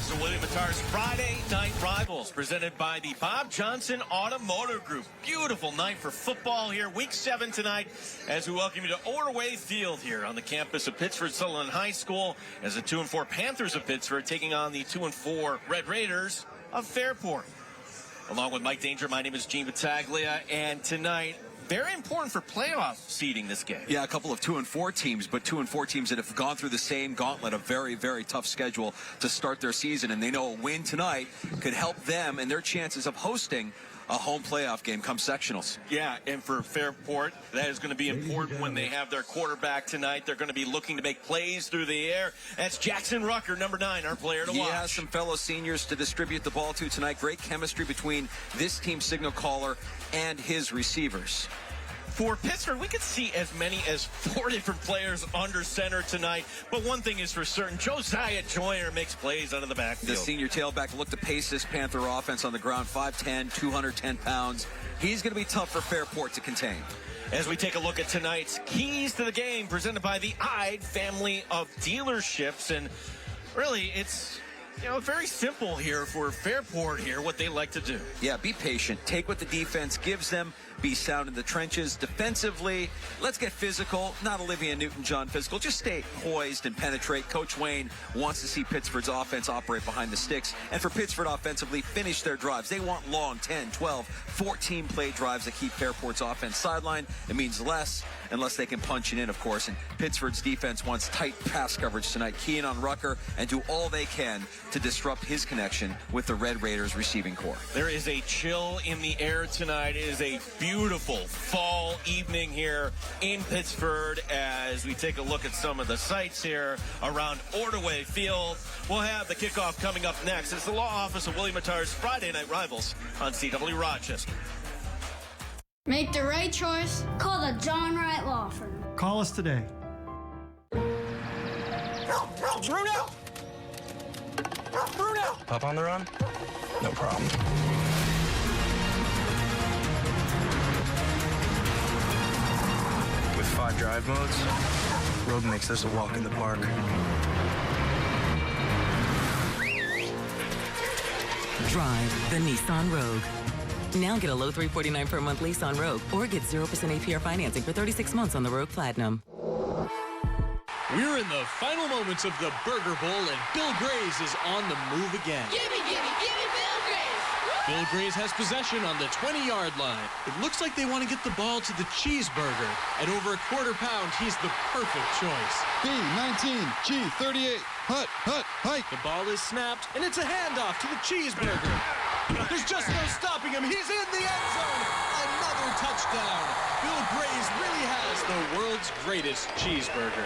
Office of William Mattar's Friday Night Rivals, presented by the Bob Johnson Automotive Group. Beautiful night for football here, Week 7 tonight, as we welcome you to Orway Field here on the campus of Pittsford Sutherland High School, as the 2-4 Panthers of Pittsford taking on the 2-4 Red Raiders of Fairport. Along with Mike Danger, my name is Gene Battaglia, and tonight, very important for playoff seeding this game. Yeah, a couple of 2-4 teams, but 2-4 teams that have gone through the same gauntlet, a very, very tough schedule to start their season, and they know a win tonight could help them and their chances of hosting a home playoff game come sectionals. Yeah, and for Fairport, that is going to be important when they have their quarterback tonight. They're going to be looking to make plays through the air. That's Jackson Rucker, number 9, our player to watch. He has some fellow seniors to distribute the ball to tonight. Great chemistry between this team's signal caller and his receivers. For Pittsburgh, we could see as many as 4 different players under center tonight. But one thing is for certain, Josiah Joyner makes plays out of the backfield. The senior tailback looked to pace this Panther offense on the ground, 5'10", 210 pounds. He's going to be tough for Fairport to contain. As we take a look at tonight's keys to the game, presented by the Ide family of dealerships. And really, it's very simple here for Fairport here, what they like to do. Yeah, be patient. Take what the defense gives them. Be sound in the trenches. Defensively, let's get physical. Not Olivia Newton-John physical. Just stay poised and penetrate. Coach Wayne wants to see Pittsford's offense operate behind the sticks. And for Pittsford offensively, finish their drives. They want long 10, 12, 14 play drives that keep Fairport's offense sidelined. It means less unless they can punch it in, of course. And Pittsford's defense wants tight pass coverage tonight. Key in on Rucker and do all they can to disrupt his connection with the Red Raiders receiving corps. There is a chill in the air tonight. It is a beautiful fall evening here in Pittsford as we take a look at some of the sights here around Ordway Field. We'll have the kickoff coming up next. It's the Law Office of William Mattar's Friday Night Rivals on CW Rochester. Make the right choice. Call the John Wright Law Firm. Call us today. Bruno! Bruno! Pup on the run? No problem. With 5 drive modes, Rogue makes this a walk in the park. Drive the Nissan Rogue. Now get a low $349 per month lease on Rogue, or get 0% APR financing for 36 months on the Rogue Platinum. We're in the final moments of the Burger Bowl, and Bill Grays is on the move again. Gimme Bill Grays! Bill Grays has possession on the 20-yard line. It looks like they want to get the ball to the cheeseburger. At over a quarter pound, he's the perfect choice. B19, G38, hut, hike. The ball is snapped, and it's a handoff to the cheeseburger. There's just no stopping him. He's in the end zone. Another touchdown. Bill Grays really has the world's greatest cheeseburger.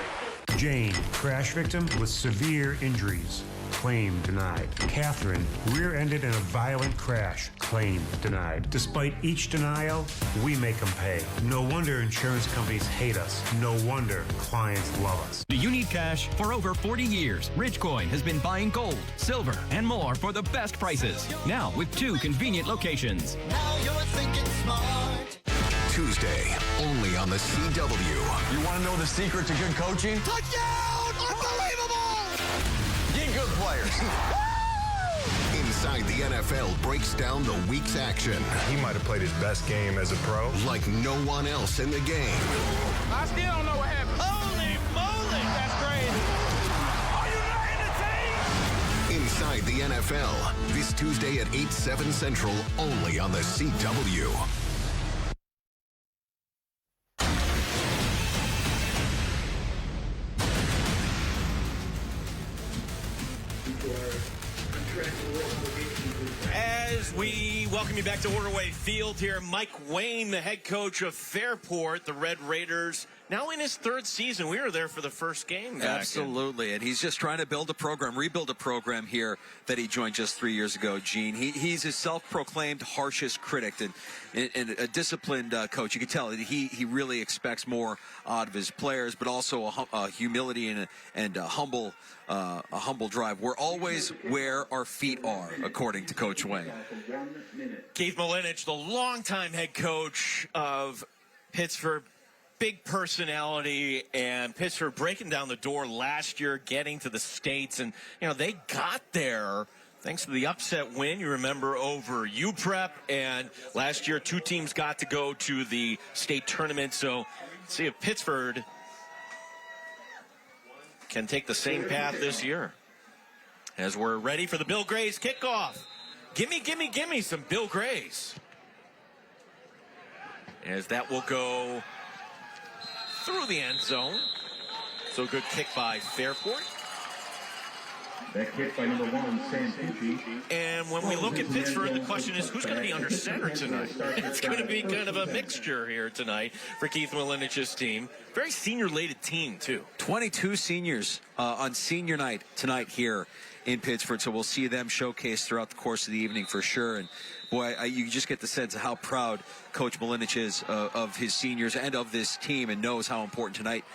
Jane, crash victim with severe injuries. Claim denied. Catherine, rear-ended in a violent crash. Claim denied. Despite each denial, we make them pay. No wonder insurance companies hate us. No wonder clients love us. Do you need cash? For over 40 years, Ridgecoin has been buying gold, silver, and more for the best prices. Now with 2 convenient locations. Now you're thinking smart. Tuesday, only on the CW. You want to know the secret to good coaching? Touchdown! Unbelievable! Get good players. Inside the NFL breaks down the week's action. He might have played his best game as a pro. Like no one else in the game. I still don't know what happened. Holy moly! That's crazy. Are you Inside the NFL, this Tuesday at 8, 7 Central, only on the CW. As we welcome you back to Orway Field here, Mike Wayne, the head coach of Fairport, the Red Raiders, now in his 3rd season. We were there for the first game back. Absolutely, and he's just trying to build a program, rebuild a program here that he joined just 3 years ago, Gene. He's his self-proclaimed harshest critic and a disciplined coach. You can tell that he really expects more out of his players, but also a humility and a humble drive. We're always where our feet are, according to Coach Wayne. Keith Malinich, the longtime head coach of Pittsford. big personality, and Pittsford breaking down the door last year, getting to the States, and they got there thanks to the upset win, you remember, over UPrep, and last year 2 teams got to go to the state tournament. So let's see if Pittsford can take the same path this year. As we're ready for the Bill Grays kickoff. Gimme, gimme, gimme some Bill Grays. As that will go through the end zone. So good kick by Fairport. That kick by number 1, Sam Pucci. And when we look at Pittsford, the question is, who's going to be under center tonight? It's going to be kind of a mixture here tonight for Keith Malinich's team. Very senior-laden team, too. 22 seniors on senior night tonight here in Pittsford, so we'll see them showcased throughout the course of the evening for sure. And boy, you just get the sense of how proud Coach Malinich is of his seniors and of this team, and knows how important tonight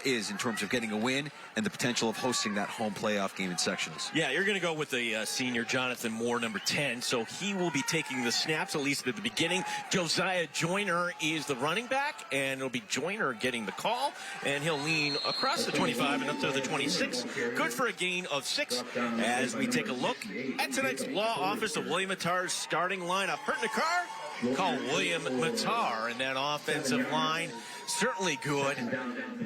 is in terms of getting a win and the potential of hosting that home playoff game in sections. Yeah, you're going to go with the senior Jonathan Moore, number 10, so he will be taking the snaps, at least at the beginning. Josiah Joyner is the running back, and it'll be Joyner getting the call, and he'll lean across the 25 and up to the 26. Good for a gain of 6 as we take a look at tonight's law office of William Mattar's starting lineup. Hurt in the car? Call William Mattar, and that offensive line certainly good.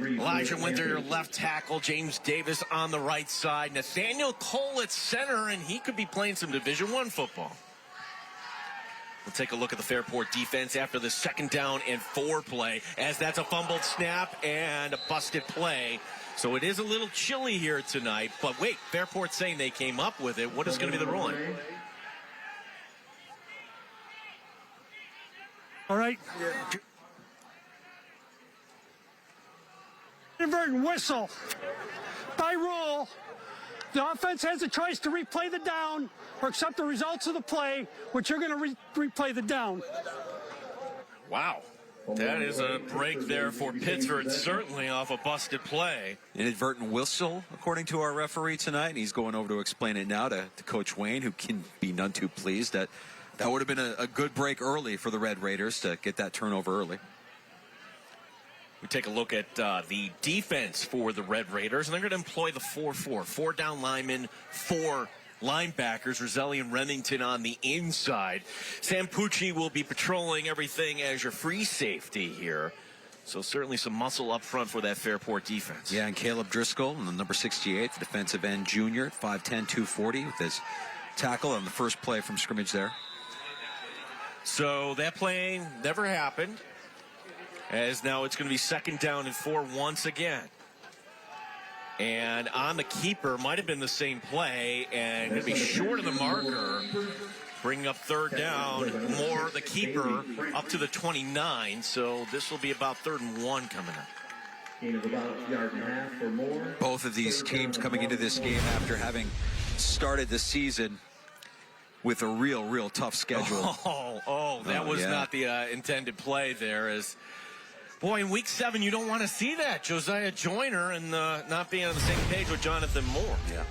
Elijah Winter, your left tackle. James Davis on the right side. Nathaniel Cole at center, and he could be playing some Division I football. We'll take a look at the Fairport defense after the 2nd down and 4 play, as that's a fumbled snap and a busted play. So it is a little chilly here tonight. But wait, Fairport saying they came up with it. What is going to be the ruling? All right. Inadvertent whistle. By rule, the offense has a choice to replay the down or accept the results of the play, which you're going to replay the down. Wow. That is a break there for Pittsford, certainly off a busted play. Inadvertent whistle, according to our referee tonight. He's going over to explain it now to Coach Wayne, who can be none too pleased. That would have been a good break early for the Red Raiders to get that turnover early. We take a look at the defense for the Red Raiders, and they're going to employ the 4-4. 4 down linemen, 4 linebackers. Roselli and Remington on the inside. Sam Pucci will be patrolling everything as your free safety here. So certainly some muscle up front for that Fairport defense. Yeah, and Caleb Driscoll, the number 68, the defensive end junior, 5'10", 240, with his tackle on the first play from scrimmage there. So that play never happened, as now it's going to be 2nd down and 4 once again. And on the keeper, might have been the same play, and going to be short of the marker, bringing up 3rd down. Moore, the keeper, up to the 29. So this will be about 3rd and 1 coming up. Gain of about a yard and a half or more. Both of these teams coming into this game after having started the season with a real tough schedule. That was not the intended play there. As boy, in week 7, you don't want to see that. Josiah Joyner and not being on the same page with Jonathan Moore. Yeah.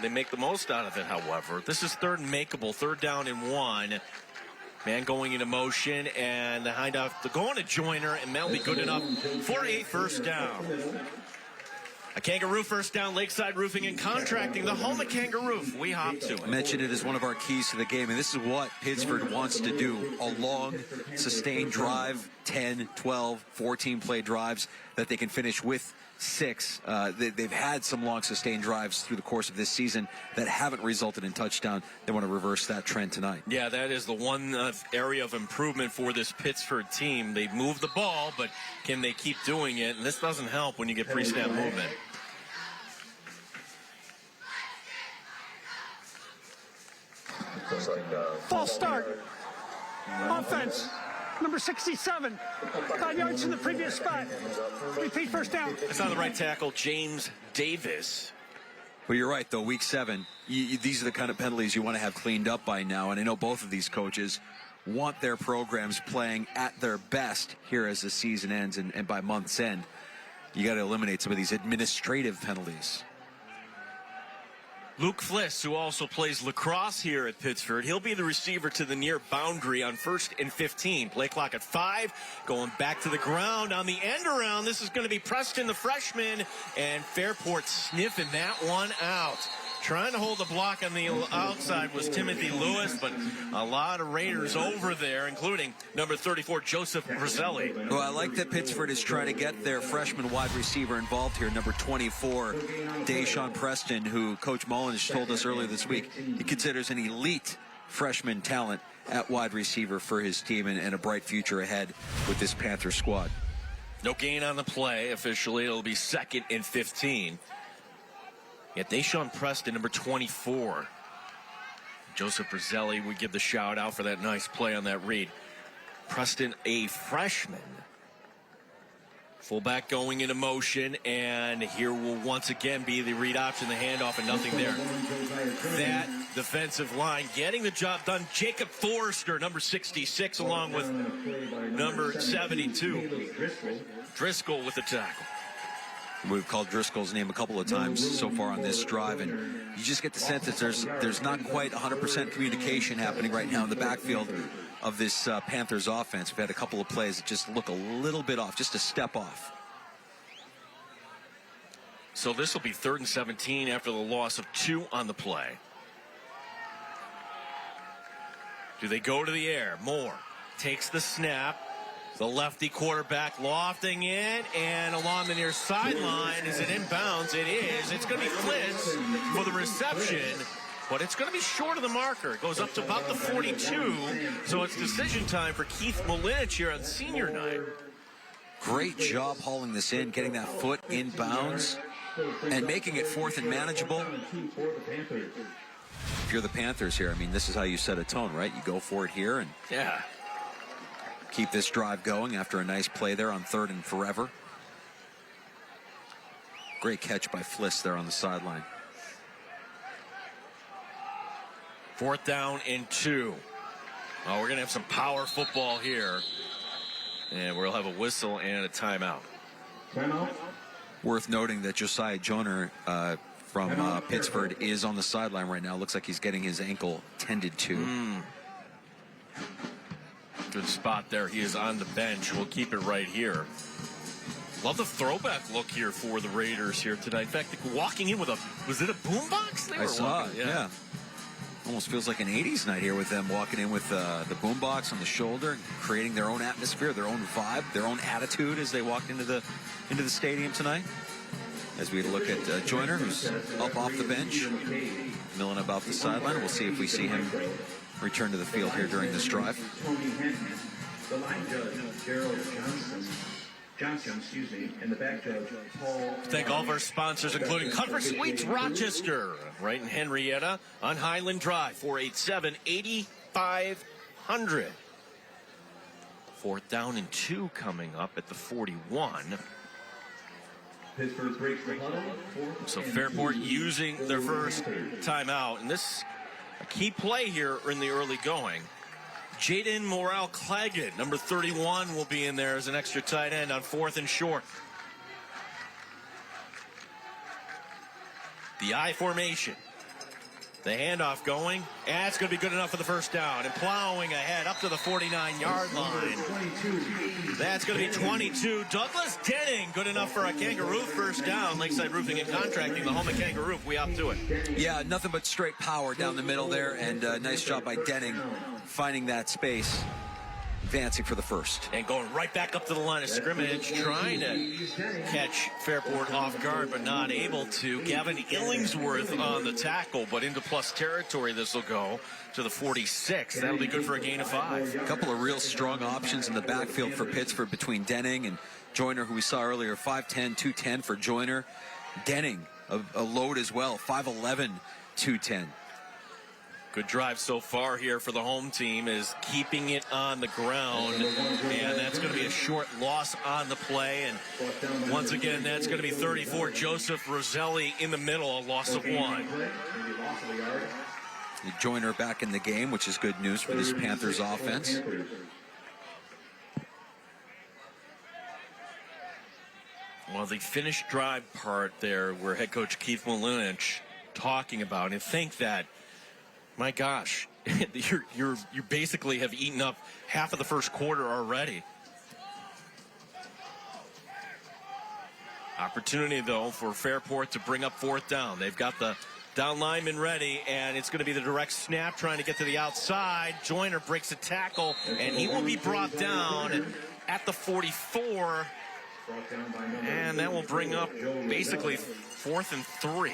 They make the most out of it, however. This is 3rd and makeable, 3rd down and 1. Man going into motion, and the handoff going to Joyner, and that'll be good enough for a 1st down. A Kangaroo 1st down, Lakeside Roofing and Contracting, the home of Kangaroo. We hop to it. Mentioned it as one of our keys to the game, and this is what Pittsford wants to do. A long, sustained drive, 10, 12, 14-play drives that they can finish with 6. They've had some long, sustained drives through the course of this season that haven't resulted in touchdown. They want to reverse that trend tonight. Yeah, that is the one area of improvement for this Pittsford team. They move the ball, but can they keep doing it? And this doesn't help when you get pre-snap movement. False start. Offense. Number 67. 5 yards from the previous spot. Repeat 1st down. It's on the right tackle, James Davis. Well, you're right, though. Week 7, these are the kind of penalties you want to have cleaned up by now. And I know both of these coaches want their programs playing at their best here as the season ends and by month's end. You got to eliminate some of these administrative penalties. Luke Fliss, who also plays lacrosse here at Pittsford, he'll be the receiver to the near boundary on 1st and 15. Play clock at 5. Going back to the ground on the end around. This is going to be Preston, the freshman, and Fairport sniffing that one out. Trying to hold the block on the outside was Timothy Lewis, but a lot of Raiders over there, including number 34, Joseph Roselli. Well, I like that Pittsford is trying to get their freshman wide receiver involved here, number 24, Deshaun Preston, who Coach Mullins told us earlier this week he considers an elite freshman talent at wide receiver for his team and a bright future ahead with this Panther squad. No gain on the play officially. It'll be 2nd and 15. Yet Deshaun Preston, number 24. Joseph Roselli would give the shout out for that nice play on that read. Preston, a freshman. Fullback going into motion, and here will once again be the read option, the handoff, and nothing there. That defensive line getting the job done. Jacob Forrester, number 66, along with number 72. Driscoll with the tackle. We've called Driscoll's name a couple of times so far on this drive, and you just get the sense that there's not quite 100% communication happening right now in the backfield of this Panthers offense. We've had a couple of plays that just look a little bit off, just a step off. So this will be 3rd and 17 after the loss of 2 on the play. Do they go to the air? Moore takes the snap. The lefty quarterback lofting in, and along the near sideline. Is it inbounds? It is. It's going to be Fliss for the reception, but it's going to be short of the marker. It goes up to about the 42, so it's decision time for Keith Molinich here on senior night. Great job hauling this in, getting that foot in bounds, and making it 4th and manageable. If you're the Panthers here, I mean, this is how you set a tone, right? You go for it here and keep this drive going after a nice play there on 3rd and forever. Great catch by Fliss there on the sideline. 4th down and 2. Oh, we're going to have some power football here. And we'll have a whistle and a timeout. Worth noting that Josiah Joner from Pittsford is on the sideline right now. Looks like he's getting his ankle tended to. Good spot there. He is on the bench. We'll keep it right here. Love the throwback look here for the Raiders here tonight. In fact, walking in with was it a boombox? I saw it, yeah. Almost feels like an 80s night here with them walking in with the boombox on the shoulder, creating their own atmosphere, their own vibe, their own attitude as they walked into the stadium tonight. As we look at Joyner, who's up off the bench, milling about the sideline. We'll see if we see him return to the field here during this drive. The line judge, Gerald Johnson, and the back judge, Paul. Thank all of our sponsors, including Comfort Suites Rochester, right in Henrietta on Highland Drive, 487-8500. 4th down and 2 coming up at the 41. Pittsburgh breaks the huddle. So Fairport using their first timeout, and this a key play here in the early going. Jaden Morale-Claggett, number 31, will be in there as an extra tight end on 4th and short. The I formation. The handoff going, and it's going to be good enough for the first down. And plowing ahead up to the 49-yard line. That's going to be 22. Douglas Denning, good enough for a Kangaroo first down. Lakeside Roofing and Contracting, the home of Kangaroo. We up to it. Yeah, nothing but straight power down the middle there, and nice job by Denning finding that space, advancing for the first. And going right back up to the line of scrimmage, trying to catch Fairport off guard, but not able to. Gavin Illingsworth on the tackle, but into plus territory this will go to the 46. That'll be good for a gain of 5. A couple of real strong options in the backfield for Pittsford between Denning and Joyner, who we saw earlier, 5'10", 210 for Joyner. Denning, a load as well, 5'11", 210. Good drive so far here for the home team is keeping it on the ground, and that's going to be a short loss on the play. And once again, that's going to be 34, Joseph Roselli in the middle, a loss of 1. Joyner back in the game, which is good news for this Panthers offense. Well, the finished drive part there where head coach Keith Molinich talking about, and think that, my gosh, you basically have eaten up half of the first quarter already. Opportunity, though, for Fairport to bring up fourth down. They've got the down lineman ready, and it's going to be the direct snap trying to get to the outside. Joyner breaks a tackle, and he will be brought down at the 44. And that will bring up basically 4th and 3.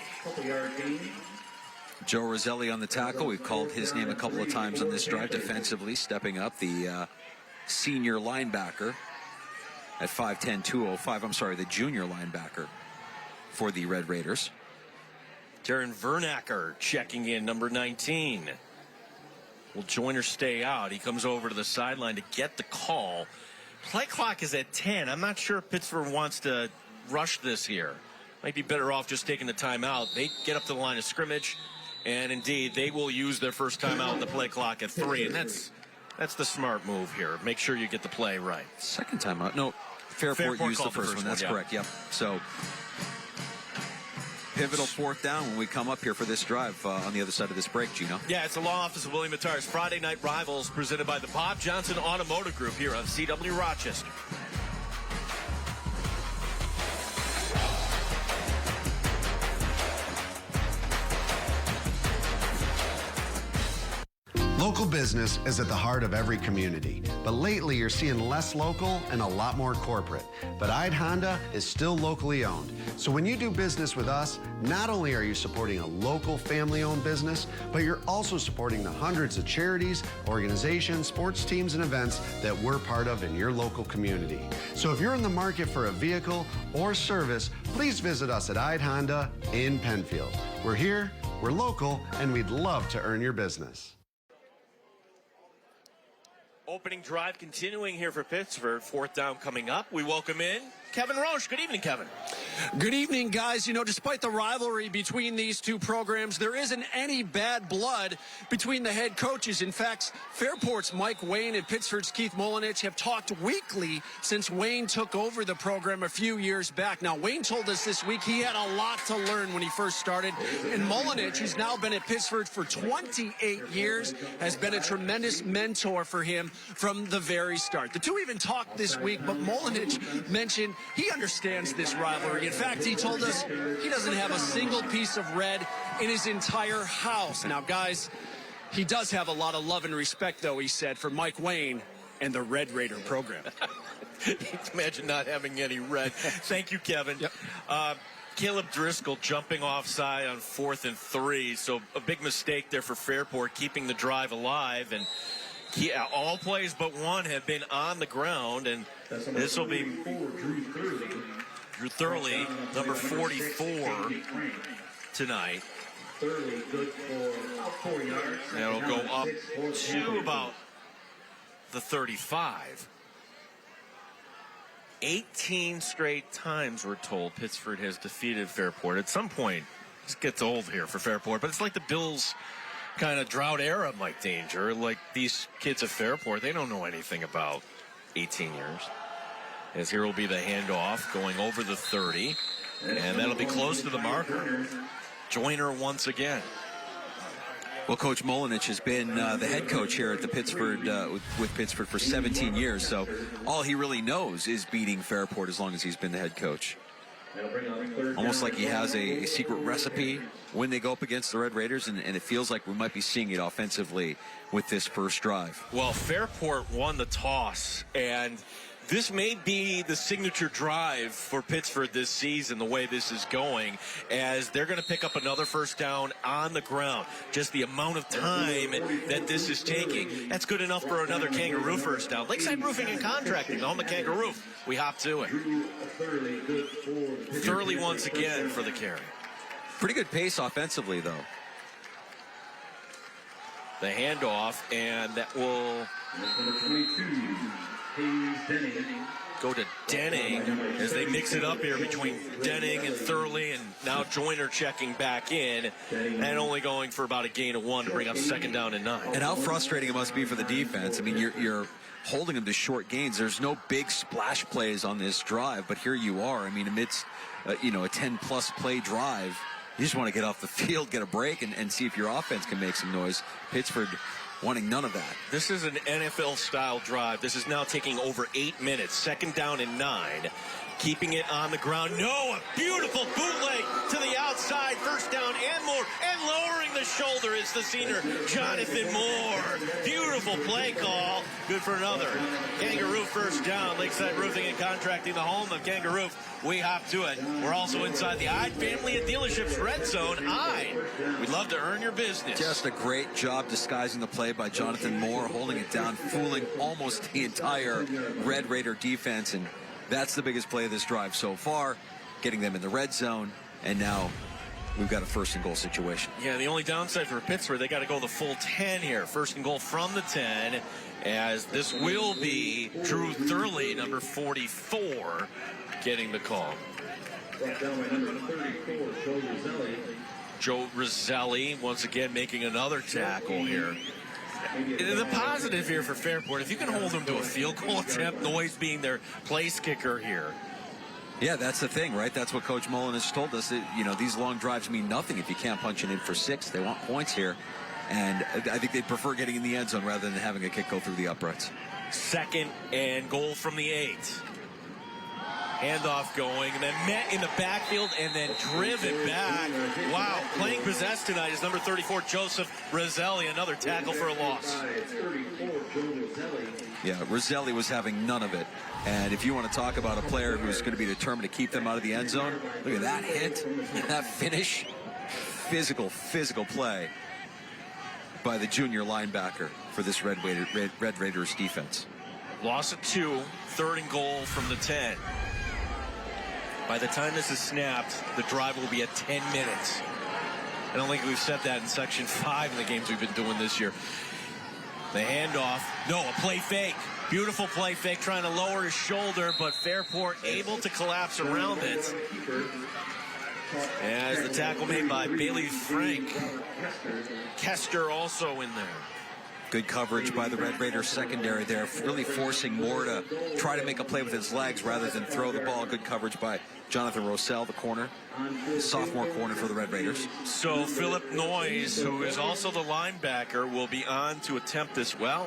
Joe Roselli on the tackle. We've called his name a couple of times on this drive defensively, stepping up, the senior linebacker at 5'10", 205. I'm sorry, the junior linebacker for the Red Raiders. Darren Vernacker checking in, number 19. Will Joyner stay out? He comes over to the sideline to get the call. Play clock is at 10. I'm not sure if Pittsford wants to rush this here. Might be better off just taking the timeout. They get up to the line of scrimmage, and indeed, they will use their first timeout in the play clock at 3, and that's the smart move here. Make sure you get the play right. Second timeout? No, Fairport used the first one. That's correct, yep. So, pivotal fourth down when we come up here for this drive on the other side of this break, Gino. Yeah, it's the law office of William Matar's Friday Night Rivals, presented by the Bob Johnson Automotive Group here on CW Rochester. Local business is at the heart of every community, but lately you're seeing less local and a lot more corporate. But Ide Honda is still locally owned. So when you do business with us, not only are you supporting a local family-owned business, but you're also supporting the hundreds of charities, organizations, sports teams, and events that we're part of in your local community. So if you're in the market for a vehicle or service, please visit us at Ide Honda in Penfield. We're here, we're local, and we'd love to earn your business. Opening drive continuing here for Pittsford. Fourth down coming up. We welcome in Kevin Roche. Good evening, Kevin. Good evening, guys. You know, despite the rivalry between these two programs, there isn't any bad blood between the head coaches. In fact, Fairport's Mike Wayne and Pittsford's Keith Molinich have talked weekly since Wayne took over the program a few years back. Now, Wayne told us this week he had a lot to learn when he first started. And Molinich, who's now been at Pittsford for 28 years, has been a tremendous mentor for him from the very start. The two even talked this week, but Molinich mentioned he understands this rivalry. In fact, he told us he doesn't have a single piece of red in his entire house. Now, guys, he does have a lot of love and respect, though, he said, for Mike Wayne and the Red Raider program. Imagine not having any red. Thank you, Kevin. Yep. Caleb Driscoll jumping offside on 4th and 3. So a big mistake there for Fairport, keeping the drive alive. And all plays but one have been on the ground, and this will be Drew Thurley, number 44 tonight. That'll go up to about the 35. 18 straight times, we're told, Pittsford has defeated Fairport. At some point, this gets old here for Fairport, but it's like the Bills' kind of drought era, Mike Danger. Like these kids at Fairport, they don't know anything about 18 years. As here will be the handoff going over the 30, and that'll be close to the marker. Joyner once again. Well, Coach Molinich has been the head coach here at the Pittsford with Pittsford for 17 years, so all he really knows is beating Fairport as long as he's been the head coach. Almost like he has a secret recipe when they go up against the Red Raiders, and it feels like we might be seeing it offensively with this first drive. Well, Fairport won the toss, and this may be the signature drive for Pittsford this season, the way this is going, as they're going to pick up another first down on the ground. Just the amount of time that this is taking, that's good enough for another Kangaroo first down. Lakeside Roofing and Contracting, on the Kangaroo. We hop to it. Thurley once again for the carry. Pretty good pace offensively, though. The handoff, and that will go to Denning as they mix it up here between Denning and Thurley, and now Joyner checking back in and only going for about a gain of 1 to bring up second down and 9. And how frustrating it must be for the defense. I mean, you're holding them to short gains. There's no big splash plays on this drive, but here you are. I mean, amidst a 10-plus play drive, You just want to get off the field, get a break, and see if your offense can make some noise. Pittsford wanting none of that. This is an NFL-style drive. This is now taking over 8 minutes. 2nd down and 9. Keeping it on the ground. No, a beautiful bootleg to the outside. 1st down and more. And lowering the shoulder is the senior, Jonathan Moore. Beautiful play call. Good for another. Kangaroo 1st down. Lakeside Roofing and Contracting, the home of Kangaroo. We hop to it. We're also inside the Ide family of dealerships red zone. Ide, we'd love to earn your business. Just a great job disguising the play by Jonathan Moore, holding it down, fooling almost the entire Red Raider defense. And that's the biggest play of this drive so far, getting them in the red zone. And now we've got a 1st and goal situation. Yeah, the only downside for Pittsburgh, they got to go the full 10 here. 1st and goal from the 10, as this will be Drew Thurley, number 44, getting the call. Joe Roselli once again making another tackle here. The positive here for Fairport, if you can hold them to a field goal attempt, Noyes being their place kicker here. Yeah, that's the thing, right? That's what Coach Mullen has told us. That, you know, these long drives mean nothing if you can't punch it in for 6. They want points here. And I think they'd prefer getting in the end zone rather than having a kick go through the uprights. 2nd and goal from the 8. Handoff going, and then met in the backfield and then driven back. Wow, playing possessed tonight is number 34, Joseph Roselli. Another tackle for a loss. Yeah, Roselli was having none of it. And if you want to talk about a player who's going to be determined to keep them out of the end zone, look at that hit, that finish. Physical play by the junior linebacker for this Red Raiders defense. Loss of 2, 3rd and goal from the 10. By the time this is snapped, the drive will be at 10 minutes. I don't think we've said that in Section 5 in the games we've been doing this year. The handoff. No, a play fake. Beautiful play fake, trying to lower his shoulder, but Fairport able to collapse around it. As the tackle made by Bailey Frank. Kester also in there. Good coverage by the Red Raiders secondary there, really forcing Moore to try to make a play with his legs rather than throw the ball. Good coverage by Jonathan Rossell, the corner, sophomore corner for the Red Raiders. So Philip Noyes, who is also the linebacker, will be on to attempt this. Well,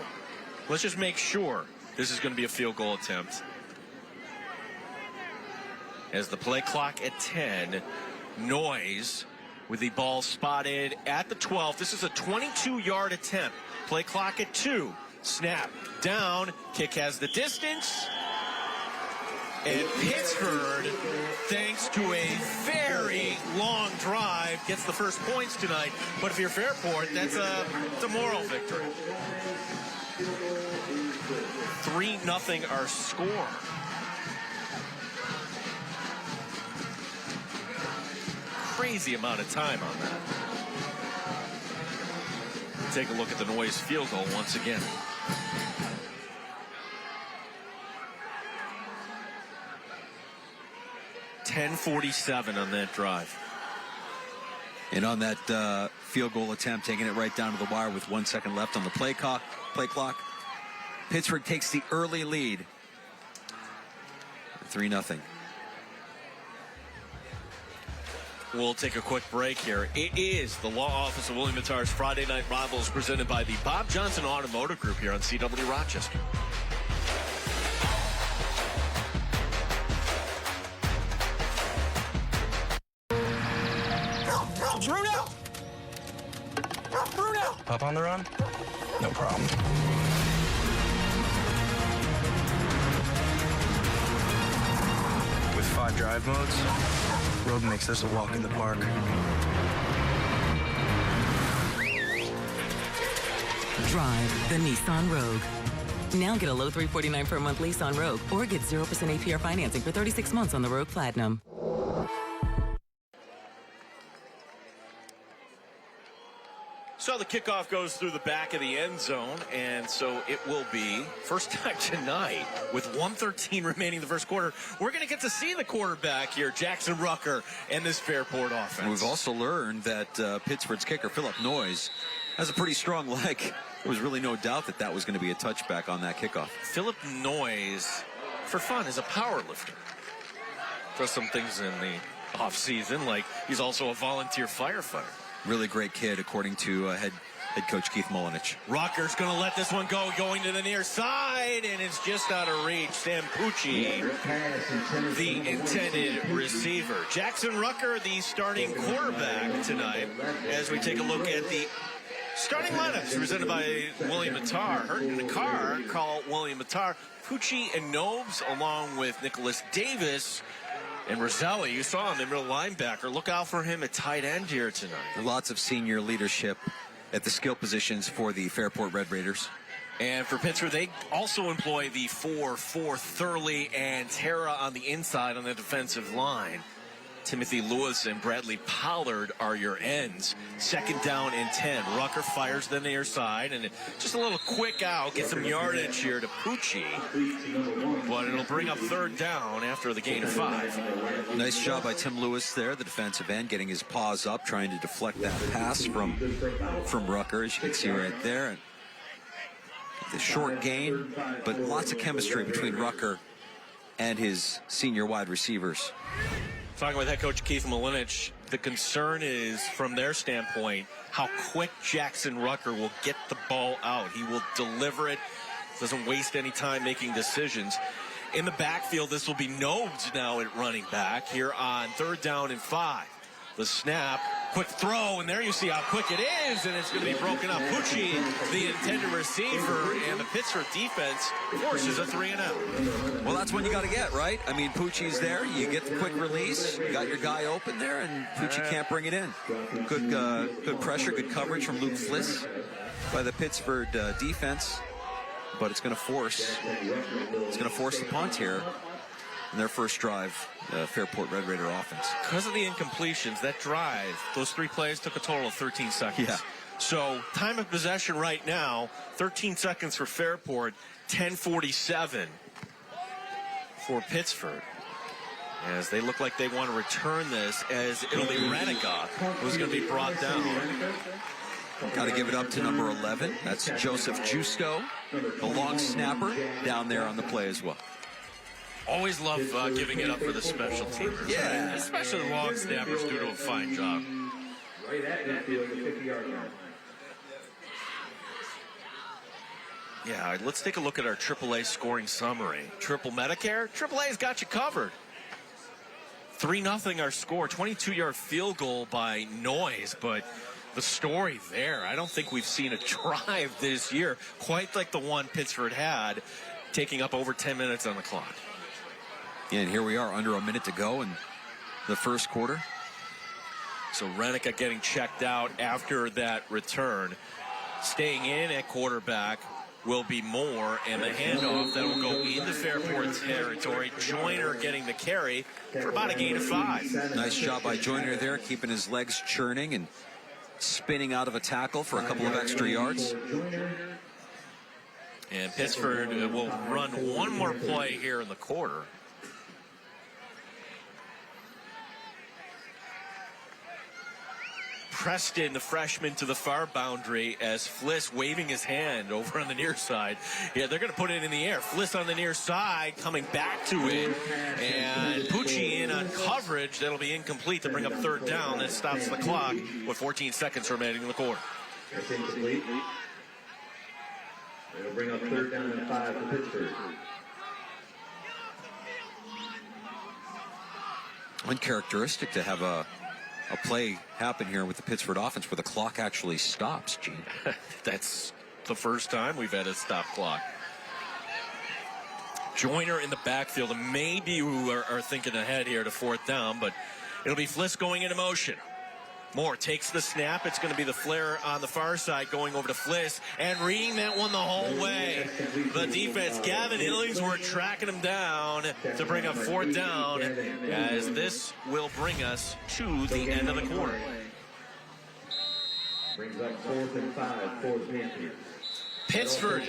let's just make sure this is going to be a field goal attempt. As the play clock at 10, Noyes with the ball spotted at the 12. This is a 22-yard attempt. Play clock at 2. Snap down. Kick has the distance. And Pittsford, thanks to a very long drive, gets the first points tonight. But if you're Fairport, that's a moral victory. 3-0 our score. Crazy amount of time on that. Take a look at the Noyes field goal once again. .10:47 on that drive. And on that field goal attempt, taking it right down to the wire with 1 second left on the play clock. Pittsburgh takes the early lead. 3-0. We'll take a quick break here. It is the Law Office of William Mattar's Friday Night Rivals, presented by the Bob Johnson Automotive Group here on CW Rochester. Bruno! Pup on the run? No problem. With 5 drive modes, road makes this a walk in the park. Drive the Nissan Rogue. Now get a low $349 per month lease on Rogue, or get 0% APR financing for 36 months on the Rogue Platinum. So the kickoff goes through the back of the end zone, and so it will be first time tonight with 1:13 remaining in the first quarter. We're going to get to see the quarterback here, Jackson Rucker, and this Fairport offense. And we've also learned that Pittsford's kicker, Philip Noyes, has a pretty strong leg. There was really no doubt that that was going to be a touchback on that kickoff. Philip Noyes, for fun, is a power lifter. Does some things in the offseason, like he's also a volunteer firefighter. Really great kid, according to head coach Keith Mullenich. Rucker's going to let this one go, going to the near side, and it's just out of reach. Sam Pucci, the intended receiver. Jackson Rucker, the starting quarterback tonight, as we take a look at the starting lineups presented by William Mattar. Hurt in the car, call William Mattar. Pucci and Nobes, along with Nicholas Davis and Roselli. You saw him, the middle linebacker. Look out for him at tight end here tonight. Lots of senior leadership at the skill positions for the Fairport Red Raiders. And for Pittsburgh, they also employ the 4-4 Thurley and Terra on the inside on the defensive line. Timothy Lewis and Bradley Pollard are your ends. 2nd down and 10. Rucker fires the near side, and just a little quick out, get some yardage here to Pucci. But it'll bring up 3rd down after the gain of 5. Nice job by Tim Lewis there, the defensive end, getting his paws up, trying to deflect that pass from Rucker, as you can see right there. And the short gain, but lots of chemistry between Rucker and his senior wide receivers. Talking with head coach Keith Mullenich, the concern is, from their standpoint, how quick Jackson Rucker will get the ball out. He will deliver it, doesn't waste any time making decisions. In the backfield, this will be Nobes now at running back here on 3rd down and 5. The snap, quick throw, and there you see how quick it is, and it's going to be broken up. Pucci, the intended receiver, and the Pittsburgh defense forces a 3-and-out. Well, that's what you got to get, right? I mean, Pucci's there. You get the quick release. You got your guy open there, and Pucci can't bring it in. Good pressure, good coverage from Luke Fliss by the Pittsburgh defense, but it's going to force the punt here in their first drive, Fairport Red Raider offense. Because of the incompletions, that drive, those 3 plays took a total of 13 seconds. Yeah. So time of possession right now, 13 seconds for Fairport, 10:47 for Pittsford. As they look like they want to return this, as it'll be Renica who's going to be brought down. Got to give it up to number 11. That's Joseph Justo, the long snapper, down there on the play as well. Always love giving it up for the special teamers. Yeah. Right? Especially the long snappers do a fine job. Right at midfield, the 50-yard line. Yeah, let's take a look at our AAA scoring summary. Triple Medicare, AAA's got you covered. 3-0 our score, 22-yard field goal by Noyes, but the story there, I don't think we've seen a drive this year quite like the one Pittsford had, taking up over 10 minutes on the clock. Yeah, and here we are, under a minute to go in the first quarter. So Renica getting checked out after that return. Staying in at quarterback will be Moore, and the handoff that will go into Fairport territory. Joyner getting the carry for about a gain of 5. Nice job by Joyner there, keeping his legs churning and spinning out of a tackle for a couple of extra yards. And Pittsford will run one more play here in the quarter. Preston, the freshman, to the far boundary as Fliss waving his hand over on the near side. Yeah, they're going to put it in the air. Fliss on the near side, coming back to it. And Pucci in on coverage. That'll be incomplete to bring up 3rd down. That stops the clock with 14 seconds remaining in the quarter. That's incomplete. It'll bring up 3rd down and 5 for Pittsburgh. Uncharacteristic to have a play happen here with the Pittsford offense where the clock actually stops, Gene. That's the first time we've had a stop clock. Joyner in the backfield, and maybe we are thinking ahead here to 4th down, but it'll be Fliss going into motion. Moore takes the snap. It's going to be the flare on the far side going over to Fliss and reading that one the whole way. The defense, Gavin Illingsworth, tracking him down to bring up 4th down, as this will bring us to the end of the quarter. Brings up 4th and 5 for the Panthers. Pittsford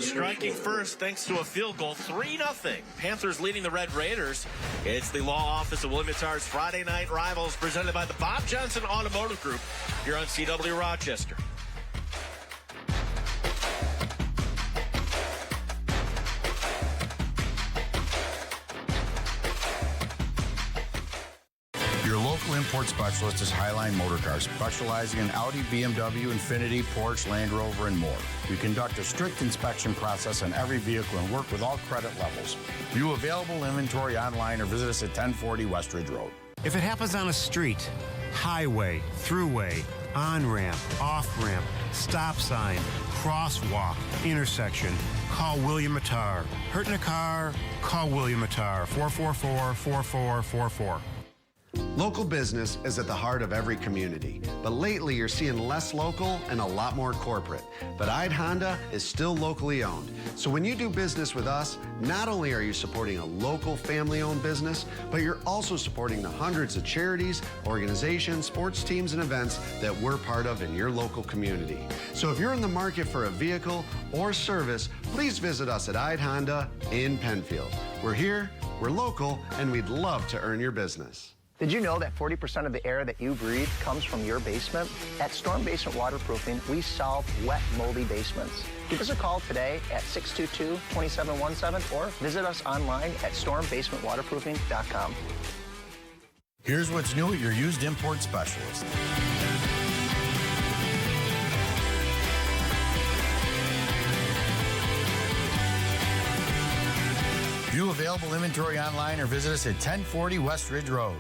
striking first thanks to a field goal, 3-0. Panthers leading the Red Raiders. It's the law office of William Mattar's Friday Night Rivals, presented by the Bob Johnson Automotive Group here on CW Rochester. local import specialist is Highline Motor Cars, specializing in Audi, BMW, Infiniti, Porsche, Land Rover, and more. We conduct a strict inspection process on every vehicle and work with all credit levels. View available inventory online or visit us at 1040 West Ridge Road. If it happens on a street, highway, throughway, on-ramp, off-ramp, stop sign, crosswalk, intersection, call William Attar. Hurt in a car? Call William Attar. 444-4444. Local business is at the heart of every community, but lately you're seeing less local and a lot more corporate. But Ide Honda is still locally owned. So when you do business with us, not only are you supporting a local family-owned business, but you're also supporting the hundreds of charities, organizations, sports teams, and events that we're part of in your local community. So if you're in the market for a vehicle or service, please visit us at Ide Honda in Penfield. We're here, we're local, and we'd love to earn your business. Did you know that 40% of the air that you breathe comes from your basement? At Storm Basement Waterproofing, we solve wet, moldy basements. Give us a call today at 622-2717 or visit us online at stormbasementwaterproofing.com. Here's what's new at your used import specialist. View available inventory online or visit us at 1040 West Ridge Road.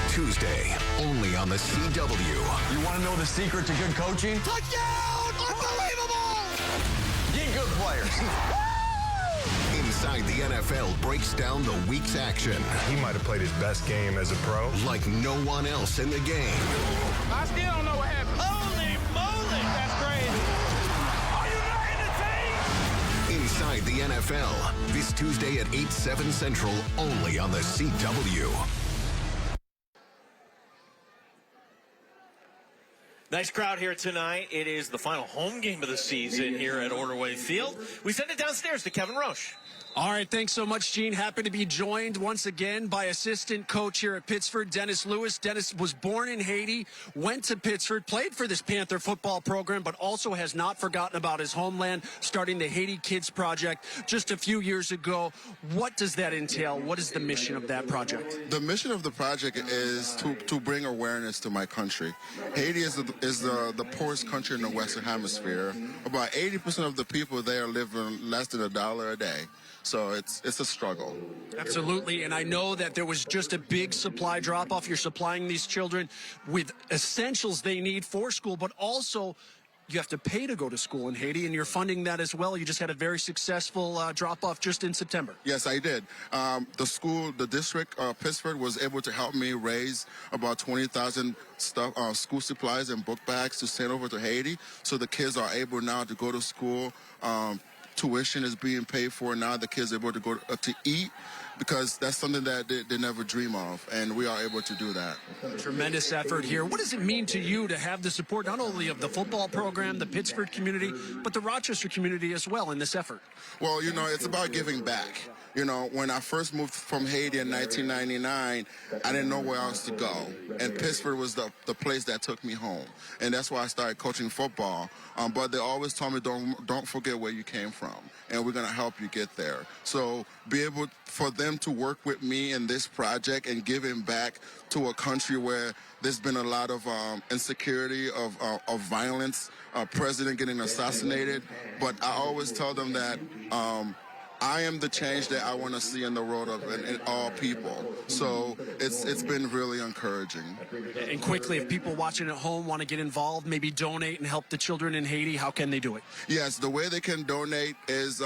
Tuesday, only on the CW. You want to know the secret to good coaching? Touchdown! Unbelievable! Get good players. Inside the NFL breaks down the week's action. He might have played his best game as a pro. Like no one else in the game. I still don't know what happened. Holy moly! That's crazy. Are you not entertained? Inside the NFL, this Tuesday at 8/7 Central, only on the CW. Nice crowd here tonight. It is the final home game of the season here at Orderway Field. We send it downstairs to Kevin Roche. All right, thanks so much, Gene. Happy to be joined once again by assistant coach here at Pittsford, Dennis Lewis. Dennis was born in Haiti, went to Pittsford, played for this Panther football program, but also has not forgotten about his homeland, starting the Haiti Kids Project just a few years ago. What does that entail? What is the mission of that project? The mission of the project is to bring awareness to my country. Haiti is the poorest country in the Western Hemisphere. About 80% of the people there live on less than $1 a day. So it's a struggle. Absolutely, and I know that there was just a big supply drop-off. You're supplying these children with essentials they need for school, but also you have to pay to go to school in Haiti, and you're funding that as well. You just had a very successful drop-off just in September. Yes, I did. The district, Pittsford, was able to help me raise about 20,000 school supplies and book bags to send over to Haiti, so the kids are able now to go to school. Tuition is being paid for now. The kids are able to go to eat, because that's something that they never dream of, and we are able to do that. Tremendous effort here. What does it mean to you to have the support not only of the football program, the Pittsford community, but the Rochester community as well in this effort? Well, it's about giving back. When I first moved from Haiti in 1999, I didn't know where else to go. And Pittsford was the place that took me home. And that's why I started coaching football. But they always told me, don't forget where you came from. And we're going to help you get there. So be able for them to work with me in this project and giving back to a country where there's been a lot of insecurity, of violence, president getting assassinated. But I always tell them that I am the change that I want to see in the world in all people. So it's been really encouraging. And quickly, if people watching at home want to get involved, maybe donate and help the children in Haiti, how can they do it? Yes, the way they can donate is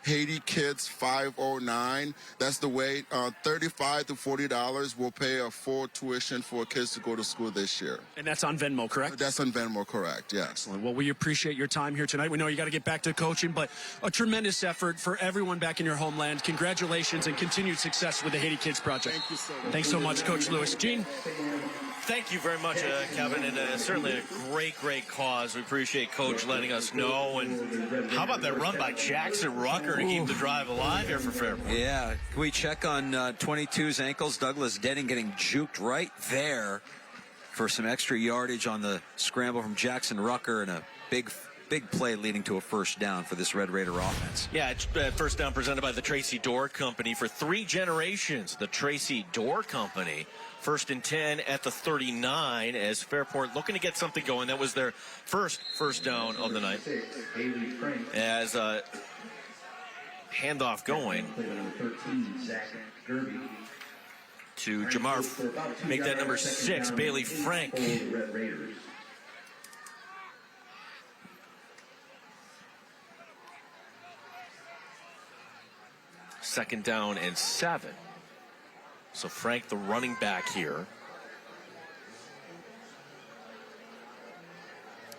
Haiti Kids 509. That's the way. $35 to $40 will pay a full tuition for kids to go to school this year. And that's on Venmo, correct? That's on Venmo, correct, yes. Excellent. Well, we appreciate your time here tonight. We know you got to get back to coaching, but a tremendous effort for everyone back in your homeland. Congratulations and continued success with the Haiti Kids Project. Thank you so much. Thanks so much, Coach Lewis. Gene? Thank you very much, Kevin, and certainly a great cause. We appreciate Coach letting us know. And how about that run by Jackson Rucker to keep the drive alive here for Fairport? Yeah, can we check on 22's ankles? Douglas Denning getting juked right there for some extra yardage on the scramble from Jackson Rucker, and a big big play leading to a first down for this Red Raider offense. Yeah, it's first down presented by the Tracy Door Company. For 3 generations, the Tracy Door Company. 1st and 10 at the 39 as Fairport looking to get something going. That was their first down of the night. As handoff going to Jamar, make that number 6, Bailey Frank. Second down and 7. So Frank, the running back here.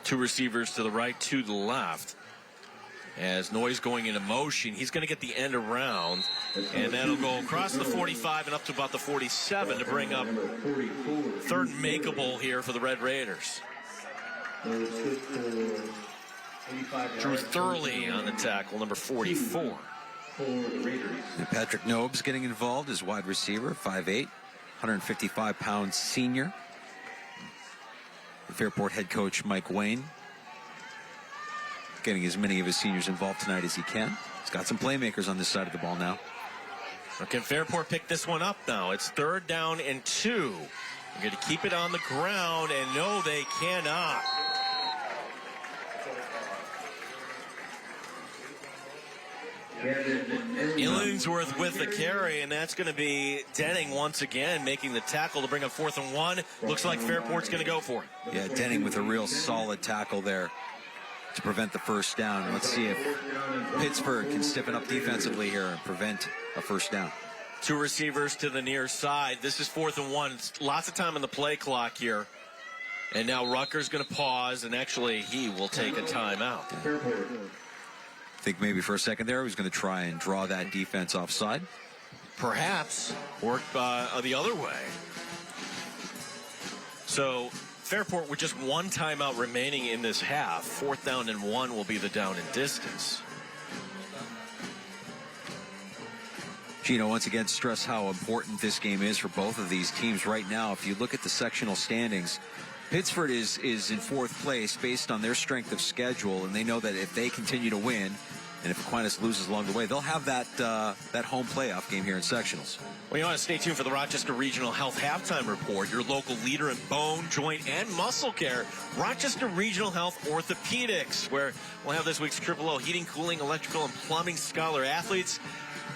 2 receivers to the right, 2 to the left. As Noyes going into motion, he's going to get the end around, and that'll go across the 45 and up to about the 47 to bring up 3rd makeable here for the Red Raiders. Drew Thurley on the tackle, number 44. And Patrick Nobes getting involved as wide receiver, 5'8", 155-pound senior. The Fairport head coach Mike Wayne getting as many of his seniors involved tonight as he can. He's got some playmakers on this side of the ball now. Can Fairport pick this one up now? It's 3rd down and 2. They're going to keep it on the ground, and no, they cannot. Illingsworth with the carry, and that's going to be Denning once again making the tackle to bring up 4th and 1. Looks like Fairport's going to go for it. Yeah, Denning with a real solid tackle there to prevent the first down. Let's see if Pittsburgh can stiffen up defensively here and prevent a first down. 2 receivers to the near side. This is 4th and 1. It's lots of time on the play clock here. And now Rutgers going to pause, and actually he will take a timeout. I think maybe for a second there he was going to try and draw that defense offside. Perhaps. Or the other way. So Fairport with just 1 timeout remaining in this half. 4th down and 1 will be the down and distance. Gino, once again, stress how important this game is for both of these teams right now. If you look at the sectional standings, Pittsford is in 4th place based on their strength of schedule, and they know that if they continue to win, and if Aquinas loses along the way, they'll have that home playoff game here in sectionals. Well, you want to stay tuned for the Rochester Regional Health Halftime Report, your local leader in bone, joint, and muscle care, Rochester Regional Health Orthopedics, where we'll have this week's O heating, cooling, electrical, and plumbing scholar athletes.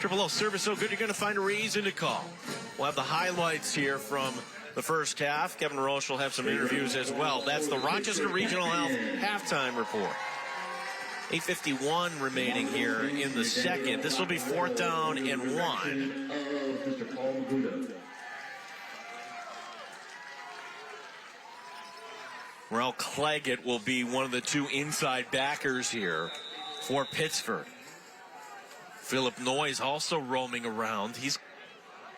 O service so good you're going to find a reason to call. We'll have the highlights here from the first half. Kevin Roche will have some interviews as well. That's the Rochester Regional Health Halftime Report. 8:51 remaining here in the second. This will be 4th down and 1. Rel Claggett will be one of the 2 inside backers here for Pittsford. Philip Noyes also roaming around. He's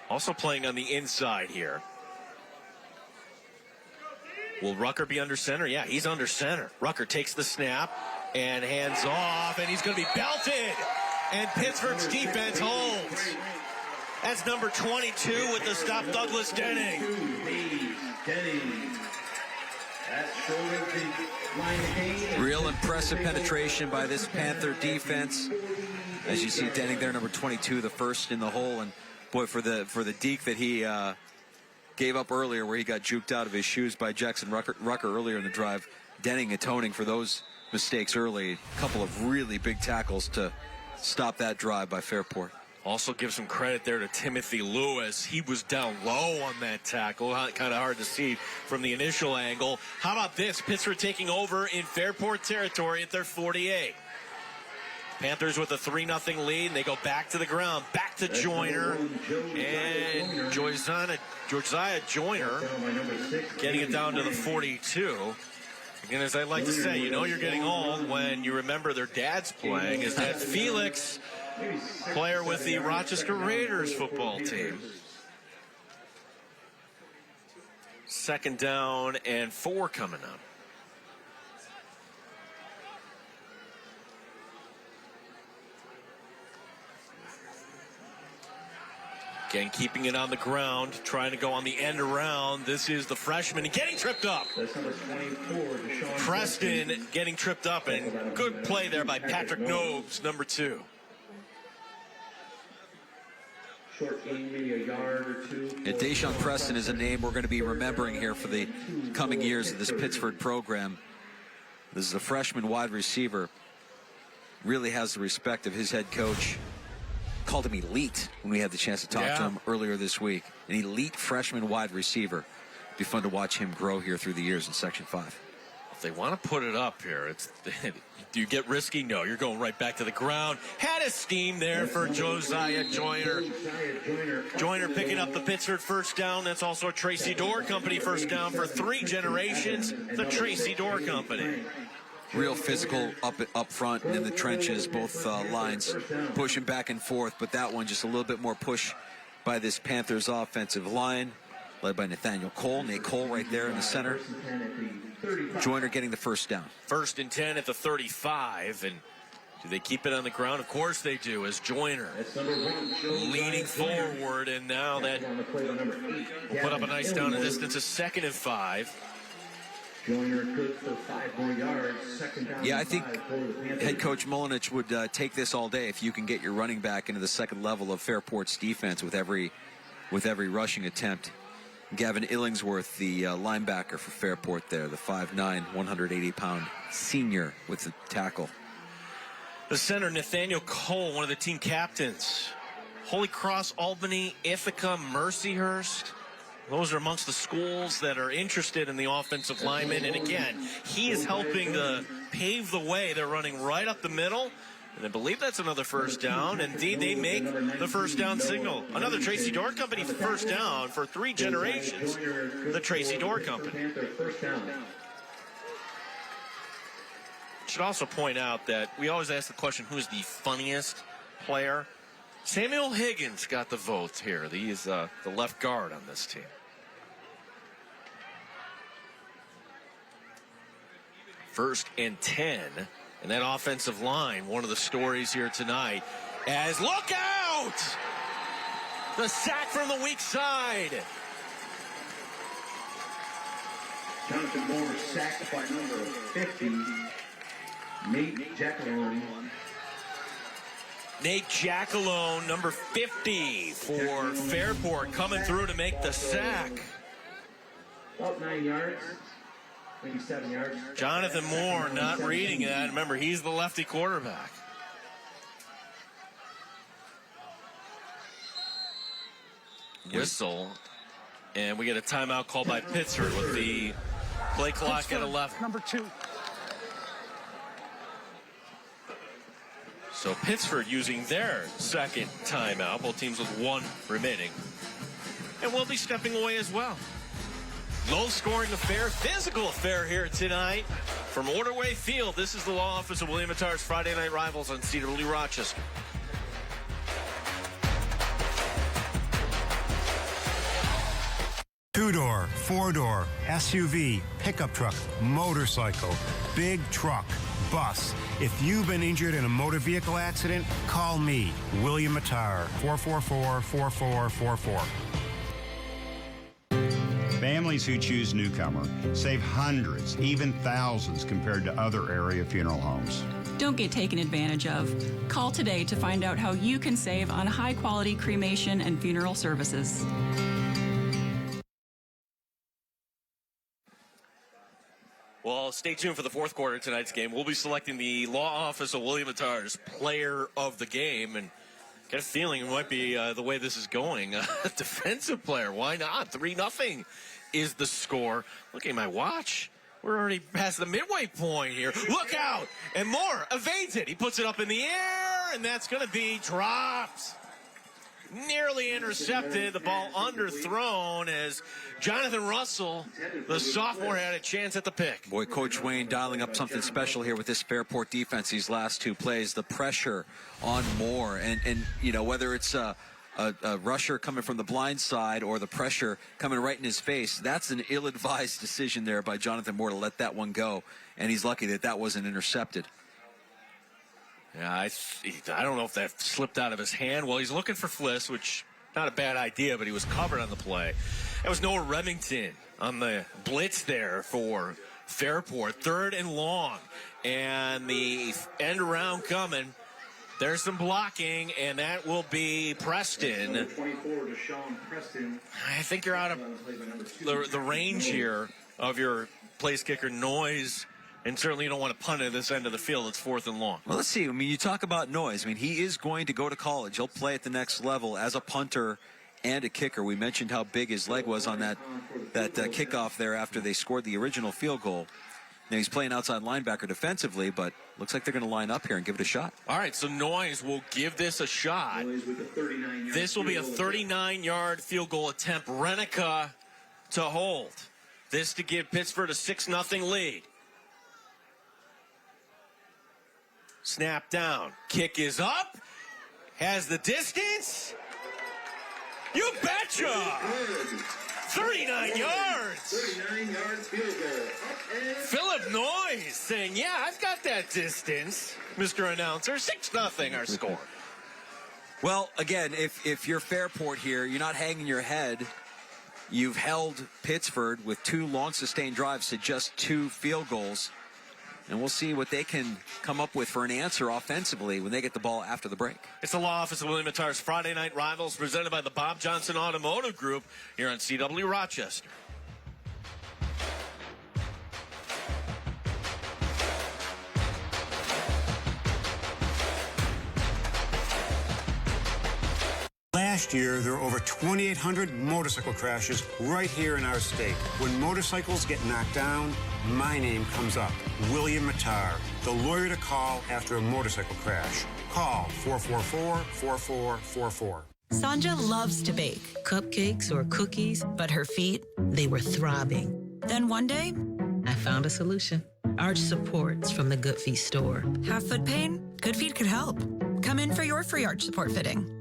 also playing on the inside here. Will Rucker be under center? Yeah, he's under center. Rucker takes the snap and hands off, and he's going to be belted. And Pittsburgh's defense holds. That's number 22 with the stop, Douglas Denning. Real impressive penetration by this Panther defense. As you see Denning there, number 22, the first in the hole. And boy, for the deke that he gave up earlier, where he got juked out of his shoes by Jackson Rucker earlier in the drive, Denning atoning for those mistakes early. A couple of really big tackles to stop that drive by Fairport. Also give some credit there to Timothy Lewis. He was down low on that tackle. Kind of hard to see from the initial angle. How about this? Pittsburgh taking over in Fairport territory at their 48. Panthers with a 3-0 lead, and they go back to the ground, back to Joyner, and Josiah Joyner getting it down to the 42. Again, as I like to say, you know you're getting old when you remember their dad's playing. His dad, Felix, player with the Rochester Raiders football team. 2nd down and 4 coming up. Again, keeping it on the ground, trying to go on the end around. This is the freshman getting tripped up. Preston getting tripped up, and good play there by Patrick Nobes, number 2. Short gain, maybe a yard or 2. Yeah, Deshaun Preston is a name we're going to be remembering here for the coming years of this Pittsford program. This is a freshman wide receiver. Really has the respect of his head coach. Called him elite when we had the chance to talk to him earlier this week. An elite freshman wide receiver. Be fun to watch him grow here through the years in Section 5. If they want to put it up here, do you get risky? No, you're going right back to the ground. Had a steam there for Josiah Joyner. Joyner picking up the Pittsford first down. That's also a Tracy Door Company first down for 3 generations. The Tracy Door Company. Real physical up front and in the trenches, both lines pushing back and forth, but that one just a little bit more push by this Panthers offensive line, led by Nathaniel Cole. Nate Cole right there in the center. Joyner getting the first down. 1st and 10 at the 35, and do they keep it on the ground? Of course they do, as Joyner leaning forward, and now that will put up a nice down and distance, a 2nd and 5. Joyner good for 5 more yards. 2nd down. Yeah, I think head coach Mulinich would take this all day if you can get your running back into the second level of Fairport's defense with every rushing attempt. Gavin Illingsworth, the linebacker for Fairport there, the 5'9", 180-pound senior with the tackle. The center, Nathaniel Cole, one of the team captains. Holy Cross, Albany, Ithaca, Mercyhurst. Those are amongst the schools that are interested in the offensive lineman. And again, he is helping to pave the way. They're running right up the middle. And I believe that's another first down. Indeed, they make the first down signal. Another Tracy Door Company first down for 3 generations. The Tracy Door Company. Should also point out that we always ask the question, who's the funniest player? Samuel Higgins got the vote here. He is the left guard on this team. First and 10, and that offensive line, one of the stories here tonight, as look out! The sack from the weak side. Jonathan Moore sacked by number 50, Nate Jackalone. Nate Jackalone, number 50 for Fairport, coming through to make the sack. About 9 yards. Maybe 7 yards. Jonathan Moore not reading that. Remember, he's the lefty quarterback. Whistle. And we get a timeout called by Pittsford with the play clock Pittsford, at 11. Number 2. So Pittsford using their second timeout. Both teams with 1 remaining. And we'll be stepping away as well. Low-scoring affair, physical affair here tonight from Orderway Field. This is the law office of William Attar's Friday Night Rivals on CW Rochester. Two-door, four-door, SUV, pickup truck, motorcycle, big truck, bus. If you've been injured in a motor vehicle accident, call me, William Attar, 444-4444. Families who choose Newcomer save hundreds, even thousands compared to other area funeral homes. Don't get taken advantage of. Call today to find out how you can save on high-quality cremation and funeral services. Well, stay tuned for the 4th quarter of tonight's game. We'll be selecting the law office of William Attar's player of the game, and got a feeling it might be the way this is going. A defensive player, why not? 3-0 is the score. Look at my watch. We're already past the midway point here. Look out! And Moore evades it. He puts it up in the air, and that's going to be dropped. Nearly intercepted. The ball underthrown as Jonathan Russell, the sophomore, had a chance at the pick. Boy, Coach Wayne dialing up something special here with this Fairport defense these last 2 plays. The pressure on Moore, and you know, whether it's a rusher coming from the blind side or the pressure coming right in his face, that's an ill-advised decision there by Jonathan Moore to let that one go, and he's lucky that that wasn't intercepted. Yeah, I don't know if that slipped out of his hand. Well, he's looking for Fliss, which not a bad idea, but he was covered on the play. That was Noah Remington on the blitz there for Fairport. 3rd and long. And the end around coming. There's some blocking, and that will be Preston. 24 to Sean Preston. I think you're out of the range here of your place kicker Noise, and certainly you don't want to punt at this end of the field. It's 4th and long. Well, let's see. I mean, you talk about Noise. I mean, he is going to go to college. He'll play at the next level as a punter and a kicker. We mentioned how big his leg was on that kickoff there after they scored the original field goal. Now, he's playing outside linebacker defensively, but looks like they're going to line up here and give it a shot. All right, so Noise will give this a shot. This will be a 39-yard field goal attempt. Renica to hold. This to give Pittsford a 6-0 lead. Snap down. Kick is up. Has the distance. You betcha! 39 yards. 39-yard field goal. Philip Noise saying, yeah, I've got that distance, Mr. Announcer. 6-0 our score. Well, again, if you're Fairport here, you're not hanging your head. You've held Pittsford with 2 long sustained drives to just 2 field goals. And we'll see what they can come up with for an answer offensively when they get the ball after the break. It's the law office of William Mattar's Friday Night Rivals, presented by the Bob Johnson Automotive Group here on CW Rochester. Last year, there were over 2,800 motorcycle crashes right here in our state. When motorcycles get knocked down, my name comes up. William Mattar, the lawyer to call after a motorcycle crash. Call 444-4444. Sanja loves to bake cupcakes or cookies, but her feet, they were throbbing. Then one day, I found a solution. Arch supports from the Good Feet store. Have foot pain? Good Feet could help. Come in for your free arch support fitting.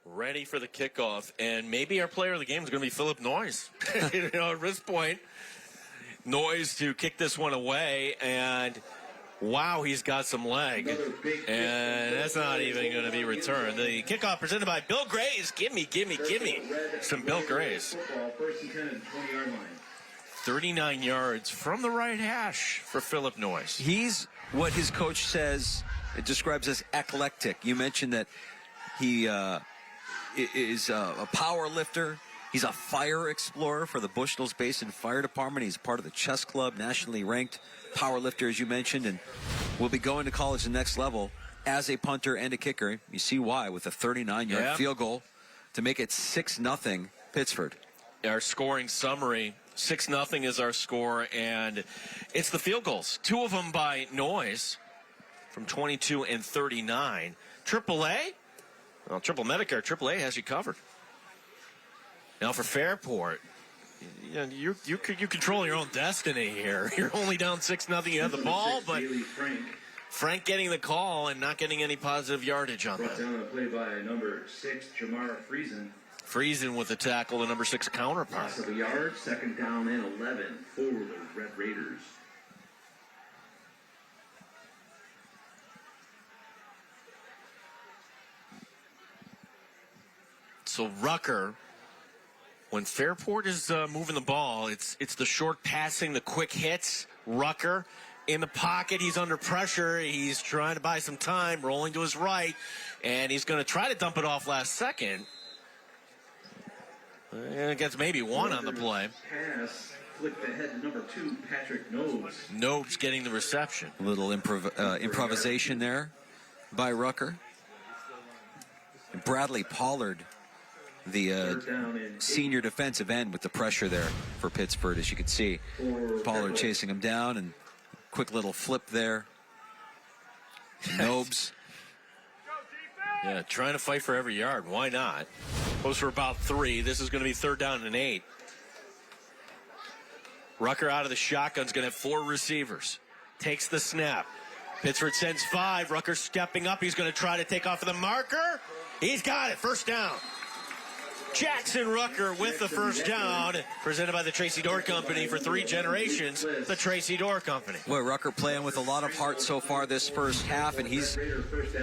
Ready for the kickoff, and maybe our player of the game is going to be Philip Noise. At this point, Noise to kick this one away, and wow, he's got some leg, and that's not even going to be returned. The kickoff presented by Bill Grays. Give me some Bill Grays. 39 yards from the right hash for Philip Noise. He's what his coach says, it describes as eclectic. You mentioned that he is a power lifter. He's a fire explorer for the Bushnell's Basin Fire Department. He's part of the chess club, nationally ranked power lifter, as you mentioned, and will be going to college the next level as a punter and a kicker. You see why with a 39-yard field goal to make it 6-0 Pittsford. Our scoring summary, 6-0 is our score, and it's the field goals. 2 of them by Noise from 22 and 39. AAA? Well, Triple Medicare, AAA has you covered. Now for Fairport, you control your own destiny here. You're only down 6-0. You have the ball, but Frank getting the call and not getting any positive yardage on that. Brought down on a play by number 6, Jamar Friesen. Friesen with the tackle, the number 6 counterpart. Loss of a yard, 2nd down and 11 for the Red Raiders. So Rucker, when Fairport is moving the ball, it's the short passing, the quick hits. Rucker in the pocket, he's under pressure. He's trying to buy some time, rolling to his right, and he's going to try to dump it off last second. And gets maybe 1 on the play. Pass flipped ahead to number 2, Patrick Nobes. Nobes getting the reception. A little improvisation there by Rucker. And Bradley Pollard, the senior defensive end, with the pressure there for Pittsford, as you can see. Pollard chasing him down, and quick little flip there. Nobes. Yeah, trying to fight for every yard. Why not? Goes for about 3. This is going to be 3rd down and 8. Rucker out of the shotgun's going to have 4 receivers. Takes the snap. Pittsford sends 5. Rucker stepping up. He's going to try to take off of the marker. He's got it. 1st down. Jackson Rucker with the first down, presented by the Tracy Door Company for 3 generations, the Tracy Door Company. Boy, Rucker playing with a lot of heart so far this first half, and he's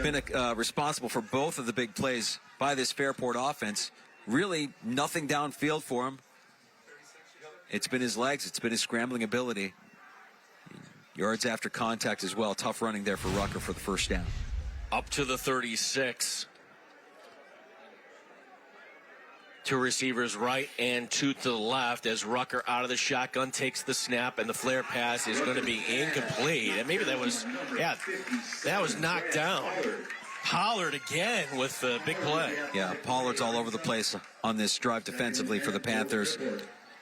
been responsible for both of the big plays by this Fairport offense. Really nothing downfield for him. It's been his legs. It's been his scrambling ability. Yards after contact as well. Tough running there for Rucker for the first down. Up to the 36. 2 receivers right and 2 to the left as Rucker out of the shotgun takes the snap, and the flare pass is going to be incomplete. And maybe that was knocked down. Pollard again with the big play. Yeah, Pollard's all over the place on this drive defensively for the Panthers.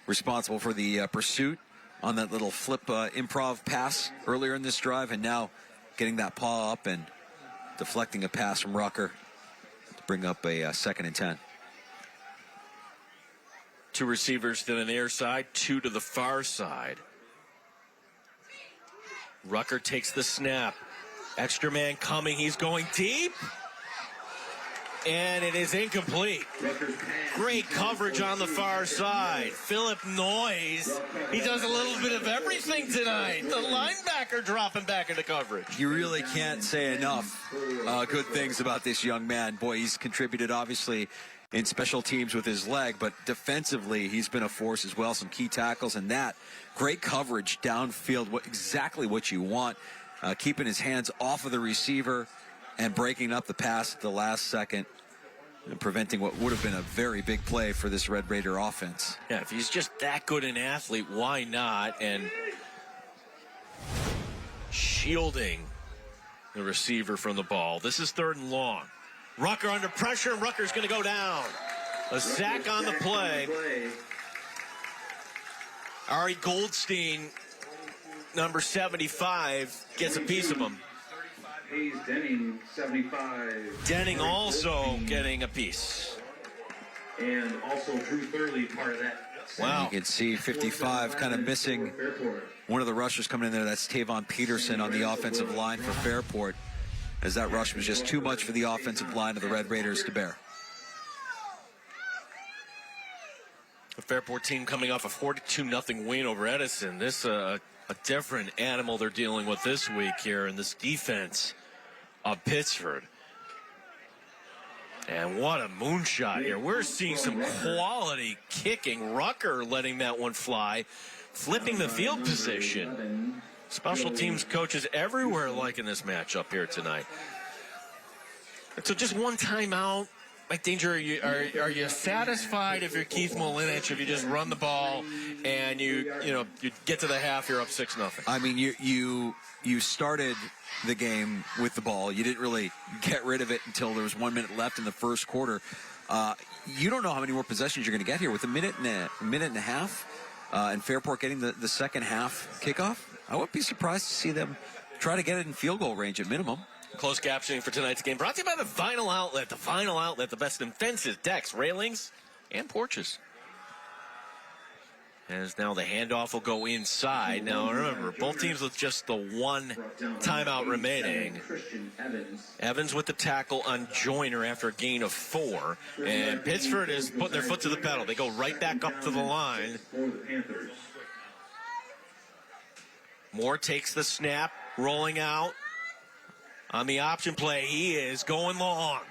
Responsible for the pursuit on that little flip improv pass earlier in this drive, and now getting that paw up and deflecting a pass from Rucker to bring up a 2nd and 10. 2 receivers to the near side, 2 to the far side. Rucker takes the snap. Extra man coming. He's going deep. And it is incomplete. Great coverage on the far side. Philip Noyes, he does a little bit of everything tonight. The linebacker dropping back into coverage. You really can't say enough good things about this young man. Boy, he's contributed obviously in special teams with his leg, but defensively he's been a force as well. Some key tackles and that great coverage downfield, exactly what you want. Keeping his hands off of the receiver and breaking up the pass at the last second and preventing what would have been a very big play for this Red Raider offense. Yeah, if he's just that good an athlete, why not? And shielding the receiver from the ball. This is 3rd and long. Rucker under pressure, and Rucker's going to go down. A sack on the play. Ari Goldstein, number 75, gets a piece of him. Hayes Denning, 75. Denning also getting a piece. And also Drew Thurley, part of that. Wow. You can see 55 kind of missing one of the rushers coming in there. That's Tavon Peterson on the offensive line for Fairport, as that rush was just too much for the offensive line of the Red Raiders to bear. The Fairport team coming off a 42-0 win over Edison. This a different animal they're dealing with this week here in this defense of Pittsford. And what a moonshot here. We're seeing some quality kicking. Rucker letting that one fly, flipping the field position. Special teams coaches everywhere liking this matchup here tonight. So just one timeout. Mike Danger, are you satisfied if you're Keith Molinich if you just run the ball and you get to the half, you're up 6-0? I mean, you started the game with the ball. You didn't really get rid of it until there was 1 minute left in the first quarter. You don't know how many more possessions you're going to get here with a minute and a half, and Fairport getting the second half kickoff. I wouldn't be surprised to see them try to get it in field goal range at minimum. Closed captioning for tonight's game brought to you by the Vinyl Outlet. The Vinyl Outlet, the best in fences, decks, railings, and porches. As now the handoff will go inside. Now remember, both teams with just the one timeout remaining. Evans with the tackle on Joyner after a gain of 4. And Pittsford is putting their foot to the pedal. They go right back up to the line. Moore takes the snap, rolling out. On the option play, he is going long.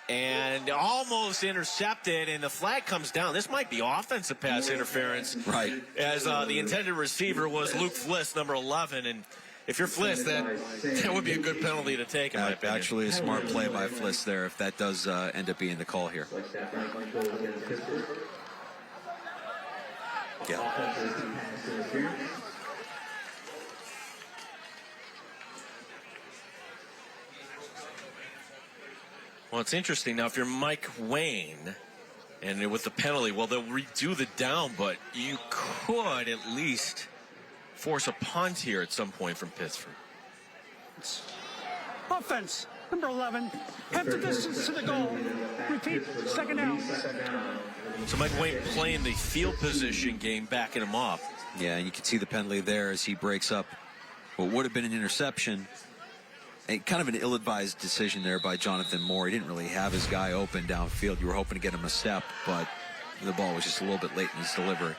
And almost intercepted, and the flag comes down. This might be offensive pass interference. Right. As the intended receiver was Luke Fliss, number 11. And if you're Fliss, that would be a good penalty to take, in my opinion. Actually, a smart play by Fliss there, if that does end up being the call here. Yeah. Well, it's interesting. Now, if you're Mike Wayne, and with the penalty, well, they'll redo the down, but you could at least force a punt here at some point from Pittsford. Offense, number 11. Half the distance to the goal. Repeat, second down. So Mike Wayne playing the field position game, backing him up. Yeah, and you can see the penalty there as he breaks up what would have been an interception Kind of an ill-advised decision there by Jonathan Moore. He didn't really have his guy open downfield. You were hoping to get him a step, but the ball was just a little bit late in his delivery.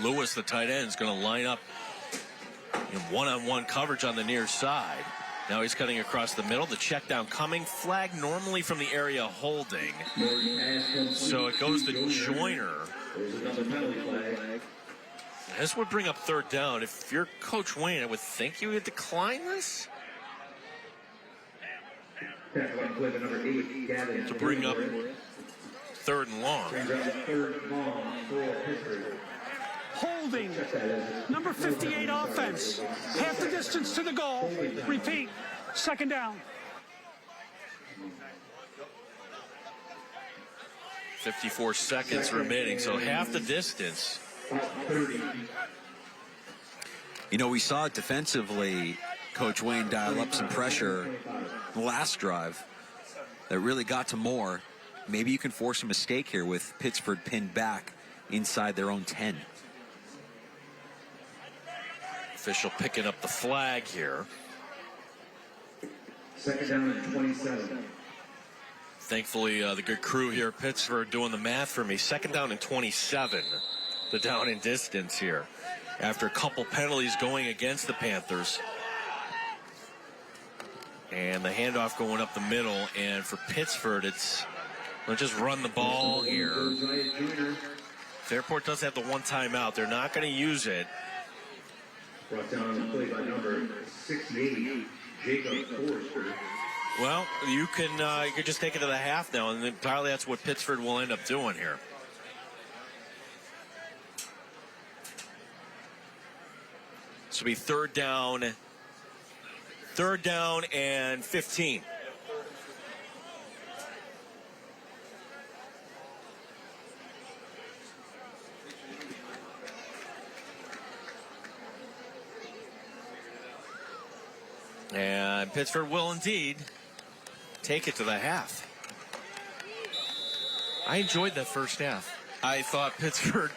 Lewis, the tight end, is going to line up in one-on-one coverage on the near side. Now he's cutting across the middle. The check down coming. Flag normally from the area holding. So it goes to Joyner. This would bring up third down. If you're Coach Wayne, I would think you would decline this. To bring up third and long. Holding. Number 58 offense. Half the distance to the goal. Repeat. Second down. 54 seconds remaining, so half the distance. You know, we saw defensively Coach Wayne dial up some pressure last drive that really got to Moore. Maybe you can force a mistake here with Pittsford pinned back inside their own 10. Official picking up the flag here. Second down and 27. Thankfully, the good crew here at Pittsford doing the math for me. Second down and 27. The down and distance here. After a couple penalties going against the Panthers. And the handoff going up the middle. And for Pittsford, it's let's just run the ball here. Fairport does have the one timeout. They're not going to use it. Brought down the play by number 68, Jacob Forrester. Well, you can just take it to the half now, and entirely that's what Pittsford will end up doing here. This will be third down and 15. And Pittsford will indeed take it to the half. I enjoyed that first half. I thought Pittsford,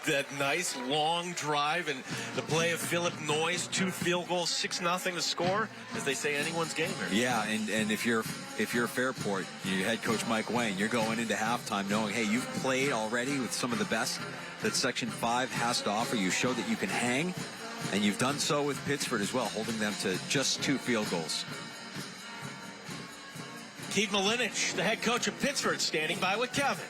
that nice long drive and the play of Philip Noyes, 2 field goals, 6-0 to score, as they say, anyone's game here. Yeah, and if you're Fairport, your head coach Mike Wayne, you're going into halftime knowing, hey, you've played already with some of the best that Section 5 has to offer. You showed that you can hang. And you've done so with Pittsford as well, holding them to just 2 field goals. Keith Malinich, the head coach of Pittsford, standing by with Kevin.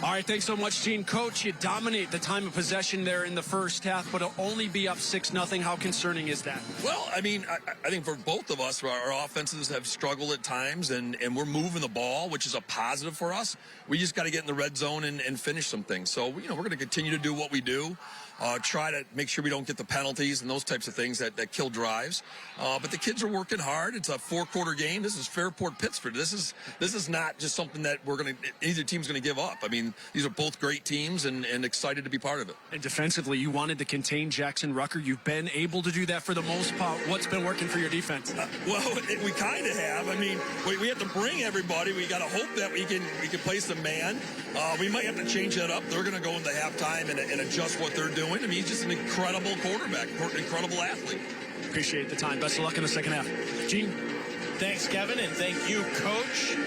All right, thanks so much, Gene. Coach, you dominate the time of possession there in the first half, but it'll only be up 6-0. How concerning is that? Well, I mean, I think for both of us, our offenses have struggled at times, and we're moving the ball, which is a positive for us. We just got to get in the red zone and finish some things. So, we're going to continue to do what we do. Try to make sure we don't get the penalties and those types of things that kill drives. But the kids are working hard. It's a 4-quarter game. This is Fairport Pittsford. This is not just something that either team's going to give up. I mean, these are both great teams and excited to be part of it. And defensively, you wanted to contain Jackson Rucker. You've been able to do that for the most part. What's been working for your defense? Well, we kind of have. I mean, we have to bring everybody. We got to hope that we can place a man. We might have to change that up. They're going to go into halftime and adjust what they're doing. I mean, he's just an incredible quarterback, incredible athlete. Appreciate the time. Best of luck in the second half. Gene? Thanks, Kevin, and thank you, Coach.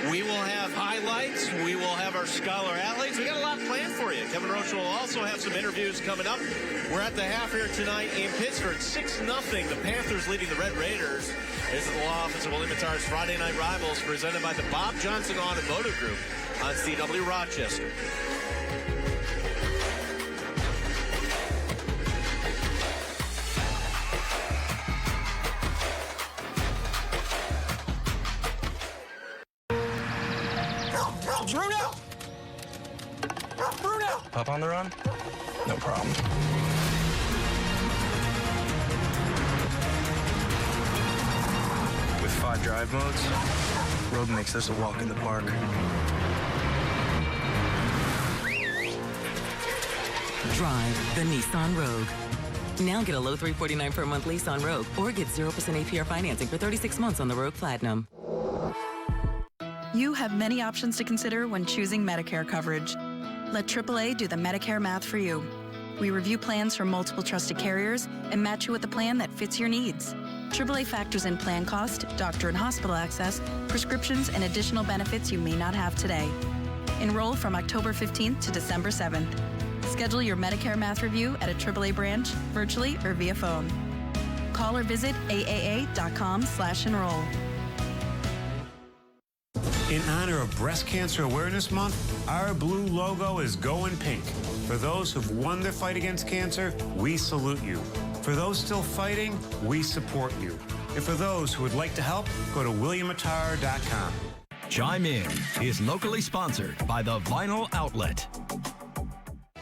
We will have highlights. We will have our scholar athletes. We got a lot planned for you. Kevin Roach will also have some interviews coming up. We're at the half here tonight in Pittsford. 6-0. The Panthers leading the Red Raiders. This is the Law Office of Olimatar's Friday Night Rivals, presented by the Bob Johnson Automotive Group on CW Rochester. Up on the run? No problem. With 5 drive modes, Rogue makes this a walk in the park. Drive the Nissan Rogue. Now get a low $349 per month lease on Rogue, or get 0% APR financing for 36 months on the Rogue Platinum. You have many options to consider when choosing Medicare coverage. Let AAA do the Medicare math for you. We review plans from multiple trusted carriers and match you with a plan that fits your needs. AAA factors in plan cost, doctor and hospital access, prescriptions, and additional benefits you may not have today. Enroll from October 15th to December 7th. Schedule your Medicare Math Review at a AAA branch, virtually or via phone. Call or visit aaa.com/enroll. In honor of Breast Cancer Awareness Month, our blue logo is going pink. For those who've won their fight against cancer, we salute you. For those still fighting, we support you. And for those who would like to help, go to williamattara.com. Chime In is locally sponsored by the Vinyl Outlet.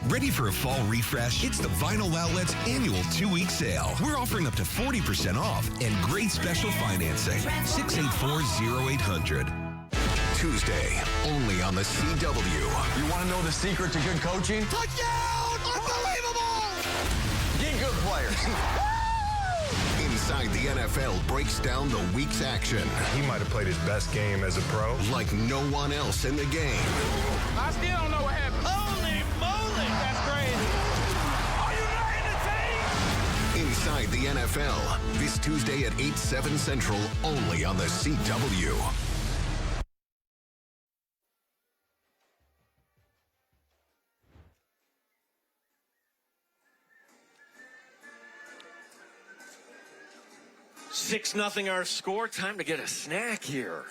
Ready for a fall refresh? It's the Vinyl Outlet's annual 2-week sale. We're offering up to 40% off and great special financing. 684-0800. Tuesday, only on the CW. You want to know the secret to good coaching? Touchdown! Unbelievable! Get good players. Inside the NFL breaks down the week's action. He might have played his best game as a pro. Like no one else in the game. I still don't know what happened. Holy moly! That's crazy. Are you not entertained? Inside the NFL, this Tuesday at 8/7 Central, only on the CW. Six 0 our score. Time to get a snack here.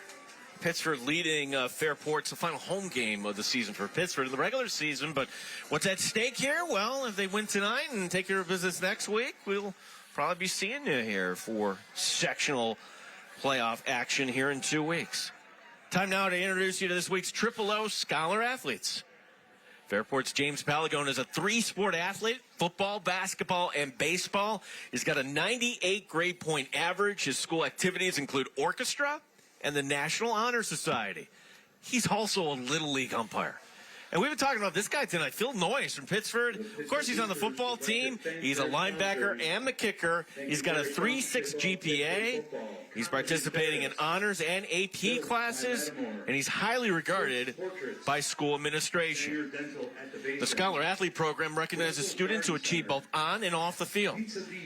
Pittsford leading Fairport. It's the final home game of the season for Pittsford in the regular season. But what's at stake here? Well, if they win tonight and take care of business next week, we'll probably be seeing you here for sectional playoff action here in 2 weeks. Time now to introduce you to this week's O Scholar Athletes. Fairport's James Palagone is a 3-sport athlete, football, basketball, and baseball. He's got a 98 grade point average. His school activities include orchestra and the National Honor Society. He's also a Little League umpire. And we've been talking about this guy tonight, Phil Noyes from Pittsford. Of course, he's on the football team. He's a linebacker and the kicker. He's got a 3.6 GPA. He's participating in honors and AP classes, and he's highly regarded by school administration. The Scholar Athlete Program recognizes students who achieve both on and off the field.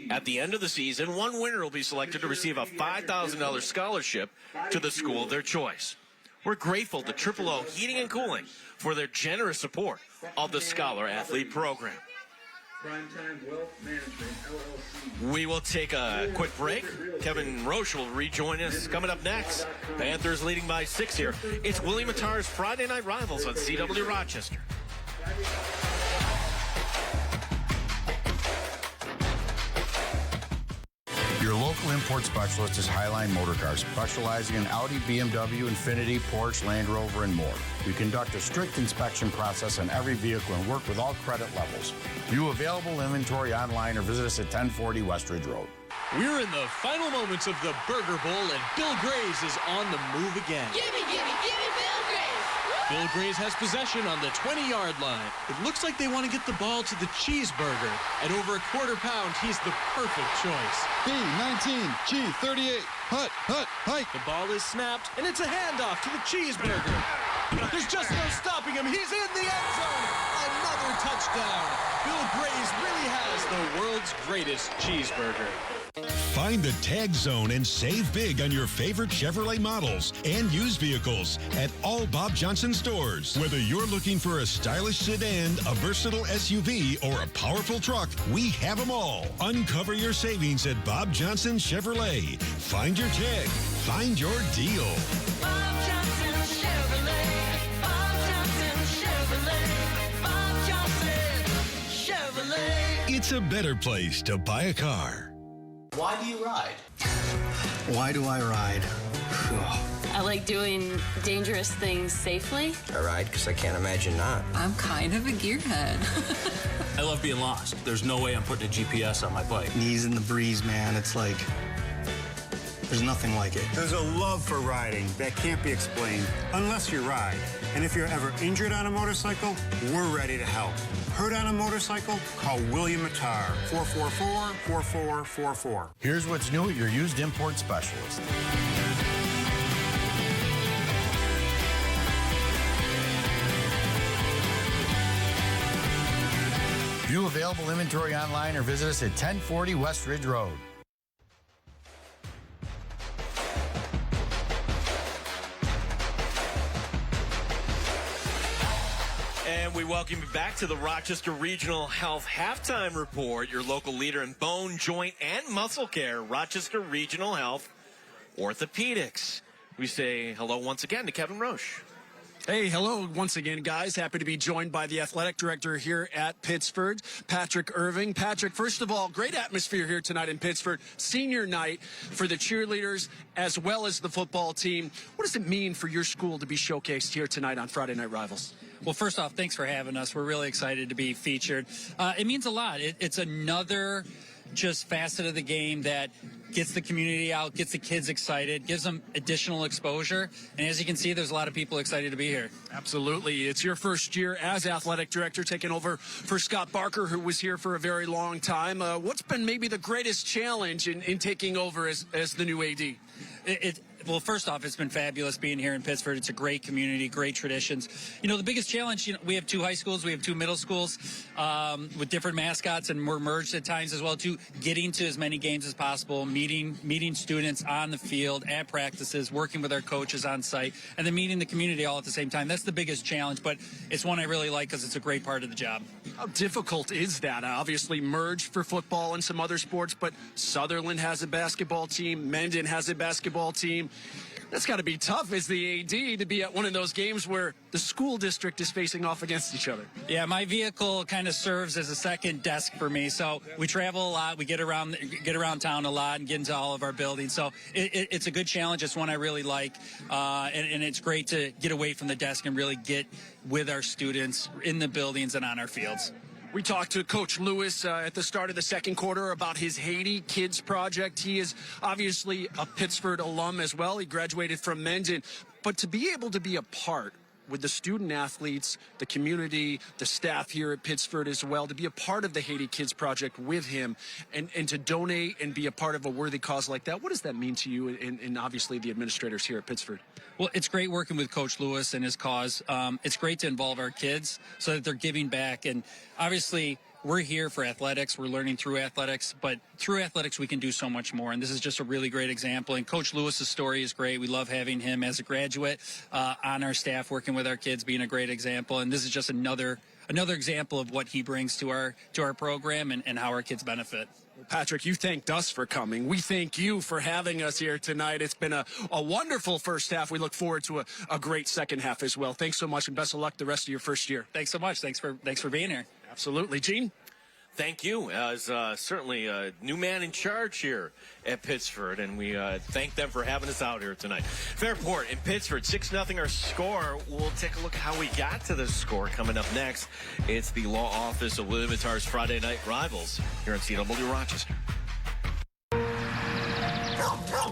At the end of the season, one winner will be selected to receive a $5,000 scholarship to the school of their choice. We're grateful to O Heating and Cooling for their generous support of the Scholar Athlete Program. We will take a quick break. Kevin Roche will rejoin us. Coming up next, Panthers leading by 6 here. It's William Attar's Friday Night Rivals on CW Rochester. Your local import specialist is Highline Motor Cars, specializing in Audi, BMW, Infiniti, Porsche, Land Rover, and more. We conduct a strict inspection process on every vehicle and work with all credit levels. View available inventory online or visit us at 1040 Westridge Road. We're in the final moments of the Burger Bowl, and Bill Grays is on the move again. Gimme, Bill Grays! Bill Grays has possession on the 20-yard line. It looks like they want to get the ball to the cheeseburger. At over a quarter pound, he's the perfect choice. B19, G38, hut, hike. The ball is snapped, and it's a handoff to the cheeseburger. There's just no stopping him. He's in the end zone. Another touchdown. Bill Grays really has the world's greatest cheeseburger. Find the Tag Zone and save big on your favorite Chevrolet models and used vehicles at all Bob Johnson stores. Whether you're looking for a stylish sedan, a versatile SUV, or a powerful truck, we have them all. Uncover your savings at Bob Johnson Chevrolet. Find your tag. Find your deal. Bob Johnson Chevrolet. Bob Johnson Chevrolet. Bob Johnson Chevrolet. It's a better place to buy a car. Why do you ride? Why do I ride? I like doing dangerous things safely. I ride because I can't imagine not. I'm kind of a gearhead. I love being lost. There's no way I'm putting a GPS on my bike. Knees in the breeze, man. It's like, there's nothing like it. There's a love for riding that can't be explained unless you ride. And if you're ever injured on a motorcycle, we're ready to help. Hurt on a motorcycle? Call William Attar, 444-4444. Here's what's new at your used import specialist. View available inventory online or visit us at 1040 West Ridge Road. And we welcome you back to the Rochester Regional Health Halftime Report, your local leader in bone, joint, and muscle care, Rochester Regional Health Orthopedics. We say hello once again to Kevin Roche. Hey, hello once again, guys. Happy to be joined by the athletic director here at Pittsford, Patrick Irving. Patrick, first of all, great atmosphere here tonight in Pittsford. Senior night for the cheerleaders as well as the football team. What does it mean for your school to be showcased here tonight on Friday Night Rivals? Well, first off, thanks for having us. We're really excited to be featured. It means a lot. It's another just facet of the game that gets the community out, gets the kids excited, gives them additional exposure. And as you can see, there's a lot of people excited to be here. Absolutely. It's your first year as athletic director, taking over for Scott Barker, who was here for a very long time. What's been maybe the greatest challenge in taking over as the new AD? Well, first off, it's been fabulous being here in Pittsford. It's a great community, great traditions. You know, the biggest challenge, we have 2 high schools, we have 2 middle schools with different mascots, and we're merged at times as well, too. Getting to as many games as possible, meeting students on the field, at practices, working with our coaches on site, and then meeting the community all at the same time. That's the biggest challenge, but it's one I really like because it's a great part of the job. How difficult is that? Obviously merged for football and some other sports, but Sutherland has a basketball team, Mendon has a basketball team. That's got to be tough as the AD to be at one of those games where the school district is facing off against each other. Yeah, my vehicle kind of serves as a second desk for me. So we travel a lot. We get around town a lot and get into all of our buildings. So it's a good challenge. It's one I really like. And it's great to get away from the desk and really get with our students in the buildings and on our fields. We talked to Coach Lewis at the start of the second quarter about his Haiti Kids project. He is obviously a Pittsford alum as well. He graduated from Mendon. But to be able to be a part with the student athletes, the community, the staff here at Pittsford as well, to be a part of the Haiti Kids project with him and to donate and be a part of a worthy cause like that, what does that mean to you and obviously the administrators here at Pittsford? Well, it's great working with Coach Lewis and his cause. It's great to involve our kids so that they're giving back. And obviously, we're here for athletics. We're learning through athletics, but through athletics, we can do so much more. And this is just a really great example. And Coach Lewis's story is great. We love having him as a graduate on our staff, working with our kids, being a great example. And this is just another example of what he brings to our program and how our kids benefit. Patrick, you thanked us for coming. We thank you for having us here tonight. It's been a wonderful first half. We look forward to a great second half as well. Thanks so much, and best of luck the rest of your first year. Thanks so much. Thanks for being here. Absolutely. Gene? Thank you. As certainly a new man in charge here at Pittsford, and we thank them for having us out here tonight. Fairport in Pittsford, 6-0 our score. We'll take a look at how we got to this score coming up next. It's the law office of William Mattar's Friday Night Rivals here in CW Rochester.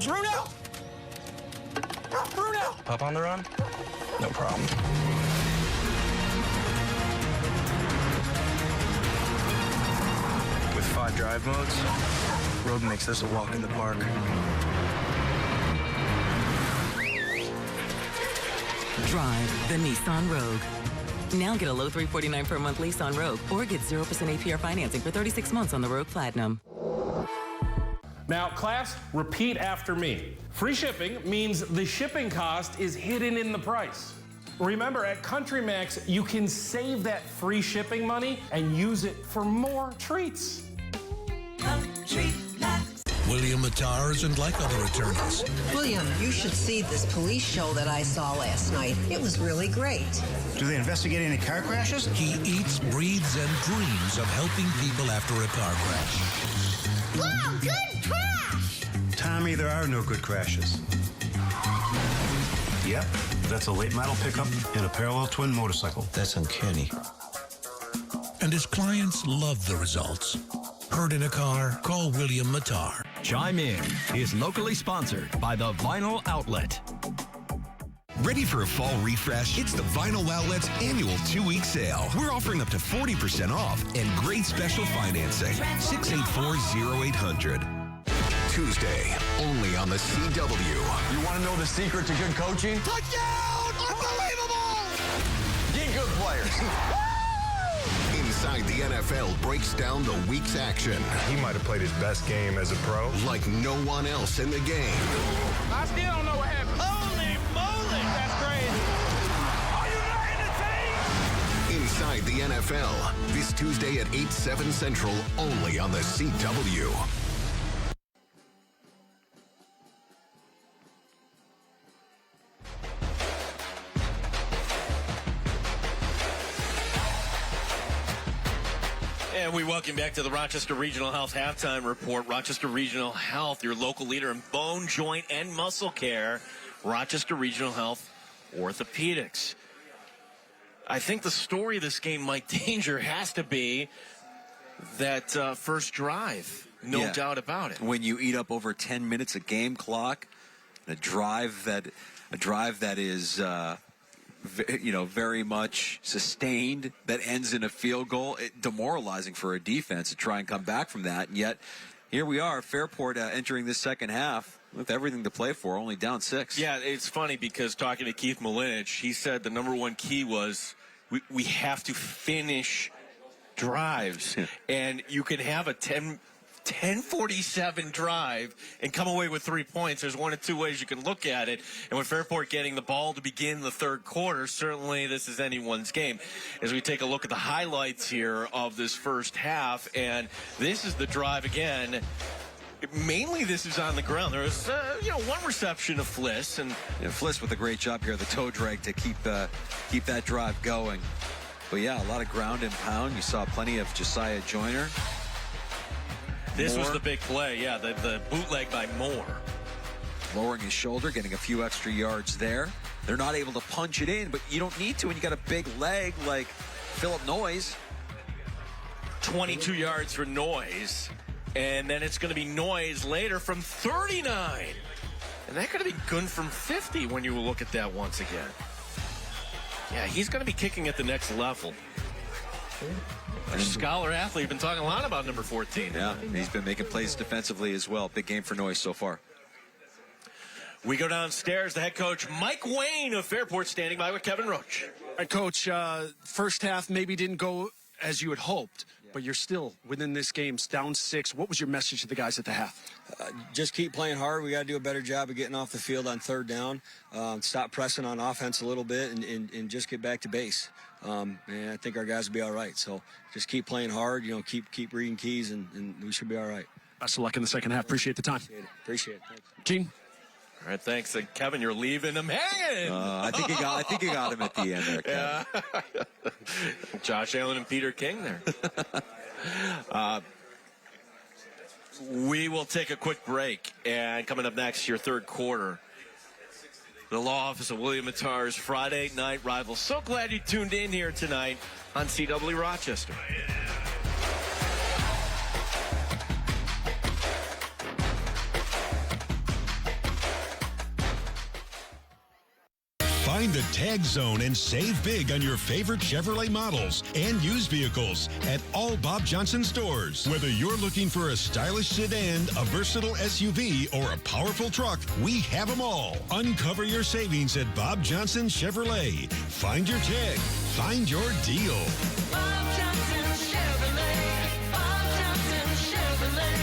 Bruno! Bruno! Up on the run? No problem. With 5 drive modes, road makes this a walk in the park. Drive the Nissan Rogue. Now get a low $349 per month lease on Rogue or get 0% APR financing for 36 months on the Rogue Platinum. Now, class, repeat after me. Free shipping means the shipping cost is hidden in the price. Remember, at Country Max, you can save that free shipping money and use it for more treats. Country Max. William Mattar isn't like other attorneys. William, you should see this police show that I saw last night. It was really great. Do they investigate any car crashes? He eats, breathes, and dreams of helping people after a car crash. Wow, good crash! Tommy, there are no good crashes. Yep, that's a late model pickup and a parallel twin motorcycle. That's uncanny. And his clients love the results. Hurt in a car? Call William Mattar. Chime In is locally sponsored by the Vinyl Outlet. Ready for a fall refresh? It's the Vinyl Outlet's annual 2-week sale. We're offering up to 40% off and great special financing. 684-0800. Tuesday, only on the CW. You want to know the secret to good coaching? Touchdown! Unbelievable! Get good players. Inside the NFL breaks down the week's action. He might have played his best game as a pro. Like no one else in the game. I still don't know what happened. Holy moly! That's crazy. Are you not entertained? Inside the NFL. This Tuesday at 8, 7 Central, only on the CW. And we welcome back to the Rochester Regional Health Halftime Report. Rochester Regional Health, your local leader in bone, joint, and muscle care. Rochester Regional Health Orthopedics. I think the story of this game, Mike Danger, has to be that first drive. No doubt about it. When you eat up over 10 minutes of game clock, a drive that is very much sustained, that ends in a field goal, demoralizing for a defense to try and come back from that. And yet, here we are, Fairport entering this second half with everything to play for, only down 6. Yeah, it's funny because talking to Keith Malinich, he said the number one key was we have to finish drives. And you can have a 10:47 drive and come away with 3 points. There's one of two ways you can look at it. And with Fairport getting the ball to begin the third quarter, certainly this is anyone's game. As we take a look at the highlights here of this first half, and this is the drive again. Mainly this is on the ground. There was, one reception of Fliss. And Fliss with a great job here, the toe drag to keep that drive going. But yeah, a lot of ground and pound. You saw plenty of Josiah Joyner. This was the big play, the bootleg by Moore. Lowering his shoulder, getting a few extra yards there. They're not able to punch it in, but you don't need to when you got a big leg like Philip Noyes. 22 yards for Noyes. And then it's going to be Noyes later from 39. And that could have been good from 50 when you look at that once again. Yeah, he's going to be kicking at the next level. Our scholar athlete, been talking a lot about number 14. Yeah, he's been making plays defensively as well. Big game for Noyes so far. We go downstairs. The head coach, Mike Wayne of Fairport, standing by with Kevin Roach. All right, Coach, first half maybe didn't go as you had hoped, but you're still within this game, down 6. What was your message to the guys at the half? Just keep playing hard. We got to do a better job of getting off the field on third down. Stop pressing on offense a little bit and just get back to base. And I think our guys will be all right. So just keep playing hard. Keep reading keys, and we should be all right. Best of luck in the second half. Appreciate the time. Appreciate it. Thanks. Gene. All right, thanks. And Kevin, you're leaving him hanging. I think you got him at the end there, Kevin. Yeah. Josh Allen and Peter King there. We will take a quick break, and coming up next, your third quarter. The law office of William Mattar's Friday Night Rivals. So glad you tuned in here tonight on CW Rochester. Find the Tag Zone and save big on your favorite Chevrolet models and used vehicles at all Bob Johnson stores. Whether you're looking for a stylish sedan, a versatile SUV, or a powerful truck, we have them all. Uncover your savings at Bob Johnson Chevrolet. Find your tag. Find your deal. Bob Johnson Chevrolet. Bob Johnson Chevrolet.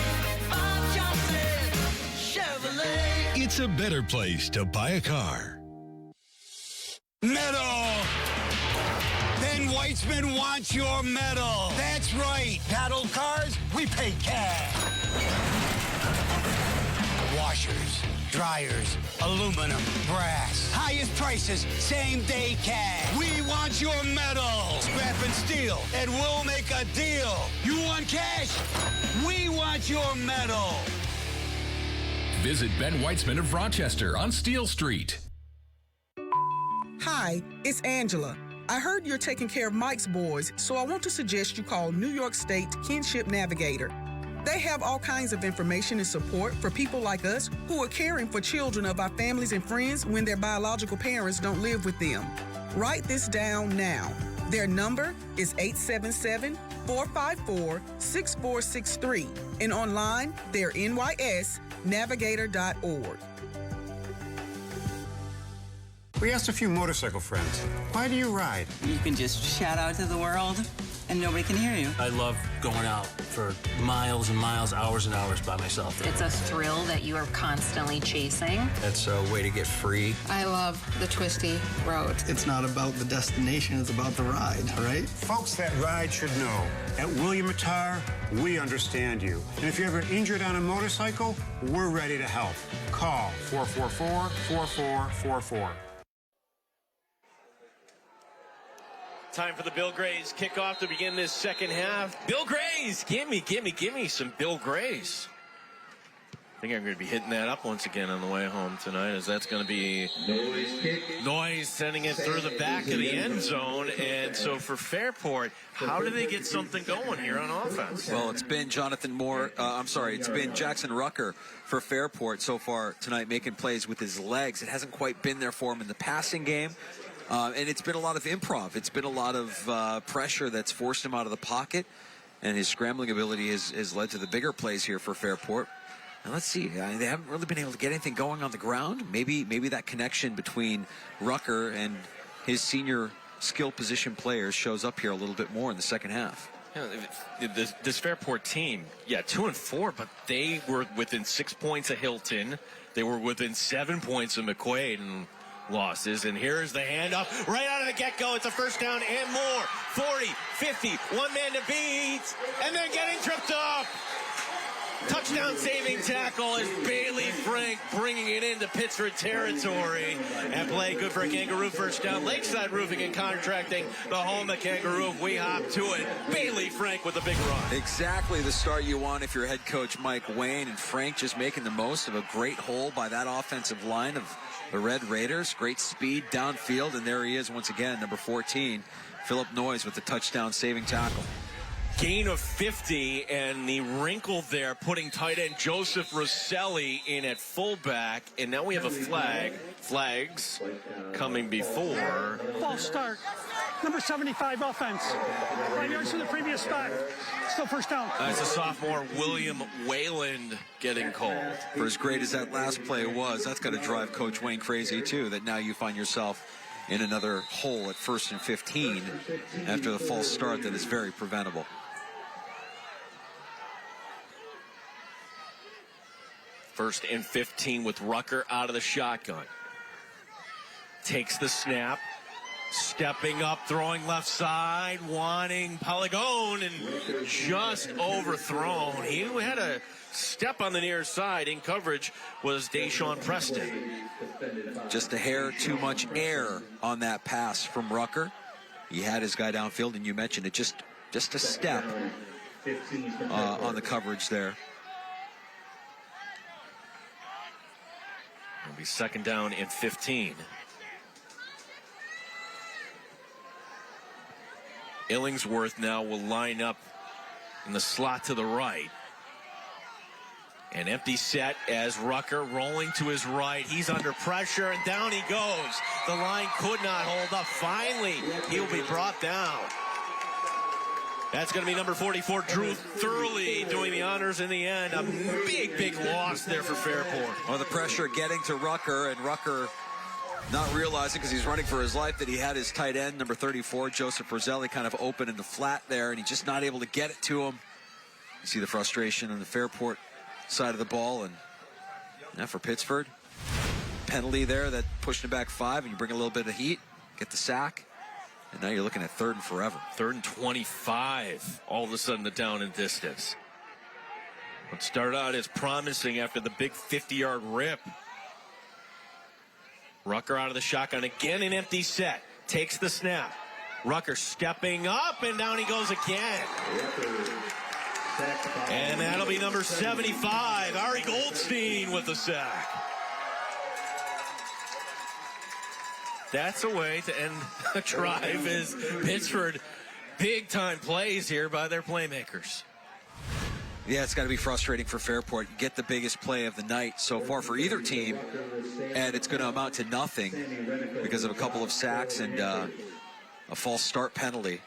Bob Johnson Chevrolet. It's a better place to buy a car. Medal! Ben Weitzman wants your medal. That's right. Paddle cars, we pay cash. Washers, dryers, aluminum, brass. Highest prices, same day cash. We want your medal. Scrap and steel, and we'll make a deal. You want cash? We want your medal. Visit Ben Weitzman of Rochester on Steel Street. Hi, it's Angela. I heard you're taking care of Mike's boys, so I want to suggest you call New York State Kinship Navigator. They have all kinds of information and support for people like us who are caring for children of our families and friends when their biological parents don't live with them. Write this down now. Their number is 877-454-6463, and online, they're nysnavigator.org. We asked a few motorcycle friends, why do you ride? You can just shout out to the world and nobody can hear you. I love going out for miles and miles, hours and hours by myself. It's a thrill that you are constantly chasing. It's a way to get free. I love the twisty road. It's not about the destination, it's about the ride, right? Folks that ride should know. At William Attar, we understand you. And if you're ever injured on a motorcycle, we're ready to help. Call 444-4444. Time for the Bill Grays kickoff to begin this second half. Bill Grays, give me some Bill Grays. I think I'm going to be hitting that up once again on the way home tonight, as that's going to be Noise sending it through the back of the end zone. And so for Fairport, how do they get something going here on offense? Well, it's been it's been Jackson Rucker for Fairport so far tonight, making plays with his legs. It hasn't quite been there for him in the passing game. And it's been a lot of improv. It's been a lot of pressure that's forced him out of the pocket. And his scrambling ability has led to the bigger plays here for Fairport. And let's see. They haven't really been able to get anything going on the ground. Maybe that connection between Rucker and his senior skill position players shows up here a little bit more in the second half. Yeah, this Fairport team, 2-4, but they were within 6 points of Hilton. They were within 7 points of McQuaid and losses. And here's the handoff right out of the get-go. It's a first down and more. 40, 50, one man to beat, and then getting tripped up. Touchdown saving tackle is Bailey Frank bringing it into Pittsford territory. And play good for a Kangaroo first down. Lakeside Roofing and Contracting, the home of Kangaroo. We hop to it. Bailey Frank with a big run. Exactly the start you want if you're head coach Mike Wayne. And Frank just making the most of a great hole by that offensive line of the Red Raiders. Great speed downfield. And there he is once again, number 14, Philip Noyes with the touchdown saving tackle. Gain of 50, and the wrinkle there putting tight end Joseph Rosselli in at fullback, and now we have a flags coming before. False start. Number 75 offense. 5 yards from the previous spot. Still first down. It's a sophomore, William Wayland, getting called. For as great as that last play was, that's got to drive Coach Wayne crazy too, that now you find yourself in another hole at 1st and 15 after the false start that is very preventable. First and 15 with Rucker out of the shotgun. Takes the snap. Stepping up, throwing left side, wanting Polygon, and just overthrown. He had a step on the near side. In coverage was Deshaun Preston. Just a hair too much air on that pass from Rucker. He had his guy downfield, and you mentioned it, just a step on the coverage there. It'll be second down and 15. Illingsworth now will line up in the slot to the right. An empty set as Rucker rolling to his right. He's under pressure, and down he goes. The line could not hold up. Finally, he'll be brought down. That's going to be number 44, Drew Thurley, doing the honors in the end. A big loss there for Fairport. Well, the pressure getting to Rucker, and Rucker not realizing, because he's running for his life, that he had his tight end, number 34, Joseph Roselli, kind of open in the flat there, and he's just not able to get it to him. You see the frustration on the Fairport side of the ball, and now for Pittsford, penalty there that pushed him back 5, and you bring a little bit of heat, get the sack. And now you're looking at 3rd and forever. 3rd and 25. All of a sudden, the down and distance. What started out as promising after the big 50-yard rip. Rucker out of the shotgun. Again, an empty set. Takes the snap. Rucker stepping up, and down he goes again. And that'll be number 75, Ari Goldstein with the sack. That's a way to end a drive as Pittsford big-time plays here by their playmakers. Yeah, it's got to be frustrating for Fairport. You get the biggest play of the night so far for either team, and it's going to amount to nothing because of a couple of sacks and a false start penalty.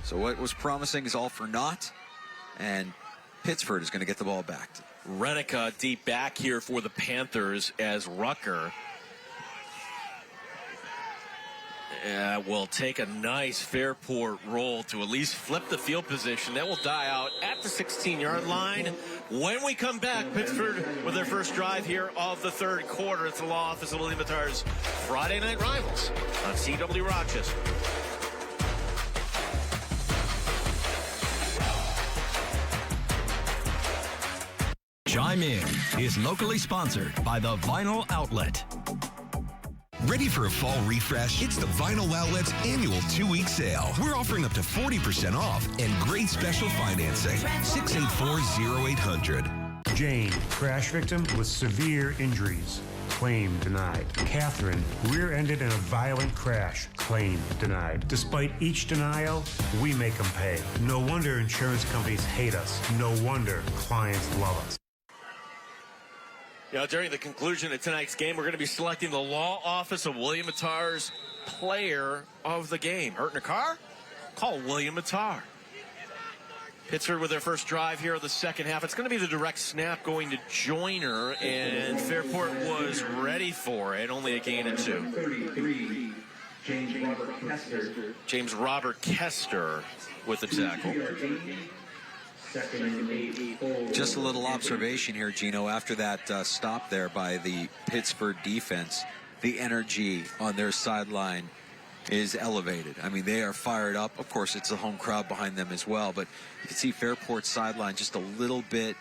So what was promising is all for naught, and Pittsford is going to get the ball back. Renica deep back here for the Panthers as Rucker will take a nice Fairport roll to at least flip the field position. That will die out at the 16-yard line. When we come back, Pittsford with their first drive here of the third quarter. It's the law office of William Mattar's Friday Night Rivals on CW Rochester. Chime In is locally sponsored by the Vinyl Outlet. Ready for a fall refresh? It's the Vinyl Outlet's annual 2-week sale. We're offering up to 40% off and great special financing. 684-0800. Jane, crash victim with severe injuries. Claim denied. Catherine, rear-ended in a violent crash. Claim denied. Despite each denial, we make them pay. No wonder insurance companies hate us. No wonder clients love us. You know, during the conclusion of tonight's game, we're going to be selecting the law office of William Mattar's player of the game. Hurt in a car? Call William Mattar. Pittsford with their first drive here of the second half. It's going to be the direct snap going to Joyner, and Fairport was ready for it. Only a gain of 2. 33, James Robert Kester with the tackle. Just a little observation here, Gino. After that stop there by the Pittsburgh defense, the energy on their sideline is elevated. I mean, they are fired up. Of course, it's the home crowd behind them as well, but you can see Fairport's sideline just a little bit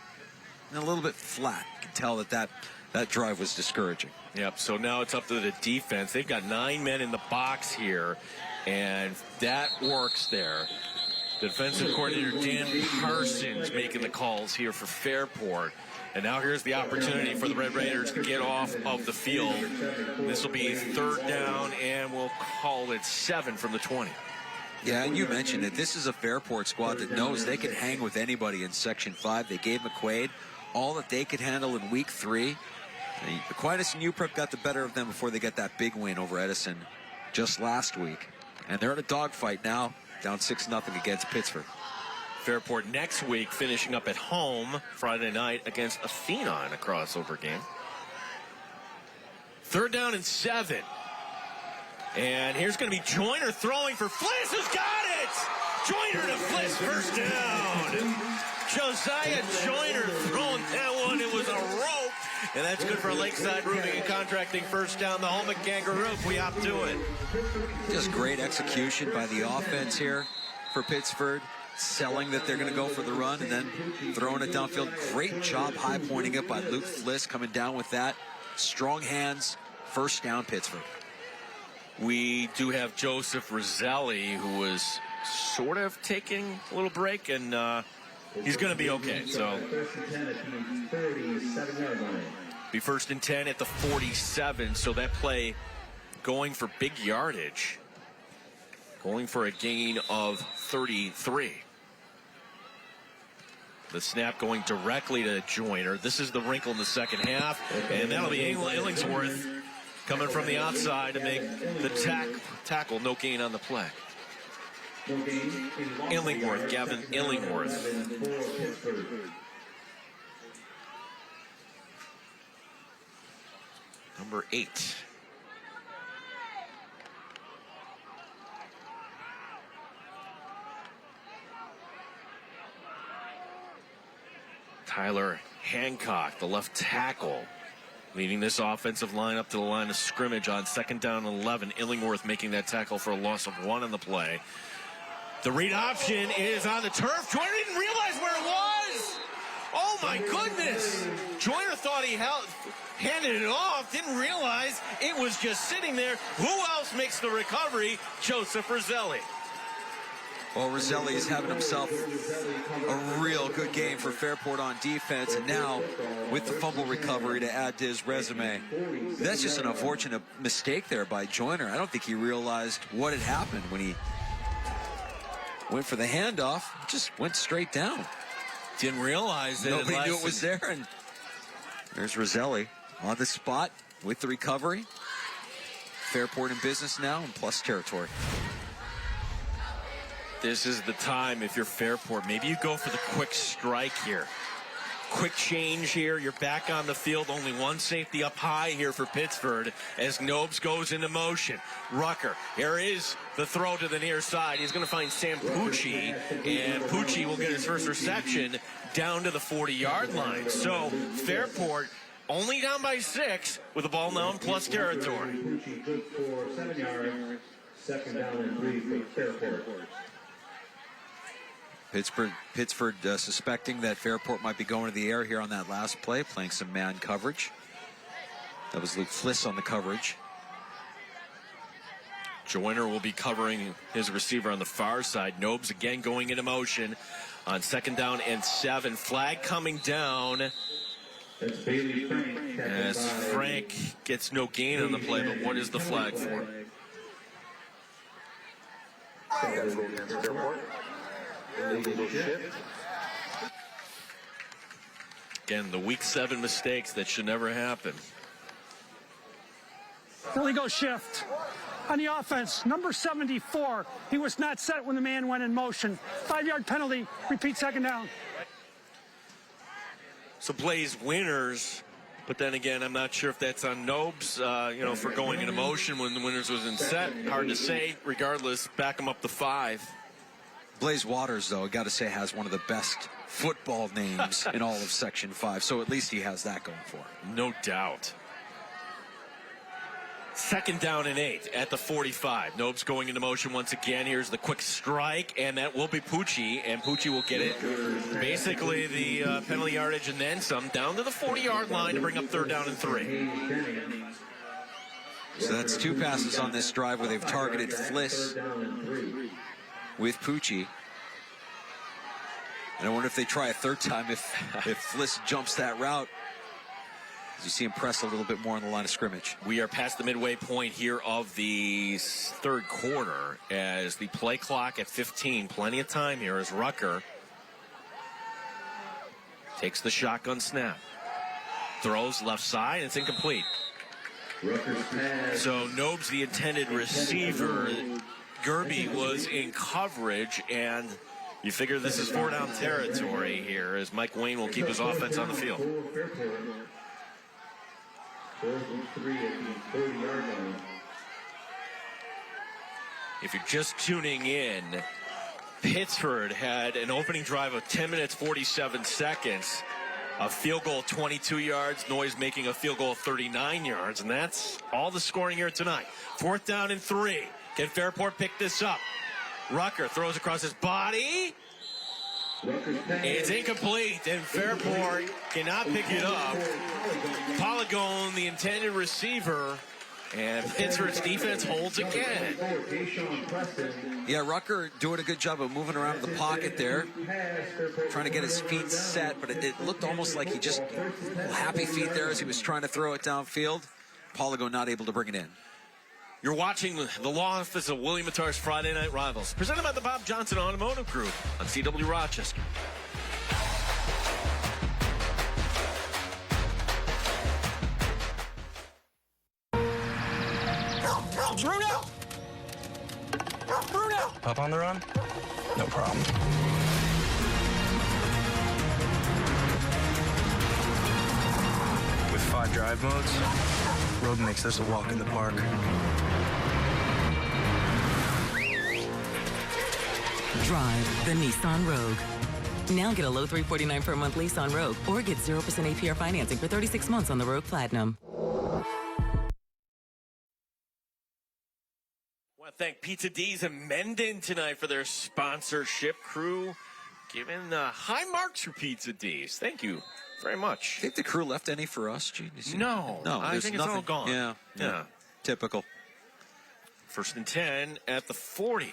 flat. You can tell that drive was discouraging. Yep, so now it's up to the defense. They've got 9 men in the box here, and that works there. Defensive coordinator Dan Parsons making the calls here for Fairport. And now here's the opportunity for the Red Raiders to get off of the field. This will be 3rd down, and we'll call it 7 from the 20. Yeah, and you mentioned it. This is a Fairport squad that knows they can hang with anybody in Section 5. They gave McQuaid all that they could handle in Week 3. Aquinas and UPrep got the better of them before they got that big win over Edison just last week. And they're in a dogfight now. Down 6-0 against Pittsford. Fairport next week finishing up at home Friday night against Athena in a crossover game. 3rd down and 7. And here's going to be Joyner throwing for Fliss, who's got it! Joyner to Fliss, first down. Josiah Joyner throwing that one. It was a rope. And that's good for Lakeside Roofing and Contracting. First down, the home of Kangaroo. We hop to it. Just great execution by the offense here for Pittsford. Selling that they're going to go for the run and then throwing it downfield. Great job high pointing it by Luke Fliss, coming down with that. Strong hands. First down, Pittsford. We do have Joseph Roselli, who was sort of taking a little break, and he's going to be okay. So be 1st and 10 at the 47. So that play going for big yardage, going for a gain of 33. The snap going directly to Joyner. This is the wrinkle in the second half, and that'll be Illingsworth coming from the outside to make the tackle. No gain on the play. Illingworth, Gavin Illingworth. Number 8. Tyler Hancock, the left tackle, leading this offensive line up to the line of scrimmage on 2nd down and 11. Illingworth making that tackle for a loss of 1 on the play. The read option is on the turf. Joyner didn't realize where it was. Oh my goodness. Joyner thought he handed it off, didn't realize it was just sitting there. Who else makes the recovery? Joseph Roselli. Well, Roselli is having himself a real good game for Fairport on defense, and now with the fumble recovery to add to his resume. That's just an unfortunate mistake there by Joyner. I don't think he realized what had happened when he went for the handoff. It just went straight down. Didn't realize that. Nobody knew it was there, and there's Roselli on the spot with the recovery. Fairport in business now in plus territory. This is the time, if you're Fairport, maybe you go for the quick strike here. quick change here. You're back on the field. Only one safety up high here for Pittsford as Nobes goes into motion. Rucker, here is the throw to the near side. He's going to find Sam Pucci, and Pucci will get his first reception down to the 40-yard line. So Fairport only down by 6 with the ball now in plus territory. Pucci good for 7 yards. Second down and 3 for Fairport. Pittsford suspecting that Fairport might be going to the air here on that last play, playing some man coverage. That was Luke Fliss on the coverage. Joyner will be covering his receiver on the far side. Nobes again going into motion on 2nd down and 7. Flag coming down as Frank gets no gain on the play, but what is the flag for? Again, the week 7 mistakes that should never happen. Illegal shift. On the offense, number 74. He was not set when the man went in motion. 5-yard penalty. Repeat 2nd down. So Blaze Winners, but then again, I'm not sure if that's on Nobes, for going into motion when the Winners was in set. Hard to say. Regardless, back him up to 5. Blaze Waters, though, I got to say, has one of the best football names in all of Section 5. So at least he has that going for him. No doubt. 2nd down and 8 at the 45. Nobes going into motion once again. Here's the quick strike, and that will be Pucci, and Pucci will get it. Basically the penalty yardage and then some down to the 40-yard line to bring up 3rd down and 3. So that's 2 passes on this drive where they've targeted Fliss with Pucci. And I wonder if they try a 3rd time if Fliss jumps that route. You see him press a little bit more on the line of scrimmage. We are past the midway point here of the 3rd quarter as the play clock at 15. Plenty of time here as Rucker takes the shotgun snap. Throws left side, and it's incomplete. So Nobes, the intended receiver. Gerby was in coverage, and you figure this is 4-down territory here as Mike Wayne will keep his offense on the field. If you're just tuning in, Pittsford had an opening drive of 10 minutes, 47 seconds, a field goal 22 yards, Noyes making a field goal of 39 yards, and that's all the scoring here tonight. 4th down and 3. Can Fairport pick this up? Rucker throws across his body. It's incomplete, and Fairport cannot pick it up. Polygon, the intended receiver, and Pittsburgh's defense holds again. Yeah, Rucker doing a good job of moving around in the pocket there, trying to get his feet set, but it looked almost like he just happy feet there as he was trying to throw it downfield. Polygon not able to bring it in. You're watching the law office of William Mattar's Friday Night Rivals, presented by the Bob Johnson Automotive Group on CW Rochester. Bruno! Bruno! Up on the run? No problem. With 5 drive modes, Rogue makes this a walk in the park. Drive the Nissan Rogue. Now get a low $349 per month lease on Rogue, or get 0% APR financing for 36 months on the Rogue Platinum. I want to thank Pizza D's and Mendon tonight for their sponsorship. Crew giving high marks for Pizza D's. Thank you very much. Think the crew left any for us, Gene? No, I think it's all gone. Yeah. Typical. 1st and 10 at the 40.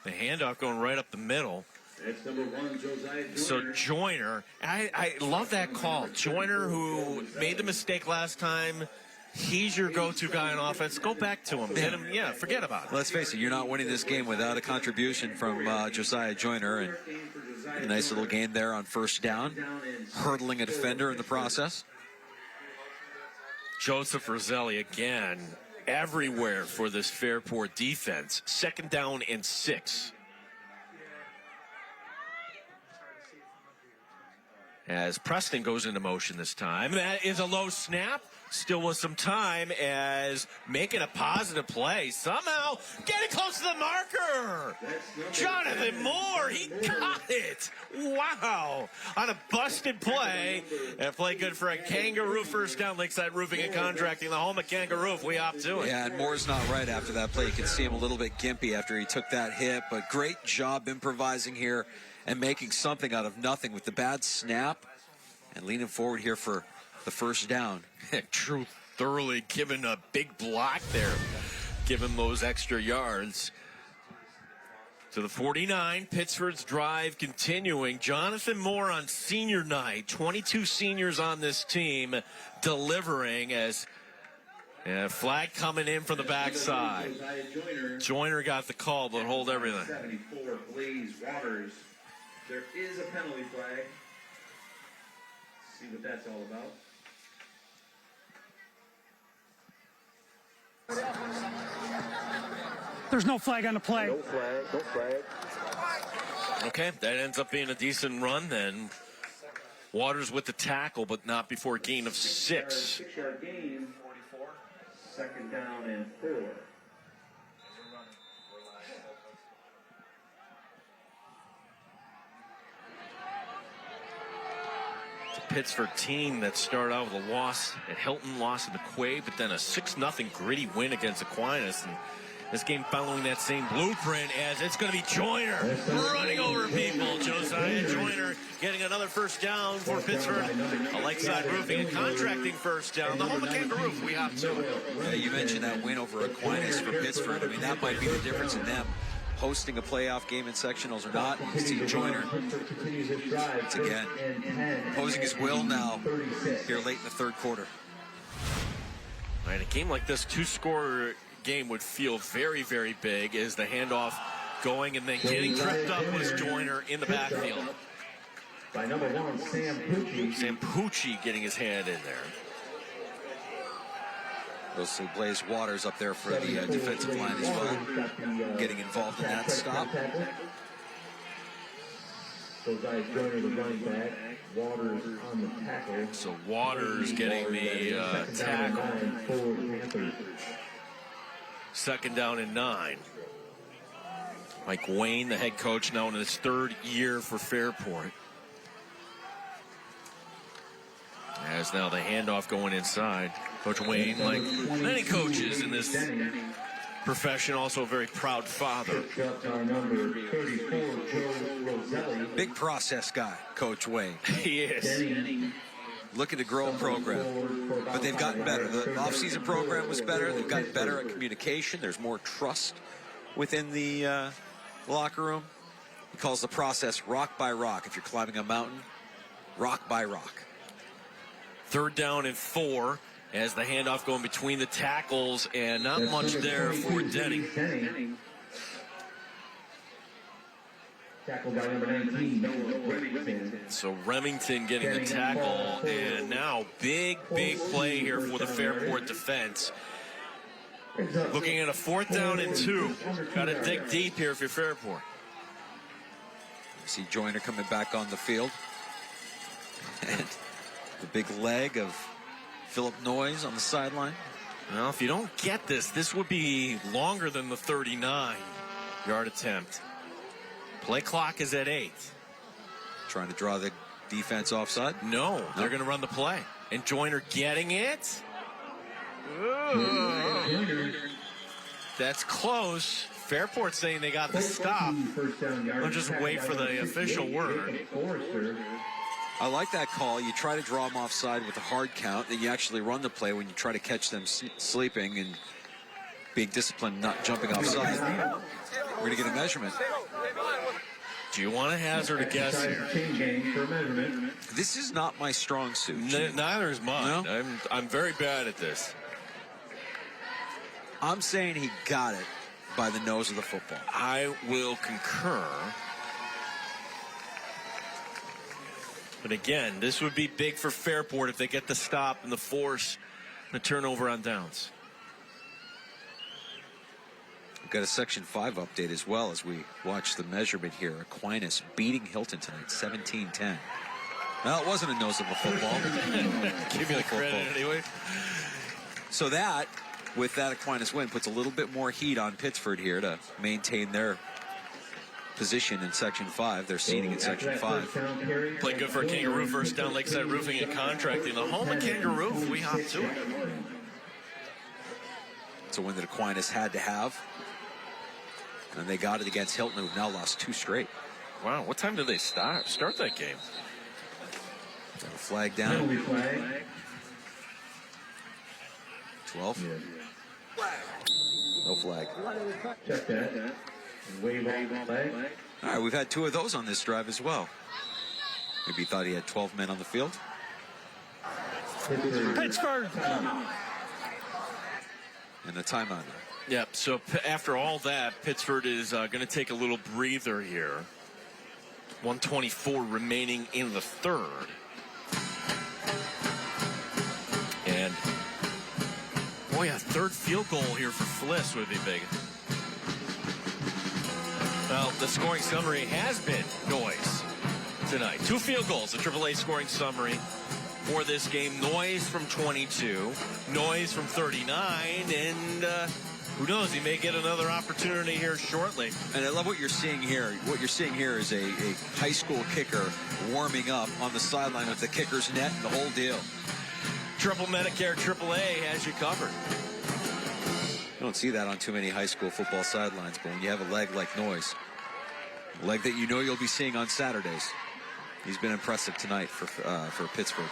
The handoff going right up the middle. That's number 1, Josiah Joyner. So Joyner, I love that call. Joyner, who made the mistake last time, he's your go-to guy on offense. Go back to him. Hit him. Yeah, forget about it. Let's face it, you're not winning this game without a contribution from Josiah Joyner. And a nice little gain there on 1st down, hurdling a defender in the process. Joseph Roselli again, everywhere for this Fairport defense. 2nd down and 6. as Preston goes into motion this time. That is a low snap. Still with some time as making a positive play. Somehow getting close to the marker. Jonathan Moore, he got it. Wow. On a busted play. And play good for a Kangaroo first down. Lakeside Roofing and Contracting, the home of Kangaroo. We opt to it. Yeah, and Moore's not right after that play. You can see him a little bit gimpy after he took that hit. But great job improvising here and making something out of nothing with the bad snap and leaning forward here for the first down. True, thoroughly given a big block there, given those extra yards. To the 49, Pittsford's drive continuing. Jonathan Moore on senior night, 22 seniors on this team, delivering as flag coming in from the backside. Joyner got the call, but hold everything. 74, Blaze Waters. There is a penalty flag. See what that's all about. There's no flag on the play. No flag, no flag. Okay, that ends up being a decent run then. Waters with the tackle, but not before a gain of 6. 6-yard gain, 44. Second down and 4. Pittsford team that started out with a loss at Hilton, loss in McQuaid, but then a 6-0 gritty win against Aquinas. And this game following that same blueprint as it's going to be Joyner running over people. Josiah Joyner getting another first down for Pittsford. A Lakeside Roofing and Contracting first down. The home of Kangaroo, we have to. Yeah, you mentioned that win over Aquinas for Pittsford. I mean, that might be the difference in them hosting a playoff game in sectionals or not. You see Joyner once again imposing his will now here late in the third quarter. All right, a game like this, 2-score game would feel very, very big as the handoff going and then getting tripped up was Joyner in the backfield. By number 1, Sam Pucci. Sam Pucci getting his hand in there. We'll see Blaze Waters up there for the defensive line as well, getting involved in that stop. Josiah Joyner, the running back. Waters on the tackle. So Waters getting the tackle. Second down and 9. Mike Wayne, the head coach, now in his 3rd year for Fairport. As now the handoff going inside. Coach Wayne, like many coaches in this profession, also a very proud father. Big process guy, Coach Wayne. He is. Looking to grow a program, but they've gotten better. The offseason program was better. They've gotten better at communication. There's more trust within the locker room. He calls the process rock by rock. If you're climbing a mountain, rock by rock. 3rd down and 4 as the handoff going between the tackles, and not much there for Denny. Tackled by number 19. So Remington getting the tackle, and now big play here for the Fairport defense. Looking at a 4th down and 2. Got to dig deep here if you're Fairport. You see Joyner coming back on the field. And the big leg of Philip Noyes on the sideline. Well, if you don't get this, this would be longer than the 39-yard attempt. Play clock is at 8. Trying to draw the defense offside? No, they're going to run the play. And Joyner getting it. That's close. Fairport saying they got the stop. I'll just wait for the official word. I like that call. You try to draw them offside with a hard count, then you actually run the play when you try to catch them sleeping and being disciplined, not jumping offside. We're going to get a measurement. Do you want to hazard a guess here? This is not my strong suit. Neither is mine. No? I'm very bad at this. I'm saying he got it by the nose of the football. I will concur. But again, this would be big for Fairport if they get the stop and the force, the turnover on downs. We've got a Section 5 update as well as we watch the measurement here. Aquinas beating Hilton tonight, 17-10. Well, it wasn't a nose of a football. Give me the credit anyway. So that, with that Aquinas win, puts a little bit more heat on Pittsford here to maintain their position in Section 5. They're seating in Section 5. Played good for a Kangaroo first down, Lakeside Roofing and Contracting. The home of Kangaroo, we hop to it. It's a win that Aquinas had to have. And they got it against Hilton, who've now lost 2 straight. Wow, what time did they start that game? Flag down. 12. No flag. Check that. Wave flag. All right, we've had 2 of those on this drive as well. Maybe he thought he had 12 men on the field. Pittsburgh. And a timeout. Yep, so after all that, Pittsford is going to take a little breather here. 1:24 remaining in the third. And, boy, a third field goal here for Fliss would be big. Well, the scoring summary has been Noyes tonight. 2 field goals, the AAA scoring summary for this game. Noyes from 22, Noyes from 39, and who knows, he may get another opportunity here shortly. And I love what you're seeing here. What you're seeing here is a high school kicker warming up on the sideline with the kicker's net and the whole deal. Triple Medicare AAA has you covered. You don't see that on too many high school football sidelines, but when you have a leg like Noyes, a leg that you know you'll be seeing on Saturdays, he's been impressive tonight for Pittsburgh.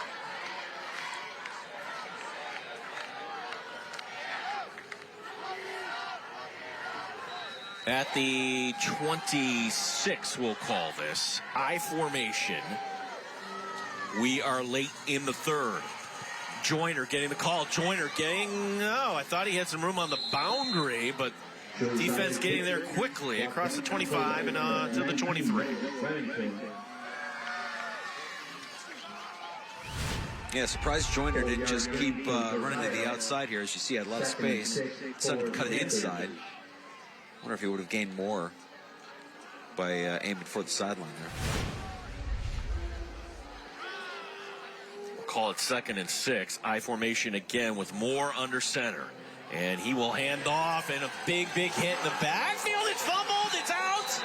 At the 26, we'll call this, I formation. We are late in the third. Joyner getting the call. Joyner getting, I thought he had some room on the boundary, but defense getting there quickly across the 25 and to the 23. Yeah, surprised Joyner didn't just keep running to the outside here. As you see, had a lot of space. Decided to cut it inside. Wonder if he would have gained more by aiming for the sideline there. We'll call it 2nd and 6. I formation again with Moore under center. And he will hand off, and a big hit in the backfield. It's fumbled. It's out.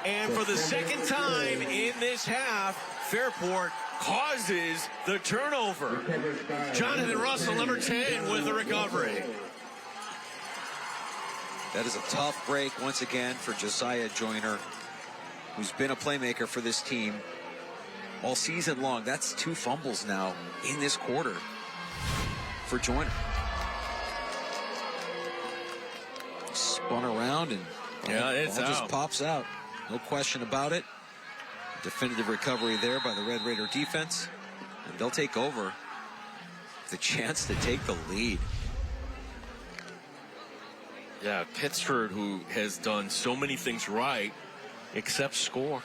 And for the second time in this half, Fairport causes the turnover. Jonathan Russell, number 10, with the recovery. That is a tough break once again for Josiah Joyner, who's been a playmaker for this team all season long. That's 2 fumbles now in this quarter for Joyner. Spun around and it's ball just out. pops out. No question about it. Definitive recovery there by the Red Raider defense. And they'll take over. The chance to take the lead. Yeah, Pittsford, who has done so many things right, except score.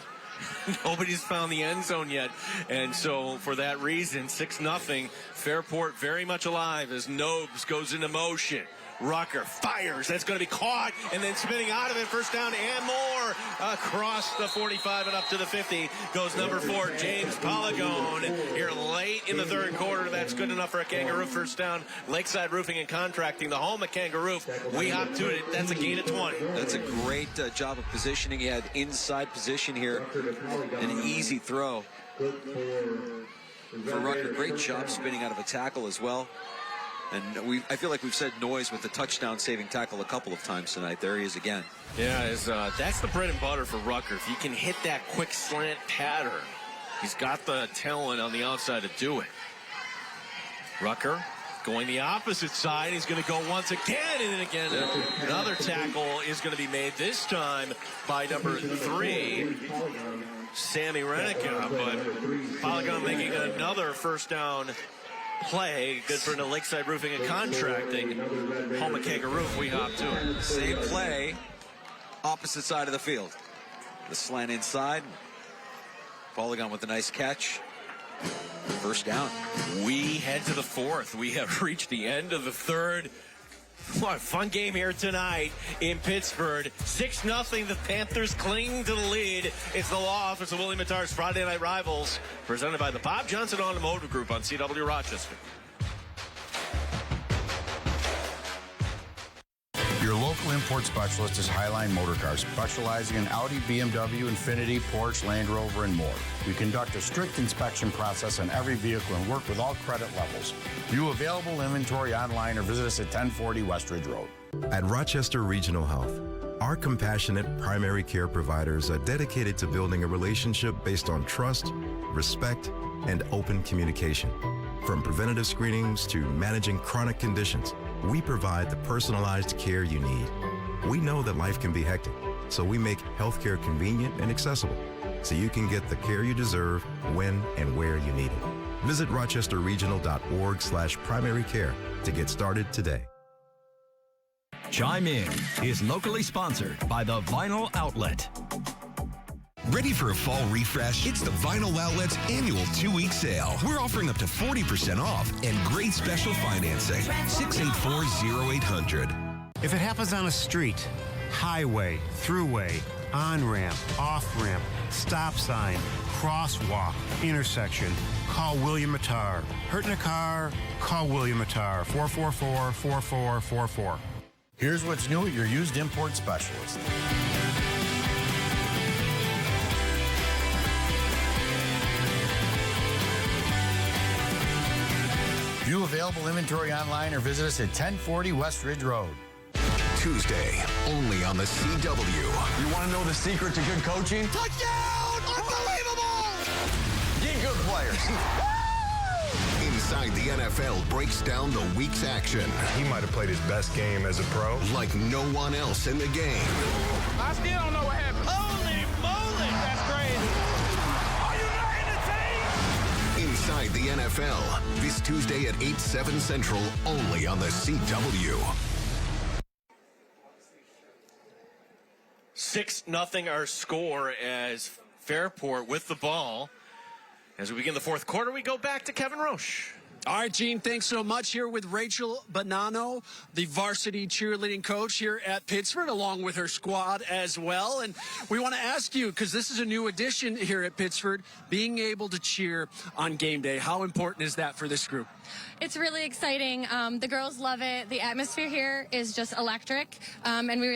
Nobody's found the end zone yet. And so for that reason, 6-0, Fairport very much alive as Nobes goes into motion. Rucker fires. That's going to be caught and then spinning out of it. First down and more. Across the 45 and up to the 50 goes number 4, James Polygon. Here late in the third quarter. That's good enough for a Kangaroo first down. Lakeside Roofing and Contracting, the home of Kangaroo. We hop to it. That's a gain of 20. That's a great job of positioning. He had inside position here. An easy throw for Rucker. Great job spinning out of a tackle as well. And I feel like we've said Noyes with the touchdown-saving tackle a couple of times tonight. There he is again. Yeah, that's the bread and butter for Rucker. If he can hit that quick slant pattern, he's got the talent on the outside to do it. Rucker going the opposite side. He's going to go once again, and then again another tackle is going to be made, this time by number 3, Sammy Renica. But Polygon making another first down play. Good for the Lakeside Roofing and Contracting. Home of Kangaroo, we hop to it. Same play, opposite side of the field. The slant inside. Polygon with a nice catch. First down. We head to the fourth. We have reached the end of the third. What a fun game here tonight in Pittsford. 6-0, the Panthers cling to the lead. It's the law office of Willie Mattar's Friday Night Rivals, presented by the Bob Johnson Automotive Group on CW Rochester. Your local import specialist is Highline Motor Cars, specializing in Audi, BMW, Infiniti, Porsche, Land Rover, and more. We conduct a strict inspection process on every vehicle and work with all credit levels. View available inventory online or visit us at 1040 West Ridge Road. At Rochester Regional Health, our compassionate primary care providers are dedicated to building a relationship based on trust, respect, and open communication. From preventative screenings to managing chronic conditions, we provide the personalized care you need. We know that life can be hectic, so we make healthcare convenient and accessible, so you can get the care you deserve when and where you need it. Visit rochesterregional.org/primary care to get started today. Chime In is locally sponsored by the Vinyl Outlet. Ready for a fall refresh? It's the Vinyl Outlet's annual 2-week sale. We're offering up to 40% off and great special financing. 684-0800. If it happens on a street, highway, throughway, on-ramp, off-ramp, stop sign, crosswalk, intersection, call William Mattar. Hurt in a car? Call William Mattar. 444-4444. Here's what's new at your used import specialist. View available inventory online or visit us at 1040 West Ridge Road. Tuesday, only on the CW. You want to know the secret to good coaching? Touchdown! Unbelievable! Get good players. Inside the NFL breaks down the week's action. He might have played his best game as a pro. Like no one else in the game. I still don't know what happened. Holy moly! That's crazy. Are you not entertained? Inside the NFL, this Tuesday at 8/7 Central, only on the CW. 6-0 our score as Fairport with the ball. As we begin the fourth quarter, we go back to Kevin Roche. All right, Gene, thanks so much. Here with Rachel Bonanno, the varsity cheerleading coach here at Pittsford, along with her squad as well. And we want to ask you, because this is a new addition here at Pittsford, being able to cheer on game day. How important is that for this group? It's really exciting. The girls love it. The atmosphere here is just electric, and we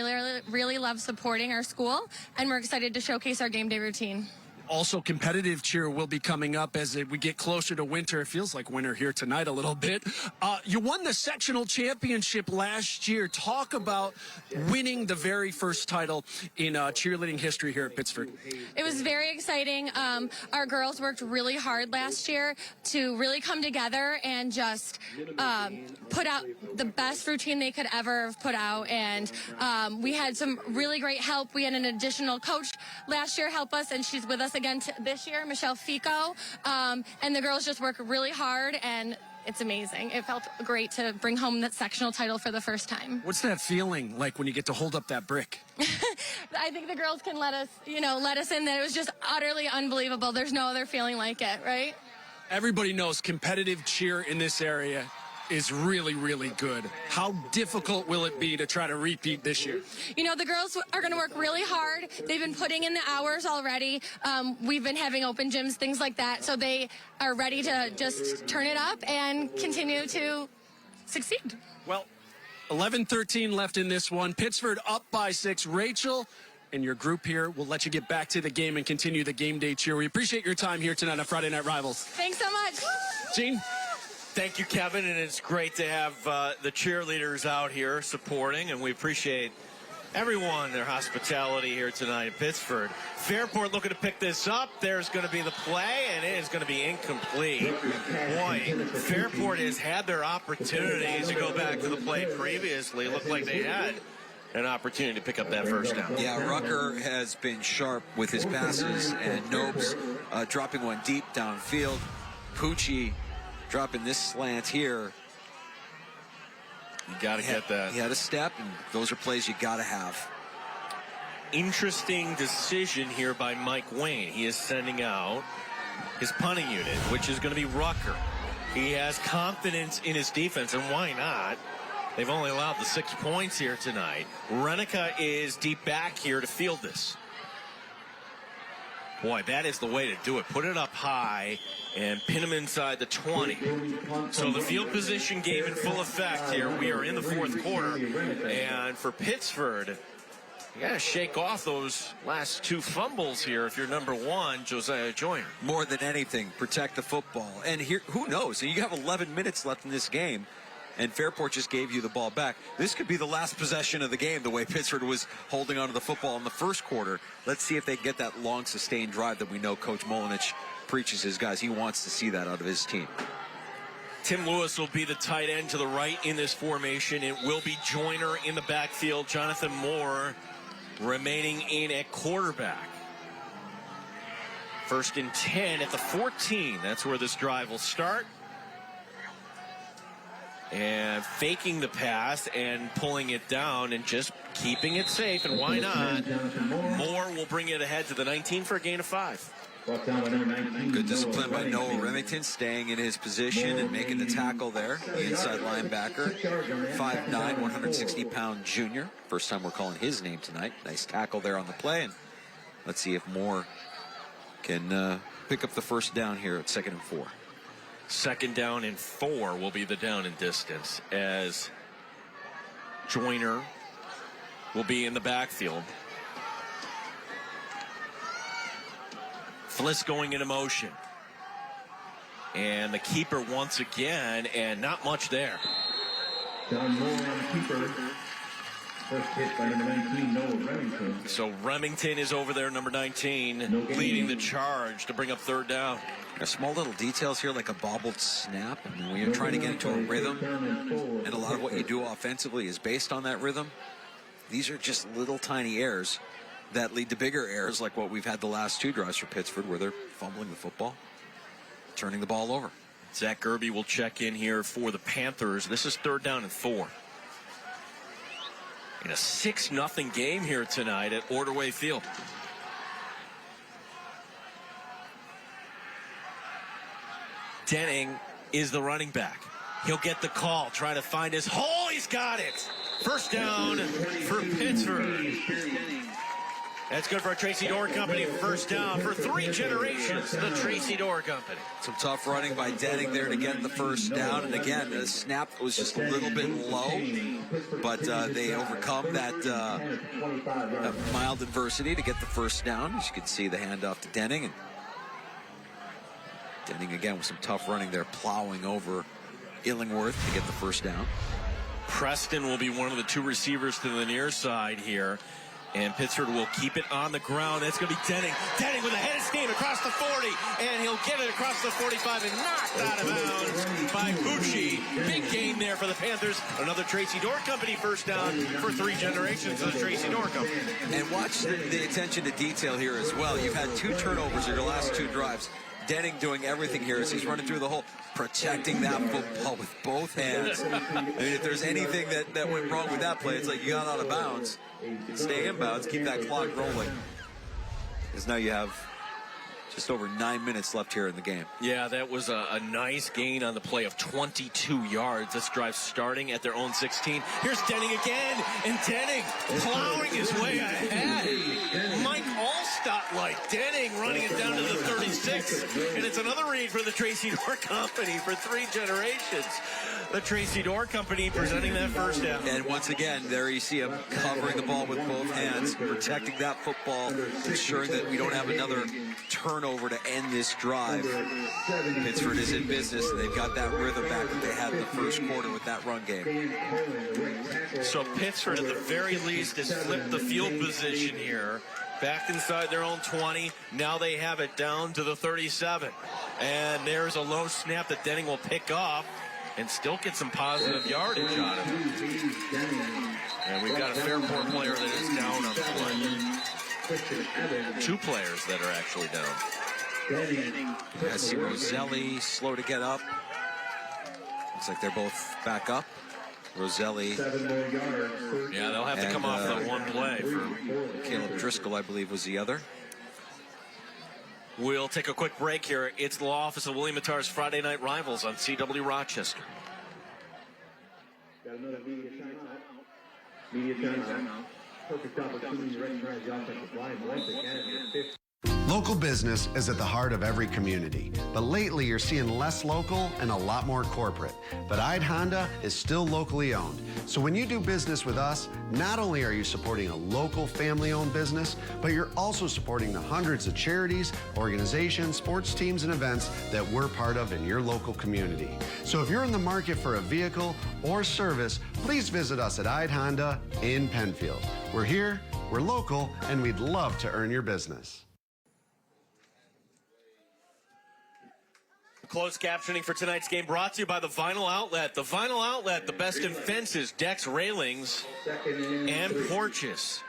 really love supporting our school, and we're excited to showcase our game day routine. Also, competitive cheer will be coming up as we get closer to winter. It feels like winter here tonight a little bit. You won the sectional championship last year. Talk about winning the very first title in cheerleading history here at Pittsford. It was very exciting. Our girls worked really hard last year to really come together and just put out the best routine they could ever have put out. And we had some really great help. We had an additional coach last year help us, and she's with us again this year, Michelle Fico, and the girls just work really hard, and it's amazing. It felt great to bring home that sectional title for the first time. What's that feeling like when you get to hold up that brick? I think the girls can let us in. That it was just utterly unbelievable. There's no other feeling like it, right? Everybody knows competitive cheer in this area is really, really good. How difficult will it be to try to repeat this year? The girls are going to work really hard. They've been putting in the hours already. We've been having open gyms, things like that. So they are ready to just turn it up and continue to succeed. Well, 11-13 left in this one. Pittsford up by 6. Rachel and your group here will let you get back to the game and continue the game day cheer. We appreciate your time here tonight on Friday Night Rivals. Thanks so much. Gene? Thank you, Kevin, and it's great to have the cheerleaders out here supporting, and we appreciate everyone, their hospitality here tonight in Pittsford. Fairport looking to pick this up. There's going to be the play, and it is going to be incomplete. Boy, Fairport has had their opportunities to go back to the play previously. It looked like they had an opportunity to pick up that first down. Yeah, Rucker has been sharp with his passes, and Nopes dropping one deep downfield. Pucci dropping this slant here. You got to get that. He had a step, and those are plays you got to have. Interesting decision here by Mike Wayne. He is sending out his punting unit, which is going to be Rucker. He has confidence in his defense, and why not? They've only allowed the 6 points here tonight. Renica is deep back here to field this. Boy, that is the way to do it. Put it up high and pin him inside the 20. So the field position game in full effect here. We are in the fourth quarter. And for Pittsford, you got to shake off those last 2 fumbles here if you're number 1, Josiah Joyner. More than anything, protect the football. And here, who knows? You have 11 minutes left in this game, and Fairport just gave you the ball back. This could be the last possession of the game, the way Pittsford was holding onto the football in the first quarter. Let's see if they get that long, sustained drive that we know Coach Molinich preaches his guys. He wants to see that out of his team. Tim Lewis will be the tight end to the right in this formation. It will be Joyner in the backfield. Jonathan Moore remaining in at quarterback. 1st and 10 at the 14. That's where this drive will start. And faking the pass and pulling it down and just keeping it safe. And why not? Moore will bring it ahead to the 19 for a gain of 5. Good discipline by Noah Remington, staying in his position and making the tackle there. The inside linebacker, 5'9", 160-pound junior. First time we're calling his name tonight. Nice tackle there on the play. And let's see if Moore can pick up the first down here at 2nd and 4. 2nd down and 4 will be the down and distance as Joyner will be in the backfield. Fliss going into motion. And the keeper once again, and not much there. John Moore on the keeper. First hit by number 19, Noah Remington. So Remington is over there, number 19, leading the charge to bring up 3rd down. Small little details here, like a bobbled snap. I mean, when you're trying to get into a rhythm, and a lot of what you do offensively is based on that rhythm, these are just little tiny errors that lead to bigger errors, like what we've had the last 2 drives for Pittsford, where they're fumbling the football, turning the ball over. Zach Gerby will check in here for the Panthers. This is 3rd down and 4. In a 6-0 game here tonight at Ordway Field. Denning is the running back. He'll get the call, trying to find his hole. He's got it. 1st down for Pittsford. That's good for our Tracy Door Company. 1st down for 3 generations. The Tracy Door Company. Some tough running by Denning there to get the 1st down. And again, the snap was just a little bit low, but they overcome that mild adversity to get the 1st down. As you can see, the handoff to Denning. And Denning again with some tough running there, plowing over Illingworth to get the 1st down. Preston will be one of the 2 receivers to the near side here. And Pittsford will keep it on the ground. That's going to be Denning. Denning with a head of steam across the 40. And he'll get it across the 45 and knocked out of bounds by Bucci. Big game there for the Panthers. Another Tracy Door Company 1st down for 3 generations of the Tracy Door Company. And watch the attention to detail here as well. You've had 2 turnovers in your last 2 drives. Denning doing everything here as he's running through the hole, protecting that football with both hands. I mean, if there's anything that went wrong with that play, it's like you got out of bounds. Stay in bounds, keep that clock rolling. Because now you have just over 9 minutes left here in the game. Yeah, that was a nice gain on the play of 22 yards. This drive starting at their own 16. Here's Denning again, and Denning plowing his way ahead. Mike Allstott-like. Denning running it down to the 36. And it's another read for the Tracy Door Company for 3 generations. The Tracy Door Company presenting that 1st down. And once again, there you see him covering the ball with both hands, protecting that football, ensuring that we don't have another turnover to end this drive. Pittsford is in business, and they've got that rhythm back that they had in the 1st quarter with that run game. So Pittsford, at the very least, has flipped the field position here. Back inside their own 20. Now they have it down to the 37. And there's a low snap that Denning will pick off and still get some positive yardage on it. And we've got a Fairport player that is down on the play. 2 players that are actually down. I see Roselli slow to get up. Looks like they're both back up. Roselli. Yeah, they'll have to come off the one play for Caleb Driscoll, I believe, was the other. We'll take a quick break here. It's the Law Office of William Mattar's Friday Night Rivals on CW Rochester. Got another media timeout. Media timeout. Perfect opportunity to recognize the offensive line once again. Local business is at the heart of every community, but lately you're seeing less local and a lot more corporate. But Ide Honda is still locally owned. So when you do business with us, not only are you supporting a local family-owned business, but you're also supporting the hundreds of charities, organizations, sports teams, and events that we're part of in your local community. So if you're in the market for a vehicle or service, please visit us at Ide Honda in Penfield. We're here, we're local, and we'd love to earn your business. Closed captioning for tonight's game brought to you by the Vinyl Outlet. The Vinyl Outlet, the best in fences, decks, railings, and porches.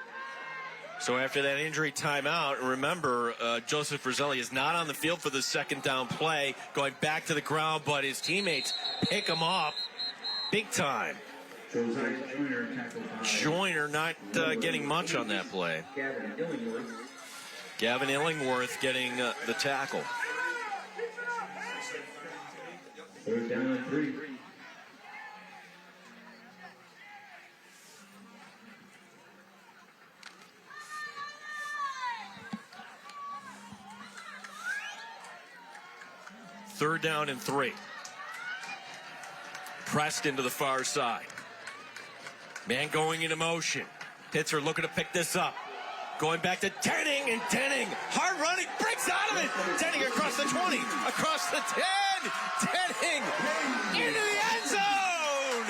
So after that injury timeout, remember, Joseph Roselli is not on the field for the second down play, going back to the ground, but his teammates pick him up big time. Joyner not getting much on that play. Gavin Illingworth getting the tackle. Third down and 3. Third down and 3. Pressed into the far side. Man going into motion. Pittsford looking to pick this up. Going back to Denning, and Denning, hard running, breaks out of it. Denning across the 20, across the 10. Denning into the end zone.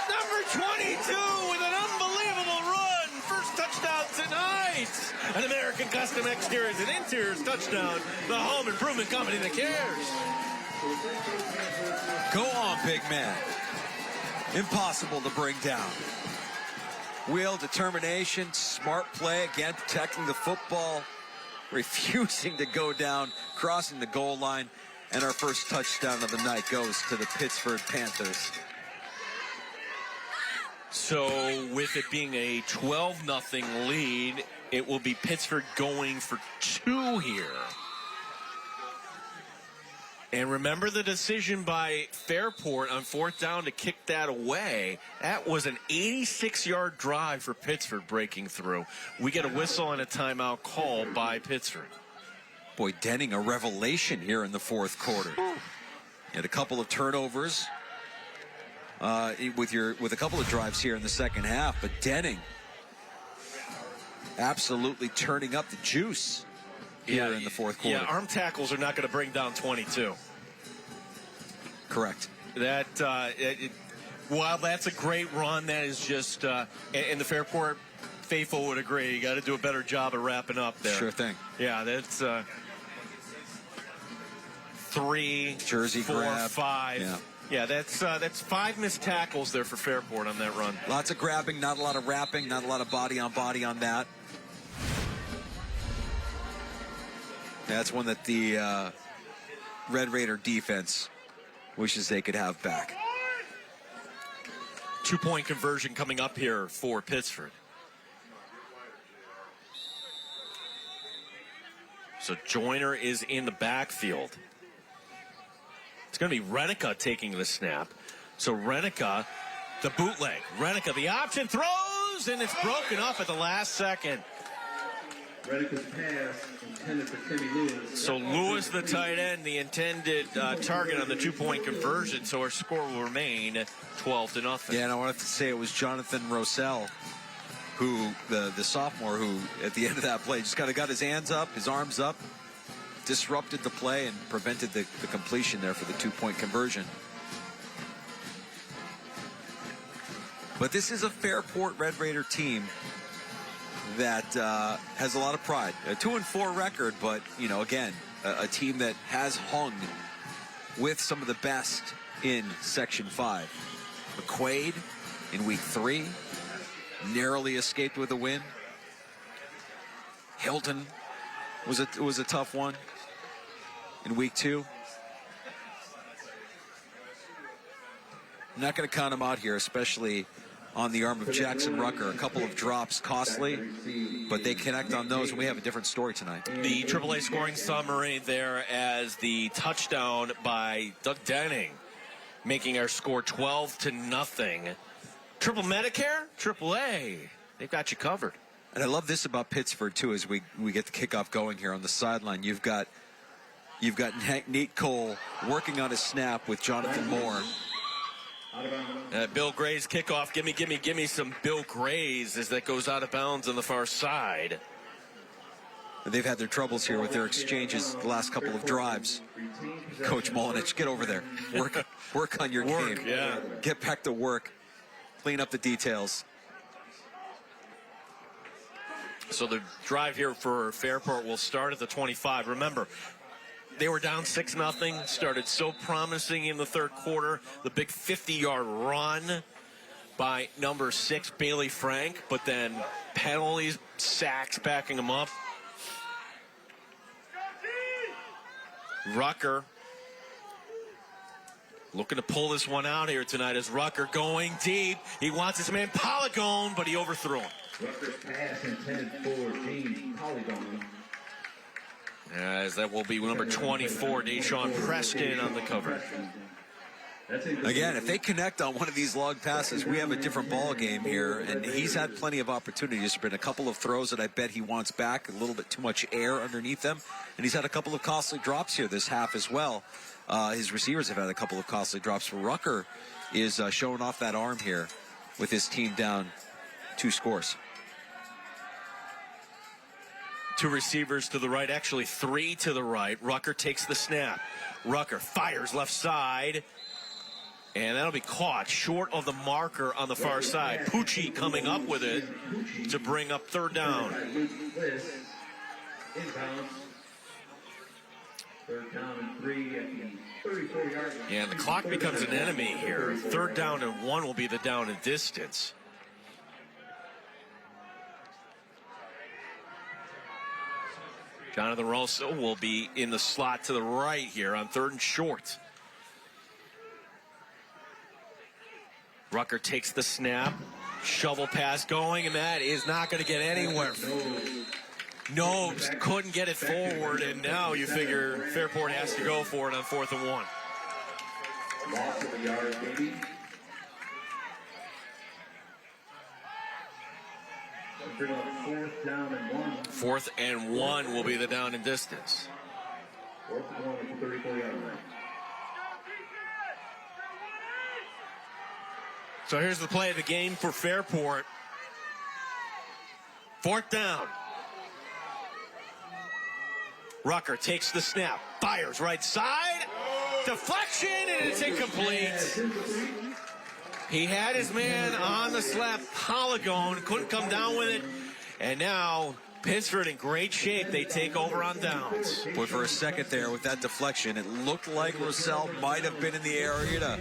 Number 22 with an unbelievable run. First touchdown tonight. An American Custom Exteriors and Interiors touchdown. The home improvement company that cares. Go on, big man. Impossible to bring down. Will, determination, smart play, again protecting the football, refusing to go down, crossing the goal line, and our first touchdown of the night goes to the Pittsford Panthers. So with it being a 12-0 lead, it will be Pittsford going for 2 here. And remember the decision by Fairport on 4th down to kick that away. That was an 86-yard drive for Pittsford breaking through. We get a whistle and a timeout call by Pittsford. Boy, Denning, a revelation here in the fourth quarter. And a couple of turnovers with a couple of drives here in the second half. But Denning absolutely turning up the juice here in the fourth quarter. Yeah, arm tackles are not going to bring down 22. Correct. That while that's a great run, that is just and the Fairport faithful would agree. You got to do a better job of wrapping up there. Sure thing. Yeah, that's 3, jersey 4, grab. 5. Yeah, that's 5 missed tackles there for Fairport on that run. Lots of grabbing, not a lot of wrapping, not a lot of body on that. That's one that the Red Raider defense wishes they could have back. 2-point conversion coming up here for Pittsford. So Joyner is in the backfield. It's going to be Renica taking the snap. So Renica, the bootleg. Renica, the option, throws, and it's broken up at the last second. Renica's pass intended for Timmy Lewis. So Lewis, the tight end, the intended target on the 2-point conversion. So our score will remain 12-0. Yeah, and I wanted to say it was Jonathan Rosell, who the sophomore, who at the end of that play just kind of got his hands up, his arms up, disrupted the play and prevented the completion there for the 2-point conversion. But this is a Fairport Red Raider team that has a lot of pride. A 2-4 record, but, you know, again, a team that has hung with some of the best in Section 5. McQuaid in week 3 narrowly escaped with a win. Hilton was a tough one in week 2. I'm not going to count them out here, especially on the arm of Jackson Rucker. A couple of drops, costly, but they connect on those, and we have a different story tonight. The AAA scoring summary there as the touchdown by Doug Denning making our score 12-0. Triple Medicare, Triple A, they've got you covered. And I love this about Pittsford too, as we get the kickoff going here on the sideline. You've got Nate Cole working on his snap with Jonathan Moore. Bill Gray's kickoff. Give me some Bill Gray's as that goes out of bounds on the far side. They've had their troubles here with their exchanges the last couple of drives. Coach Molinich, get over there. Work on your game. Yeah. Get back to work. Clean up the details. So the drive here for Fairport will start at the 25. Remember, they were down 6-0, started so promising in the third quarter. The big 50-yard run by number 6, Bailey Frank, but then penalties, sacks backing them up. Rucker looking to pull this one out here tonight as Rucker going deep. He wants his man Polygon, but he overthrew him. Rucker's pass intended for James Polygon. As that will be number 24, Deshaun Preston on the cover. Again, if they connect on one of these long passes, we have a different ball game here, and he's had plenty of opportunities. There's been a couple of throws that I bet he wants back, a little bit too much air underneath them, and he's had a couple of costly drops here this half as well. His receivers have had a couple of costly drops. Rucker is showing off that arm here with his team down 2 scores. 2 receivers to the right, actually 3 to the right. Rucker takes the snap. Rucker fires left side. And that'll be caught short of the marker on the far side. Pucci coming up with it to bring up 3rd down. 3rd down and 3 at the 34-yard line. Yeah, and the clock becomes an enemy here. 3rd down and 1 will be the down and distance. Jonathan Rosso will be in the slot to the right here on 3rd and short. Rucker takes the snap, shovel pass going, and that is not going to get anywhere. No, couldn't get it forward, and now you figure Fairport has to go for it on 4th and 1. Loss of a yard, baby. Bring up 4th down and 1. 4th and 1 will be the down and distance. 4th and 1 at the 34-yard line. So here's the play of the game for Fairport. 4th down. Rucker takes the snap, fires right side, deflection, and it's incomplete. He had his man on the slap, Polygon, couldn't come down with it, and now Pittsford in great shape. They take over on downs. Boy, for a second there with that deflection, it looked like Roussel might have been in the area to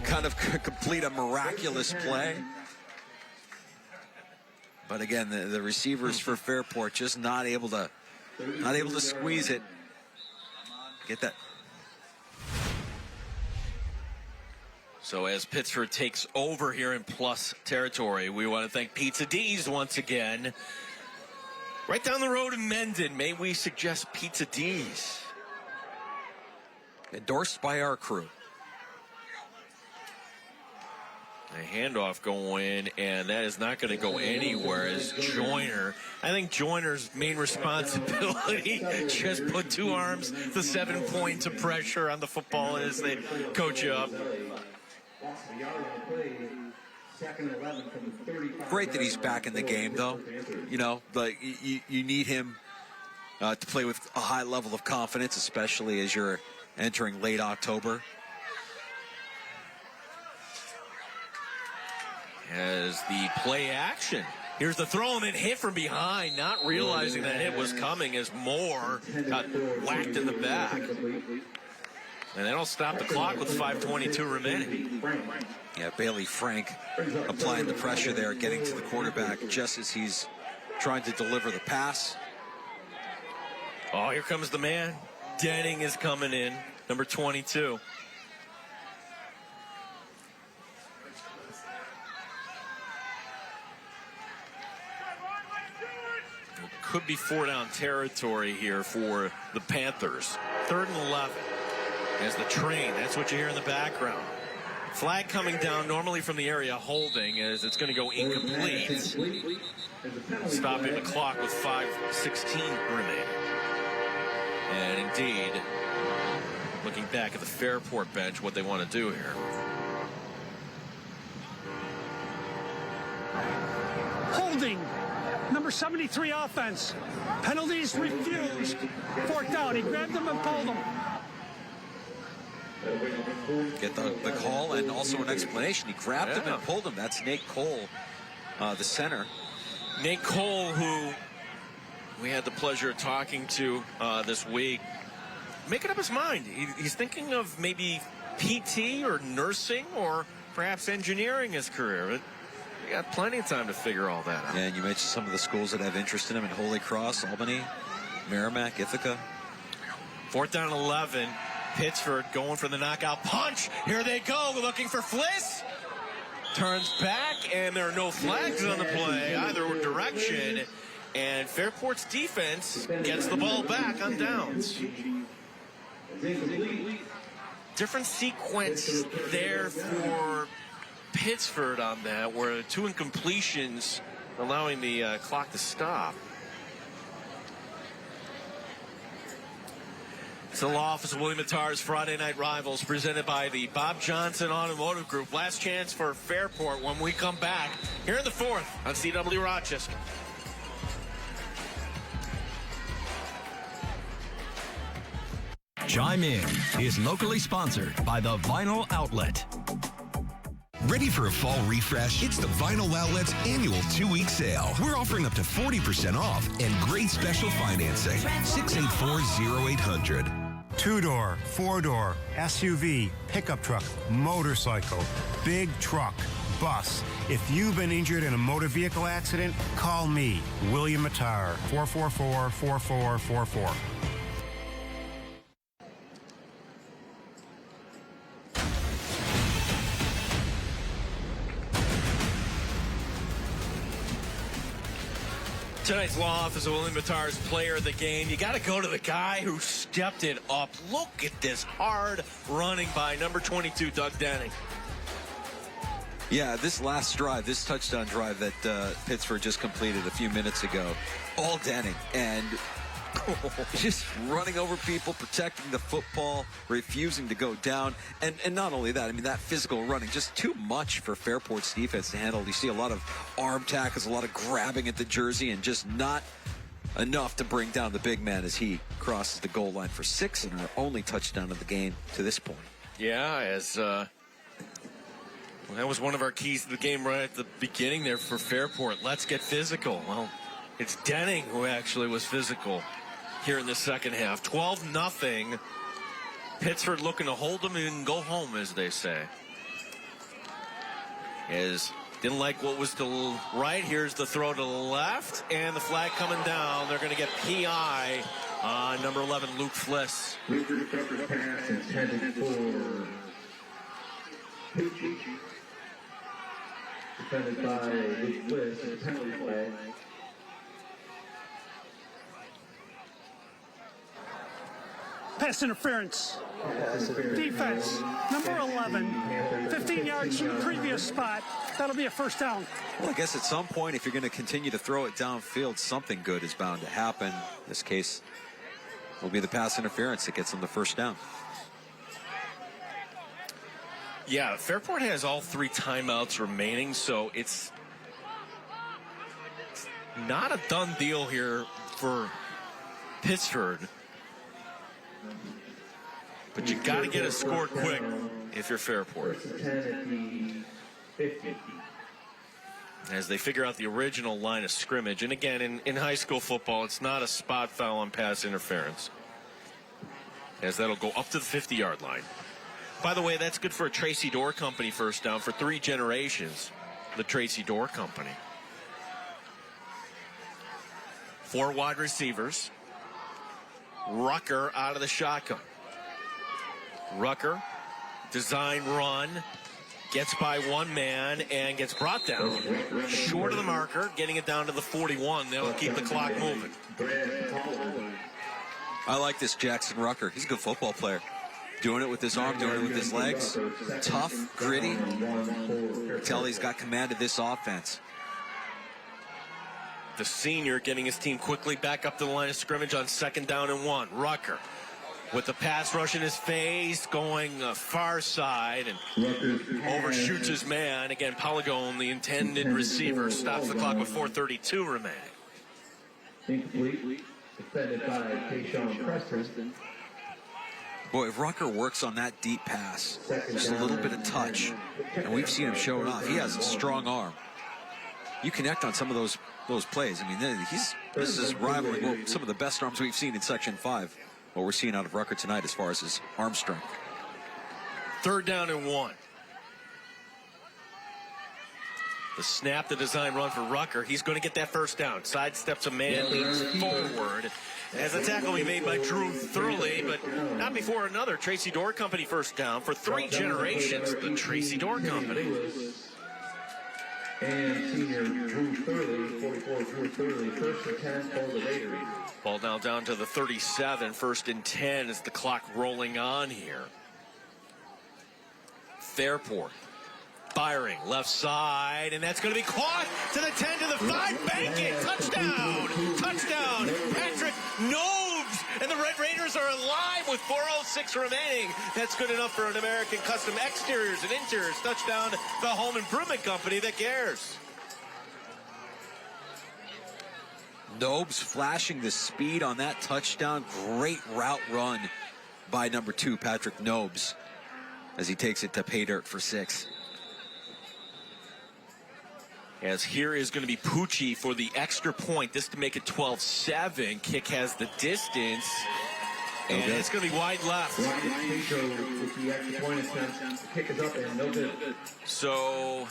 kind of complete a miraculous play. But again, the receivers for Fairport just not able to squeeze it. Get that. So as Pittsford takes over here in plus territory, we want to thank Pizza D's once again. Right down the road in Mendon, may we suggest Pizza D's? Endorsed by our crew. A handoff going, and that is not going to go anywhere as Joyner. I think Joyner's main responsibility, just put 2 arms to 7 points of pressure on the football as they coach you up. Great that he's back in the game, though. You know, but you need him to play with a high level of confidence, especially as you're entering late October. As the play action. Here's the throw and then hit from behind, not realizing that hit was coming as Moore got whacked in the back. And that'll stop the clock with 5:22 remaining. Yeah, Bailey Frank applying the pressure there, getting to the quarterback just as he's trying to deliver the pass. Oh, here comes the man. Denning is coming in, number 22. It could be 4-down territory here for the Panthers. 3rd and 11. As the train, that's what you hear in the background. Flag coming down normally from the area holding as it's going to go incomplete. Stopping the clock with 5:16 remaining. And indeed, looking back at the Fairport bench, what they want to do here. Holding. Number 73 offense. Penalties refused. Fourth down. He grabbed them and pulled them. Get the call and also an explanation. He grabbed him and pulled him. That's Nate Cole, the center. Nate Cole, who we had the pleasure of talking to this week, making up his mind. He's thinking of maybe PT or nursing or perhaps engineering his career. But he got plenty of time to figure all that out. Yeah, and you mentioned some of the schools that have interest in him in Holy Cross, Albany, Merrimack, Ithaca. 4th down 11. Pittsford going for the knockout punch. Here they go, looking for Fliss. Turns back, and there are no flags on the play, either direction. And Fairport's defense gets the ball back on downs. Different sequence there for Pittsford on that, where 2 incompletions allowing the clock to stop. It's the law office of William Mattar's Friday Night Rivals, presented by the Bob Johnson Automotive Group. Last chance for Fairport when we come back here in the 4th on CW Rochester. Chime In is locally sponsored by the Vinyl Outlet. Ready for a fall refresh? It's the Vinyl Outlet's annual 2-week sale. We're offering up to 40% off and great special financing. 684-0800. 2-door, 4-door, SUV, pickup truck, motorcycle, big truck, bus. If you've been injured in a motor vehicle accident, call me, William Mattar, 444-4444. Tonight's law office of William Mattar's player of the game. You got to go to the guy who stepped it up. Look at this hard running by number 22, Doug Denning. Yeah, this last drive, this touchdown drive that Pittsford just completed a few minutes ago, all Denning. And just running over people, protecting the football, refusing to go down. And not only that, I mean, that physical running, just too much for Fairport's defense to handle. You see a lot of arm tackles, a lot of grabbing at the jersey, and just not enough to bring down the big man as he crosses the goal line for 6 and our only touchdown of the game to this point. Yeah, as well, that was one of our keys to the game right at the beginning there for Fairport. Let's get physical. Well, it's Denning who actually was physical here in the second half. 12-0. Pittsford looking to hold them and go home, as they say. Didn't like what was to the right. Here's the throw to the left, and the flag coming down. They're going to get PI on number 11, Luke Fliss. Luke Tucker's pass intended for Pucci. Defended by Luke Fliss, and penalty flag. Pass interference. Defense, number 11, 15 yards from the previous spot. That'll be a first down. Well, I guess at some point, if you're going to continue to throw it downfield, something good is bound to happen. In this case, will be the pass interference that gets them the first down. Yeah, Fairport has all 3 timeouts remaining, so it's not a done deal here for Pittsford. But you got to get it scored quick if you're Fairport. As they figure out the original line of scrimmage. And again, in high school football, it's not a spot foul on pass interference, as that'll go up to the 50-yard line. By the way, that's good for a Tracy Door Company first down for 3 generations. The Tracy Door Company. 4 wide receivers. Rucker out of the shotgun. Rucker, design run, gets by 1 man and gets brought down. Short of the marker, getting it down to the 41. That'll keep the clock moving. I like this Jackson Rucker. He's a good football player. Doing it with his arm, doing it with his legs. Tough, gritty. Tell he's got command of this offense. The senior getting his team quickly back up to the line of scrimmage on 2nd down and 1. Rucker with the pass rush in his face, going far side and overshoots his man. Again, Polygon, the intended receiver, stops the clock with 4:32 remaining. Incomplete. Defended by Tayshawn Preston. Boy, if Rucker works on that deep pass, just a little bit of touch, and we've seen him show it off. He has a strong arm. You connect on some of those plays. I mean, this is rivaling some of the best arms we've seen in Section 5. What we're seeing out of Rucker tonight as far as his arm strength. 3rd down and 1. The snap, the design run for Rucker. He's going to get that first down. Sidesteps a man, leans forward. As a tackle will be made by Drew Thurley, but not before another Tracy Door Company first down for 3 generations. The Tracy Door Company. And senior Drew Thurley, 44 Drew Thurley, 1st and 10 for the Raiders. Ball now down to the 37, 1st and 10 as the clock rolling on here. Fairport firing left side, and that's going to be caught to the 10 to the 5. Bank it! Touchdown! Touchdown! Patrick Nobes! And the Red Raiders are alive with 4:06 remaining. That's good enough for an American Custom Exteriors and Interiors. Touchdown, the home improvement company that cares. Nobes flashing the speed on that touchdown. Great route run by number 2, Patrick Nobes, as he takes it to pay dirt for 6. As here is going to be Pucci for the extra point. This to make it 12-7. Kick has the distance. And it's going to be wide left. So,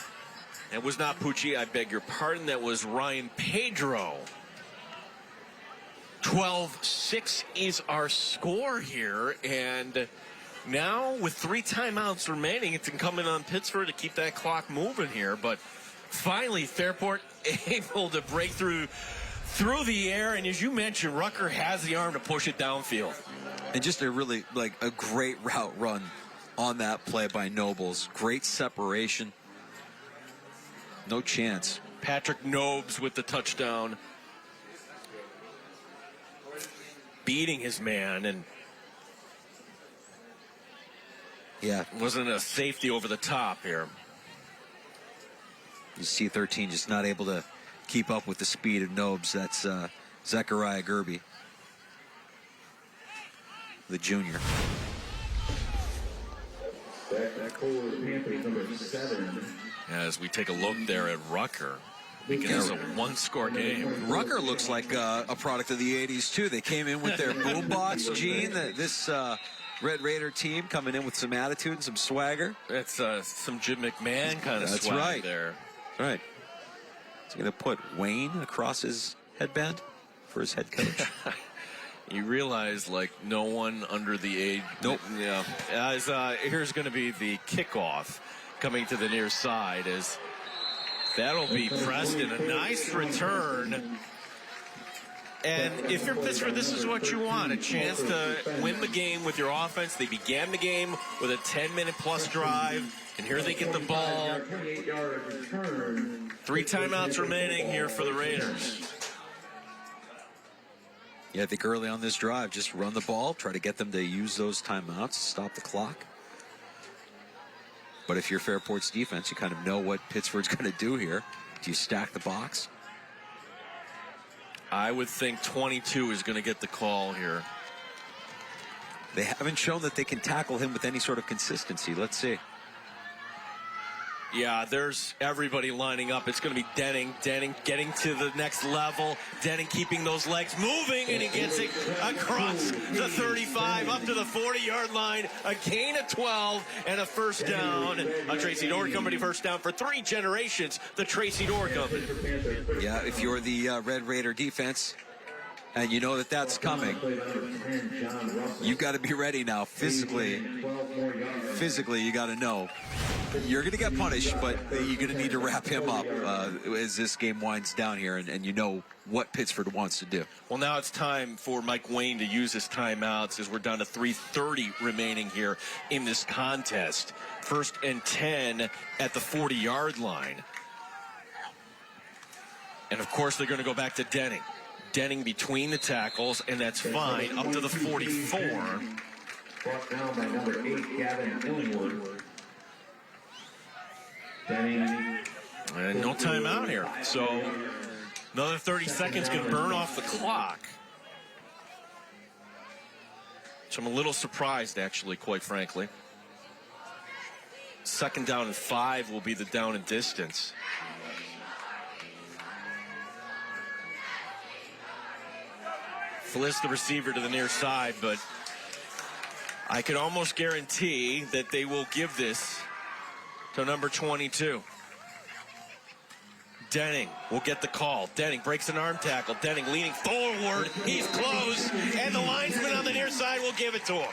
that was not Pucci. I beg your pardon. That was Ryan Pedro. 12-6 is our score here. And now with 3 timeouts remaining, it's incumbent on Pittsford to keep that clock moving here. But finally, Fairport able to break through the air. And as you mentioned, Rucker has the arm to push it downfield. And just a really, a great route run on that play by Nobles. Great separation. No chance. Patrick Nobes with the touchdown. Beating his man, and yeah, wasn't a safety over the top here. You see 13 just not able to keep up with the speed of Nobes. That's Zechariah Gerby, the junior. As we take a look there at Rucker, it's a 1-score game. Rucker looks like a product of the 80s, too. They came in with their boombox gene. This Red Raider team coming in with some attitude and some swagger. That's some Jim McMahon kind of swag there. That's right. Is he going to put Wayne across his headband for his head coach? You realize, no one under the age. Nope. Yeah. Here's going to be the kickoff coming to the near side as that'll be Preston. A nice return. And if you're Pittsford, this is what you want. A chance to win the game with your offense. They began the game with a 10-minute plus drive. And here they get the ball. 3 timeouts remaining here for the Raiders. Yeah, I think early on this drive, just run the ball, try to get them to use those timeouts, stop the clock. But if you're Fairport's defense, you kind of know what Pittsford's going to do here. Do you stack the box? I would think 22 is going to get the call here. They haven't shown that they can tackle him with any sort of consistency. Let's see. Yeah, there's everybody lining up. It's going to be Denning getting to the next level. Denning keeping those legs moving, and he gets it across the 35 up to the 40-yard line. A gain of 12 and a first down. A Tracy Door Company first down for 3 generations. The Tracy Door Company. Yeah, if you're the Red Raider defense and you know that that's coming, you've got to be ready now. Physically, you got to know You're going to get punished, but you're going to need to wrap him up as this game winds down here, and you know what Pittsford wants to do. Well, now it's time for Mike Wayne to use his timeouts as we're down to 3:30 remaining here in this contest. 1st and 10 at the 40-yard line. And, of course, they're going to go back to Denning. Denning between the tackles, and that's fine, up to the 44. Brought down by number 8, Gavin Illingworth. Denning. And no timeout here. So another 30 seconds can burn off the clock. So I'm a little surprised, actually, quite frankly. 2nd down and 5 will be the down and distance. Fliss, the receiver, to the near side, but I can almost guarantee that they will give this to number 22. Denning will get the call. Denning breaks an arm tackle. Denning leaning forward. He's close, and the linesman on the near side will give it to him.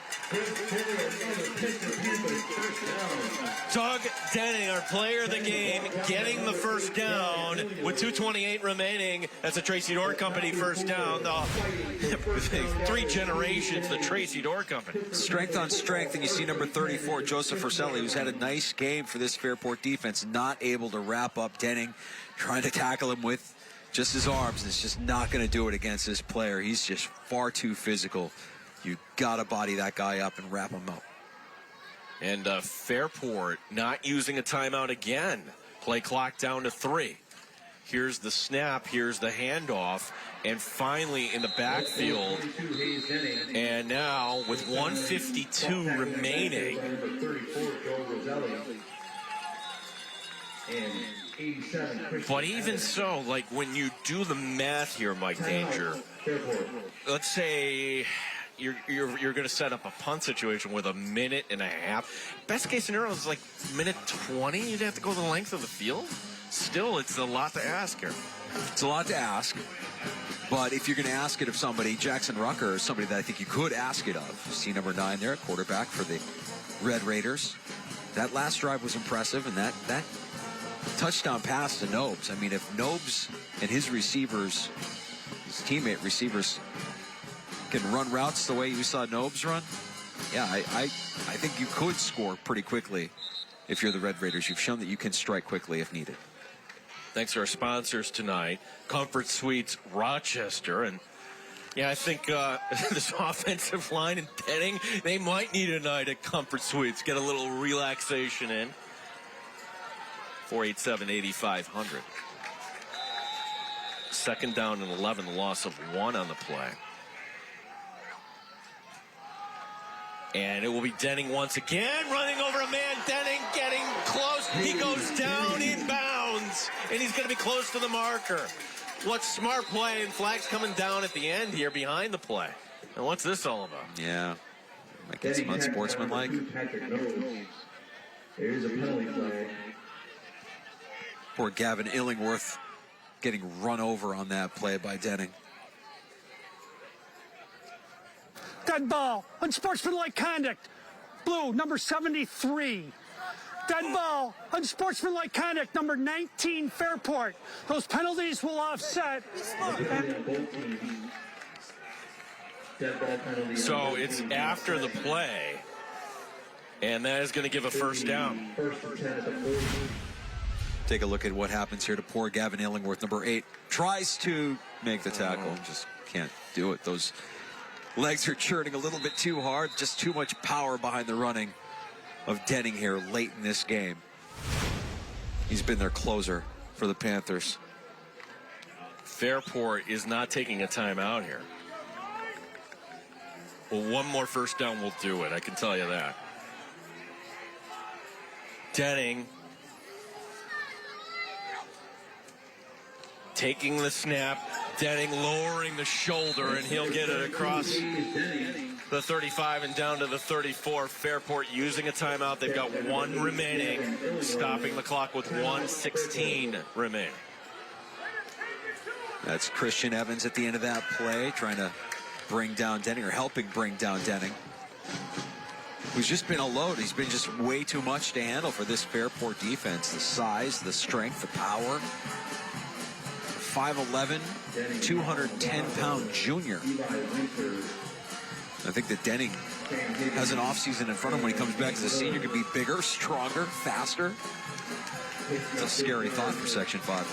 Doug Denning, our player of the game, getting the first down with 2:28 remaining. That's a Tracy Door Company first down. 3 generations, the Tracy Door Company. Strength on strength, and you see number 34, Joseph Urselli, who's had a nice game for this Fairport defense, not able to wrap up Denning, trying to tackle him with just his arms. It's just not going to do it against this player. He's just far too physical. You got to body that guy up and wrap him up. And Fairport not using a timeout again. Play clock down to 3. Here's the snap. Here's the handoff. And finally in the backfield. And now with 1:52 remaining. But even so, like when you do the math here, Mike Danger, let's say you're going to set up a punt situation with a minute and a half. Best case scenario is like minute 20. You'd have to go the length of the field. Still, it's a lot to ask here. It's a lot to ask. But if you're going to ask it of somebody, Jackson Rucker is somebody that I think you could ask it of. You see number 9 there, quarterback for the Red Raiders. That last drive was impressive, and that touchdown pass to Nobes. I mean, if Nobes and his receivers, his teammate receivers, can run routes the way you saw Nobes run, yeah, I think you could score pretty quickly if you're the Red Raiders. You've shown that you can strike quickly if needed. Thanks to our sponsors tonight, Comfort Suites Rochester. And yeah, I think this offensive line and Denning, they might need a night at Comfort Suites. Get a little relaxation in. 487-8500. 2nd down and 11, the loss of 1 on the play. And it will be Denning once again, running over a man. Denning getting close. He goes down in bounds, and he's going to be close to the marker. What smart play, and flags coming down at the end here behind the play. And what's this all about? Yeah. Might get some unsportsmanlike. There's a penalty flag. Poor Gavin Illingworth getting run over on that play by Denning. Dead ball, unsportsmanlike conduct. Blue, number 73. Dead ball, unsportsmanlike conduct, number 19, Fairport. Those penalties will offset. So it's after the play, and that is going to give a first down. Take a look at what happens here to poor Gavin Illingworth. Number 8 tries to make the tackle, just can't do it. Those legs are churning a little bit too hard, just too much power behind the running of Denning here late in this game. He's been their closer for the Panthers. Fairport is not taking a timeout here. Well, one more first down will do it, I can tell you that. Denning taking the snap, Denning lowering the shoulder, and he'll get it across the 35 and down to the 34. Fairport using a timeout. They've got 1 remaining, stopping the clock with 1:16 remaining. That's Christian Evans at the end of that play, trying to bring down Denning, or helping bring down Denning. who's just been a load. He's been just way too much to handle for this Fairport defense. The size, the strength, the power. 5'11", 210-pound junior. I think that Denning has an offseason in front of him when he comes back as a senior. Could be bigger, stronger, faster. It's a scary thought for Section 5.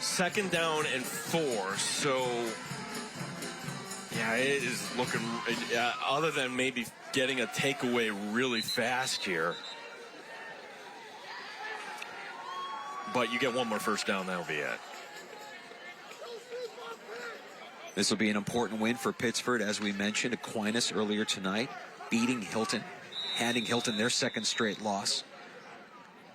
Second down and 4. So, yeah, it is looking, other than maybe getting a takeaway really fast here. But you get one more first down, that'll be it. This will be an important win for Pittsford. As we mentioned, Aquinas earlier tonight beating Hilton, handing Hilton their second straight loss.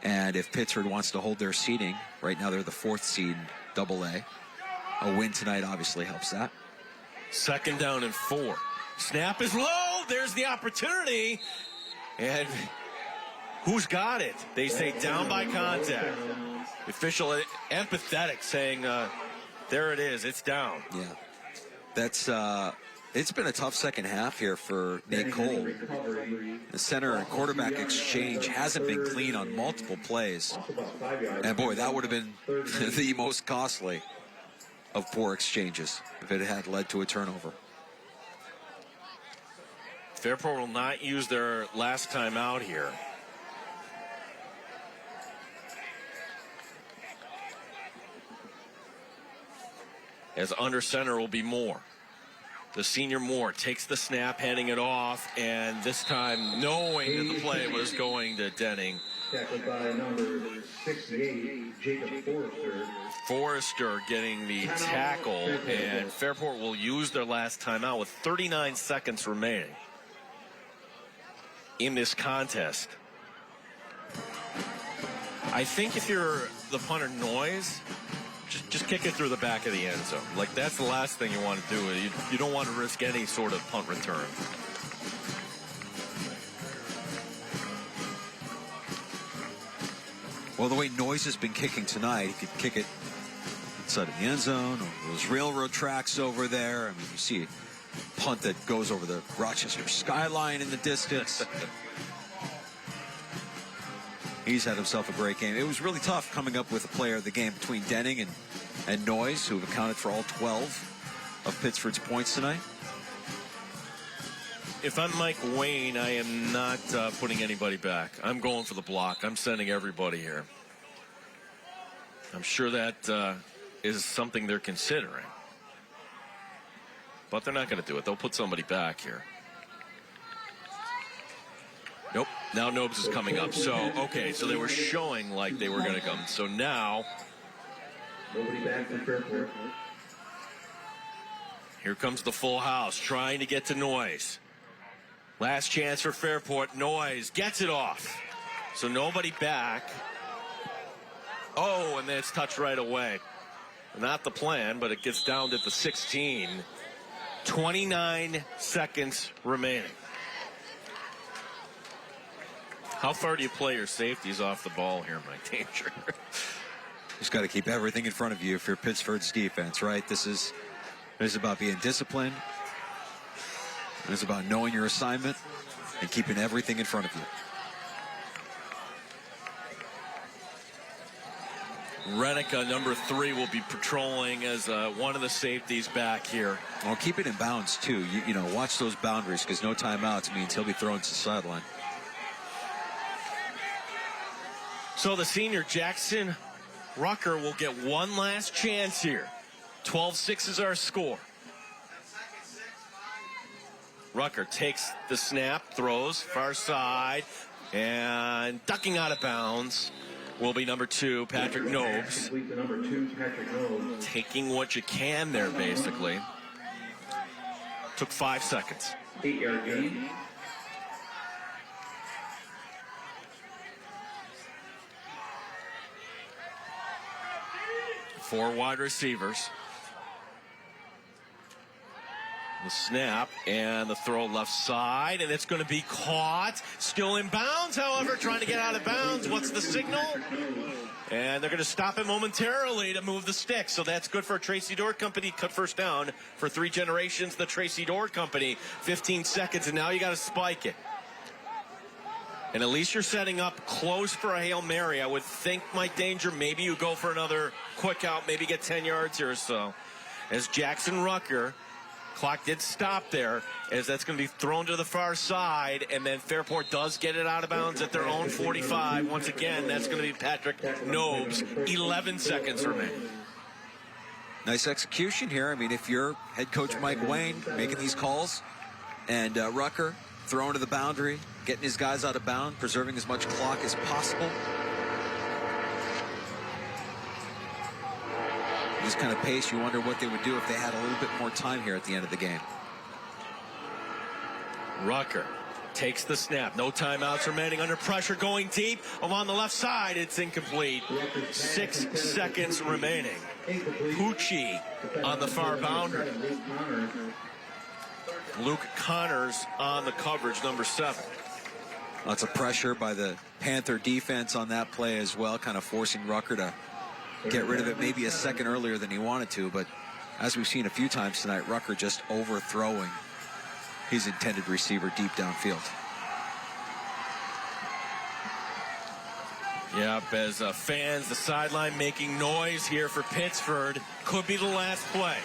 And if Pittsford wants to hold their seeding, right now they're the 4th seed AA. A win tonight obviously helps that. Second down and 4. Snap is low. There's the opportunity. And who's got it? They say down by contact. The official empathetic saying, there it is. It's down. Yeah. That's it's been a tough second half here for Nate Cole. The center and quarterback exchange hasn't been clean on multiple plays. And boy, that would have been the most costly of poor exchanges if it had led to a turnover. Fairport will not use their last time out here. As under center will be Moore. The senior Moore takes the snap, handing it off, and this time knowing that the play was going to Denning. Tackled by number 68, Jacob Forrester. Forrester getting the tackle, and Fairport will use their last timeout with 39 seconds remaining in this contest. I think if you're the punter Noise, just kick it through the back of the end zone. Like, that's the last thing you want to do. You don't want to risk any sort of punt return. Well, the way Noise has been kicking tonight, he could kick it inside of the end zone, or those railroad tracks over there. I mean, you see a punt that goes over the Rochester skyline in the distance. He's had himself a great game. It was really tough coming up with a player of the game between Denning and Noise, who have accounted for all 12 of Pittsford's points tonight. If I'm Mike Wayne, I am not putting anybody back. I'm going for the block. I'm sending everybody here. I'm sure that is something they're considering. But they're not going to do it. They'll put somebody back here. Nope. Now Nobes is coming up. So, okay, so they were showing like they were going to come. So now, Nobody back from Fairport. here comes the full house trying to get to Noise. Last chance for Fairport. Noise gets it off. So nobody back. Oh, and then it's touched right away. Not the plan, but it gets down to the 16. 29 seconds remaining. How far do you play your safeties off the ball here, Mike Danger? Just got to keep everything in front of you if you're Pittsford's defense, right? This is about being disciplined. It's about knowing your assignment and keeping everything in front of you. Renica, number 3, will be patrolling as one of the safeties back here. Well, keep it in bounds, too. You know, watch those boundaries, because no timeouts means he'll be thrown to the sideline. So the senior Jackson Rucker will get one last chance here. 12-6 is our score. Rucker takes the snap, throws far side, and ducking out of bounds will be number 2, Patrick Nobes. Taking what you can there, basically. Took 5 seconds. 8-yard gain. Four wide receivers. The snap and the throw left side, and it's going to be caught. Still in bounds, however, trying to get out of bounds. What's the signal? And they're going to stop it momentarily to move the stick. So that's good for Tracy Door Company. Cut first down for 3 generations. The Tracy Door Company. 15 seconds, and now you got to spike it. And at least you're setting up close for a Hail Mary. I would think, Mike Danger, maybe you go for another quick out, maybe get 10 yards here or so. As Jackson Rucker, clock did stop there, as that's going to be thrown to the far side, and then Fairport does get it out of bounds at their own 45. Once again, that's going to be Patrick Nobes. 11 seconds remaining. Nice execution here. I mean, if you're head coach Mike Wayne making these calls, and Rucker throwing to the boundary, getting his guys out of bounds, preserving as much clock as possible. This kind of pace, you wonder what they would do if they had a little bit more time here at the end of the game. Rucker takes the snap. No timeouts remaining. Under pressure, going deep along the left side. It's incomplete. 6 seconds remaining. Pucci on the far boundary. Luke Connors on the coverage, number 7. Lots of pressure by the Panther defense on that play as well, kind of forcing Rucker to get rid of it maybe a second earlier than he wanted to. But as we've seen a few times tonight, Rucker just overthrowing his intended receiver deep downfield. Yep, as fans, the sideline making noise here for Pittsford. Could be the last play.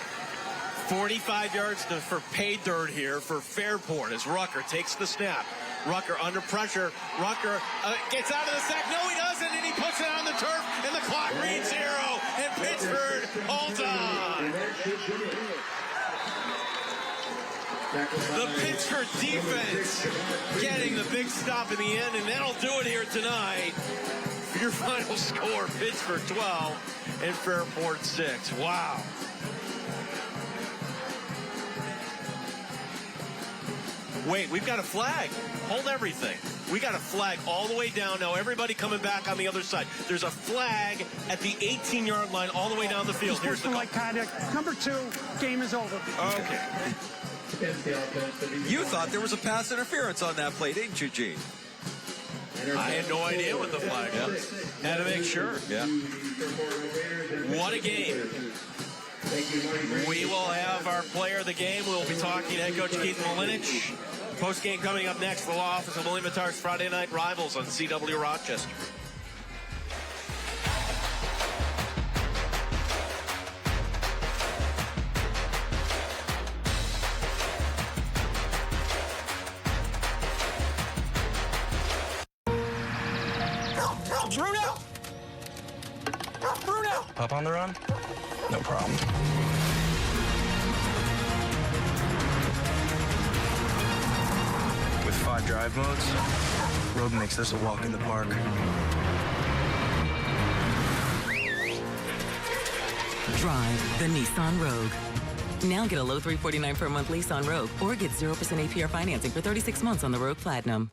45 yards for pay dirt here for Fairport as Rucker takes the snap. Rucker under pressure. Rucker gets out of the sack. No, he doesn't, and he puts it on the turf, and the clock reads 0, and Pittsford holds on. The Pittsford defense getting the big stop in the end, and that'll do it here tonight. Your final score, Pittsford 12 and Fairport 6. Wow. Wait, we've got a flag. Hold everything. We got a flag all the way down now. Everybody coming back on the other side. There's a flag at the 18-yard line all the way down the field. Here's the call. Conduct. Number 2, game is over. Okay. You thought there was a pass interference on that play, didn't you, Gene? I had no idea what the flag was. Had to make sure. Yeah. What a game. We will have our player of the game. We'll be talking to head coach Keith Molinich. Post-game coming up next. The law office of William Matar's Friday Night Rivals on CW Rochester. Bruno! Pup on the run? No problem. With 5 drive modes, Rogue makes this a walk in the park. Drive the Nissan Rogue. Now get a low $349 per month lease on Rogue, or get 0% APR financing for 36 months on the Rogue Platinum.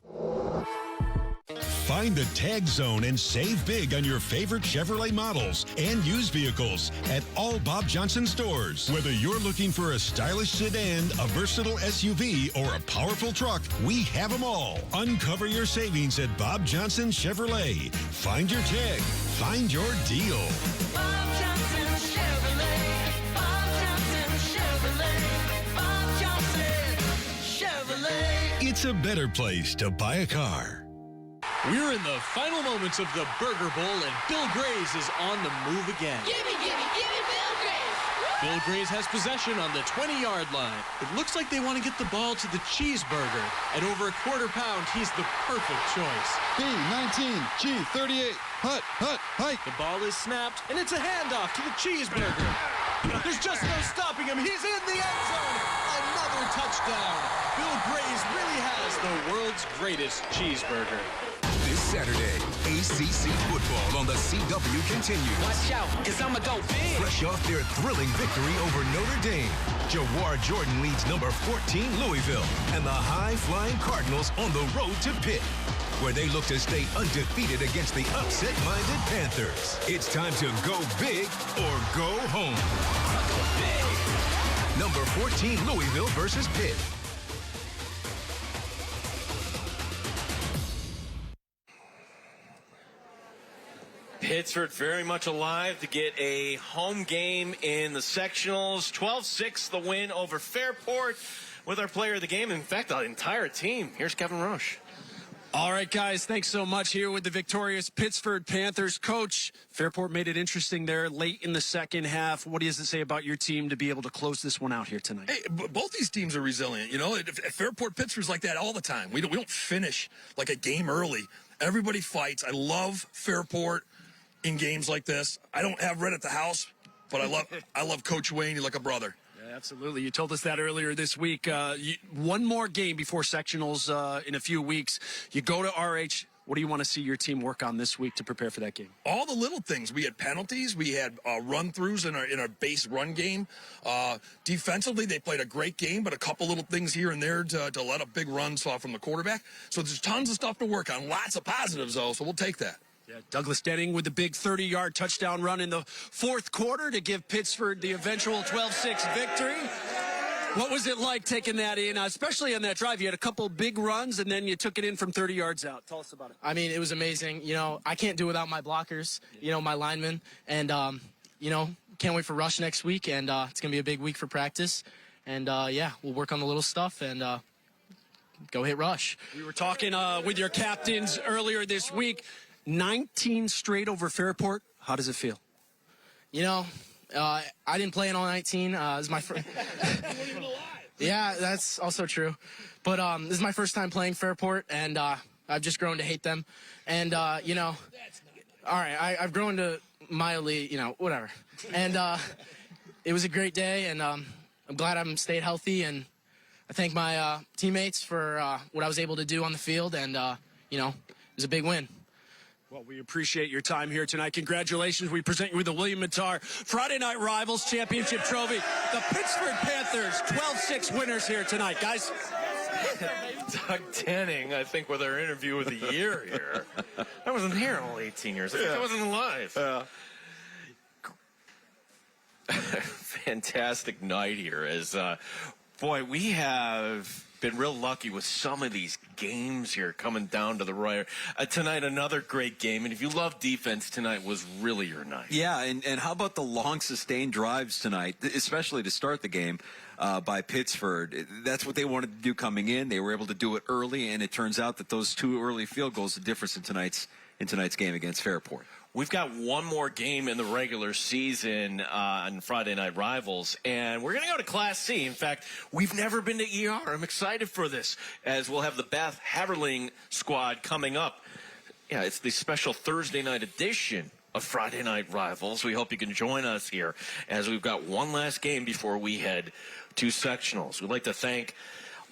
Find the Tag Zone and save big on your favorite Chevrolet models and used vehicles at all Bob Johnson stores. Whether you're looking for a stylish sedan, a versatile SUV, or a powerful truck, we have them all. Uncover your savings at Bob Johnson Chevrolet. Find your tag. Find your deal. Bob Johnson Chevrolet. Bob Johnson Chevrolet. Bob Johnson Chevrolet. It's a better place to buy a car. We're in the final moments of the Burger Bowl, and Bill Grays is on the move again. Gimme Bill Grays. Bill Grays has possession on the 20-yard line. It looks like they want to get the ball to the cheeseburger. At over a quarter pound, he's the perfect choice. B19, G38, hut, hike. The ball is snapped, and it's a handoff to the cheeseburger. There's just no stopping him. He's in the end zone. Another touchdown. Bill Grays really has the world's greatest cheeseburger. This Saturday, ACC football on the CW continues. Watch out, because I'm going to go big. Fresh off their thrilling victory over Notre Dame, Jawar Jordan leads number 14 Louisville, and the high-flying Cardinals on the road to Pitt, where they look to stay undefeated against the upset-minded Panthers. It's time to go big or go home. Number 14, Louisville versus Pitt. Pittsford very much alive to get a home game in the sectionals. 12-6 the win over Fairport with our player of the game. In fact, the entire team. Here's Kevin Roche. All right, guys, thanks so much here with the victorious Pittsford Panthers. Coach, Fairport made it interesting there late in the second half. What does it say about your team to be able to close this one out here tonight? Hey, both these teams are resilient. You know, if Fairport, Pittsford's like that all the time. We don't finish like a game early. Everybody fights. I love Fairport in games like this. I don't have Red at the house, but I love Coach Wayne. He's like a brother. Absolutely. You told us that earlier this week. One more game before sectionals in a few weeks. You go to RH. What do you want to see your team work on this week to prepare for that game? All the little things. We had penalties. We had run-throughs in our base run game. Defensively, they played a great game, but a couple little things here and there to let up big runs from the quarterback. So there's tons of stuff to work on. Lots of positives, though, so we'll take that. Yeah, Douglas Denning with the big 30-yard touchdown run in the fourth quarter to give Pittsford the eventual 12-6 victory. What was it like taking that in, especially on that drive? You had a couple big runs, and then you took it in from 30 yards out. Tell us about it. I mean, it was amazing. You know, I can't do without my blockers, you know, my linemen. And, you know, can't wait for Rush next week, and it's going to be a big week for practice. And, yeah, we'll work on the little stuff and go hit Rush. We were talking with your captains earlier this week. 19 straight over Fairport. How does it feel? You know, I didn't play in all 19. It was my first. Yeah, that's also true. But this is my first time playing Fairport, and I've just grown to hate them. And, you know, all right, I've grown to mildly, you know, whatever. And it was a great day, and I'm glad I'm stayed healthy. And I thank my teammates for what I was able to do on the field. And, you know, it was a big win. Well, we appreciate your time here tonight. Congratulations. We present you with the William Mattar Friday Night Rivals Championship Trophy. The Pittsford Panthers, 12-6 winners here tonight, guys. Doug Denning, I think, with our interview of the year here. I wasn't here all 18 years. I think I wasn't alive. Fantastic night here. As boy, we have been real lucky with some of these games here coming down to the wire. Tonight, another great game. And if you love defense, tonight was really your night. Yeah, and how about the long sustained drives tonight, especially to start the game by Pittsford? That's what they wanted to do coming in. They were able to do it early, and it turns out that those two early field goals, the difference in tonight's game against Fairport. We've got one more game in the regular season on Friday Night Rivals, and we're going to go to Class C. In fact, we've never been to ER. I'm excited for this, as we'll have the Beth Haverling squad coming up. Yeah, it's the special Thursday night edition of Friday Night Rivals. We hope you can join us here, as we've got one last game before we head to sectionals. We'd like to thank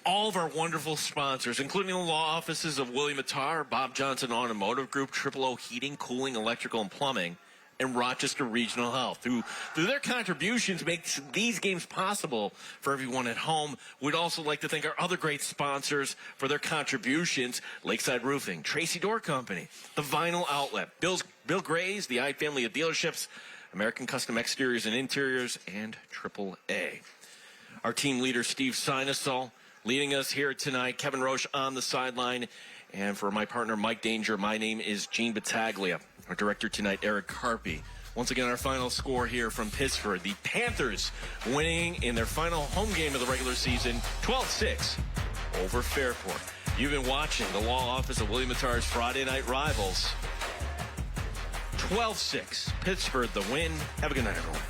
all of our wonderful sponsors, including the law offices of William Mattar, Bob Johnson Automotive Group, Triple O Heating, Cooling, Electrical, and Plumbing, and Rochester Regional Health. Through their contributions makes these games possible for everyone at home. We'd also like to thank our other great sponsors for their contributions: Lakeside Roofing, Tracy Door Company, The Vinyl Outlet, Bill Gray's, the I Family of Dealerships, American Custom Exteriors and Interiors, and Triple A. Our team leader, Steve Sinesol, leading us here tonight. Kevin Roche on the sideline. And for my partner, Mike Danger, my name is Gene Battaglia. Our director tonight, Eric Carpy. Once again, our final score here from Pittsford. The Panthers winning in their final home game of the regular season, 12-6 over Fairport. You've been watching the law office of William Mattar's Friday Night Rivals. 12-6, Pittsford the win. Have a good night, everyone.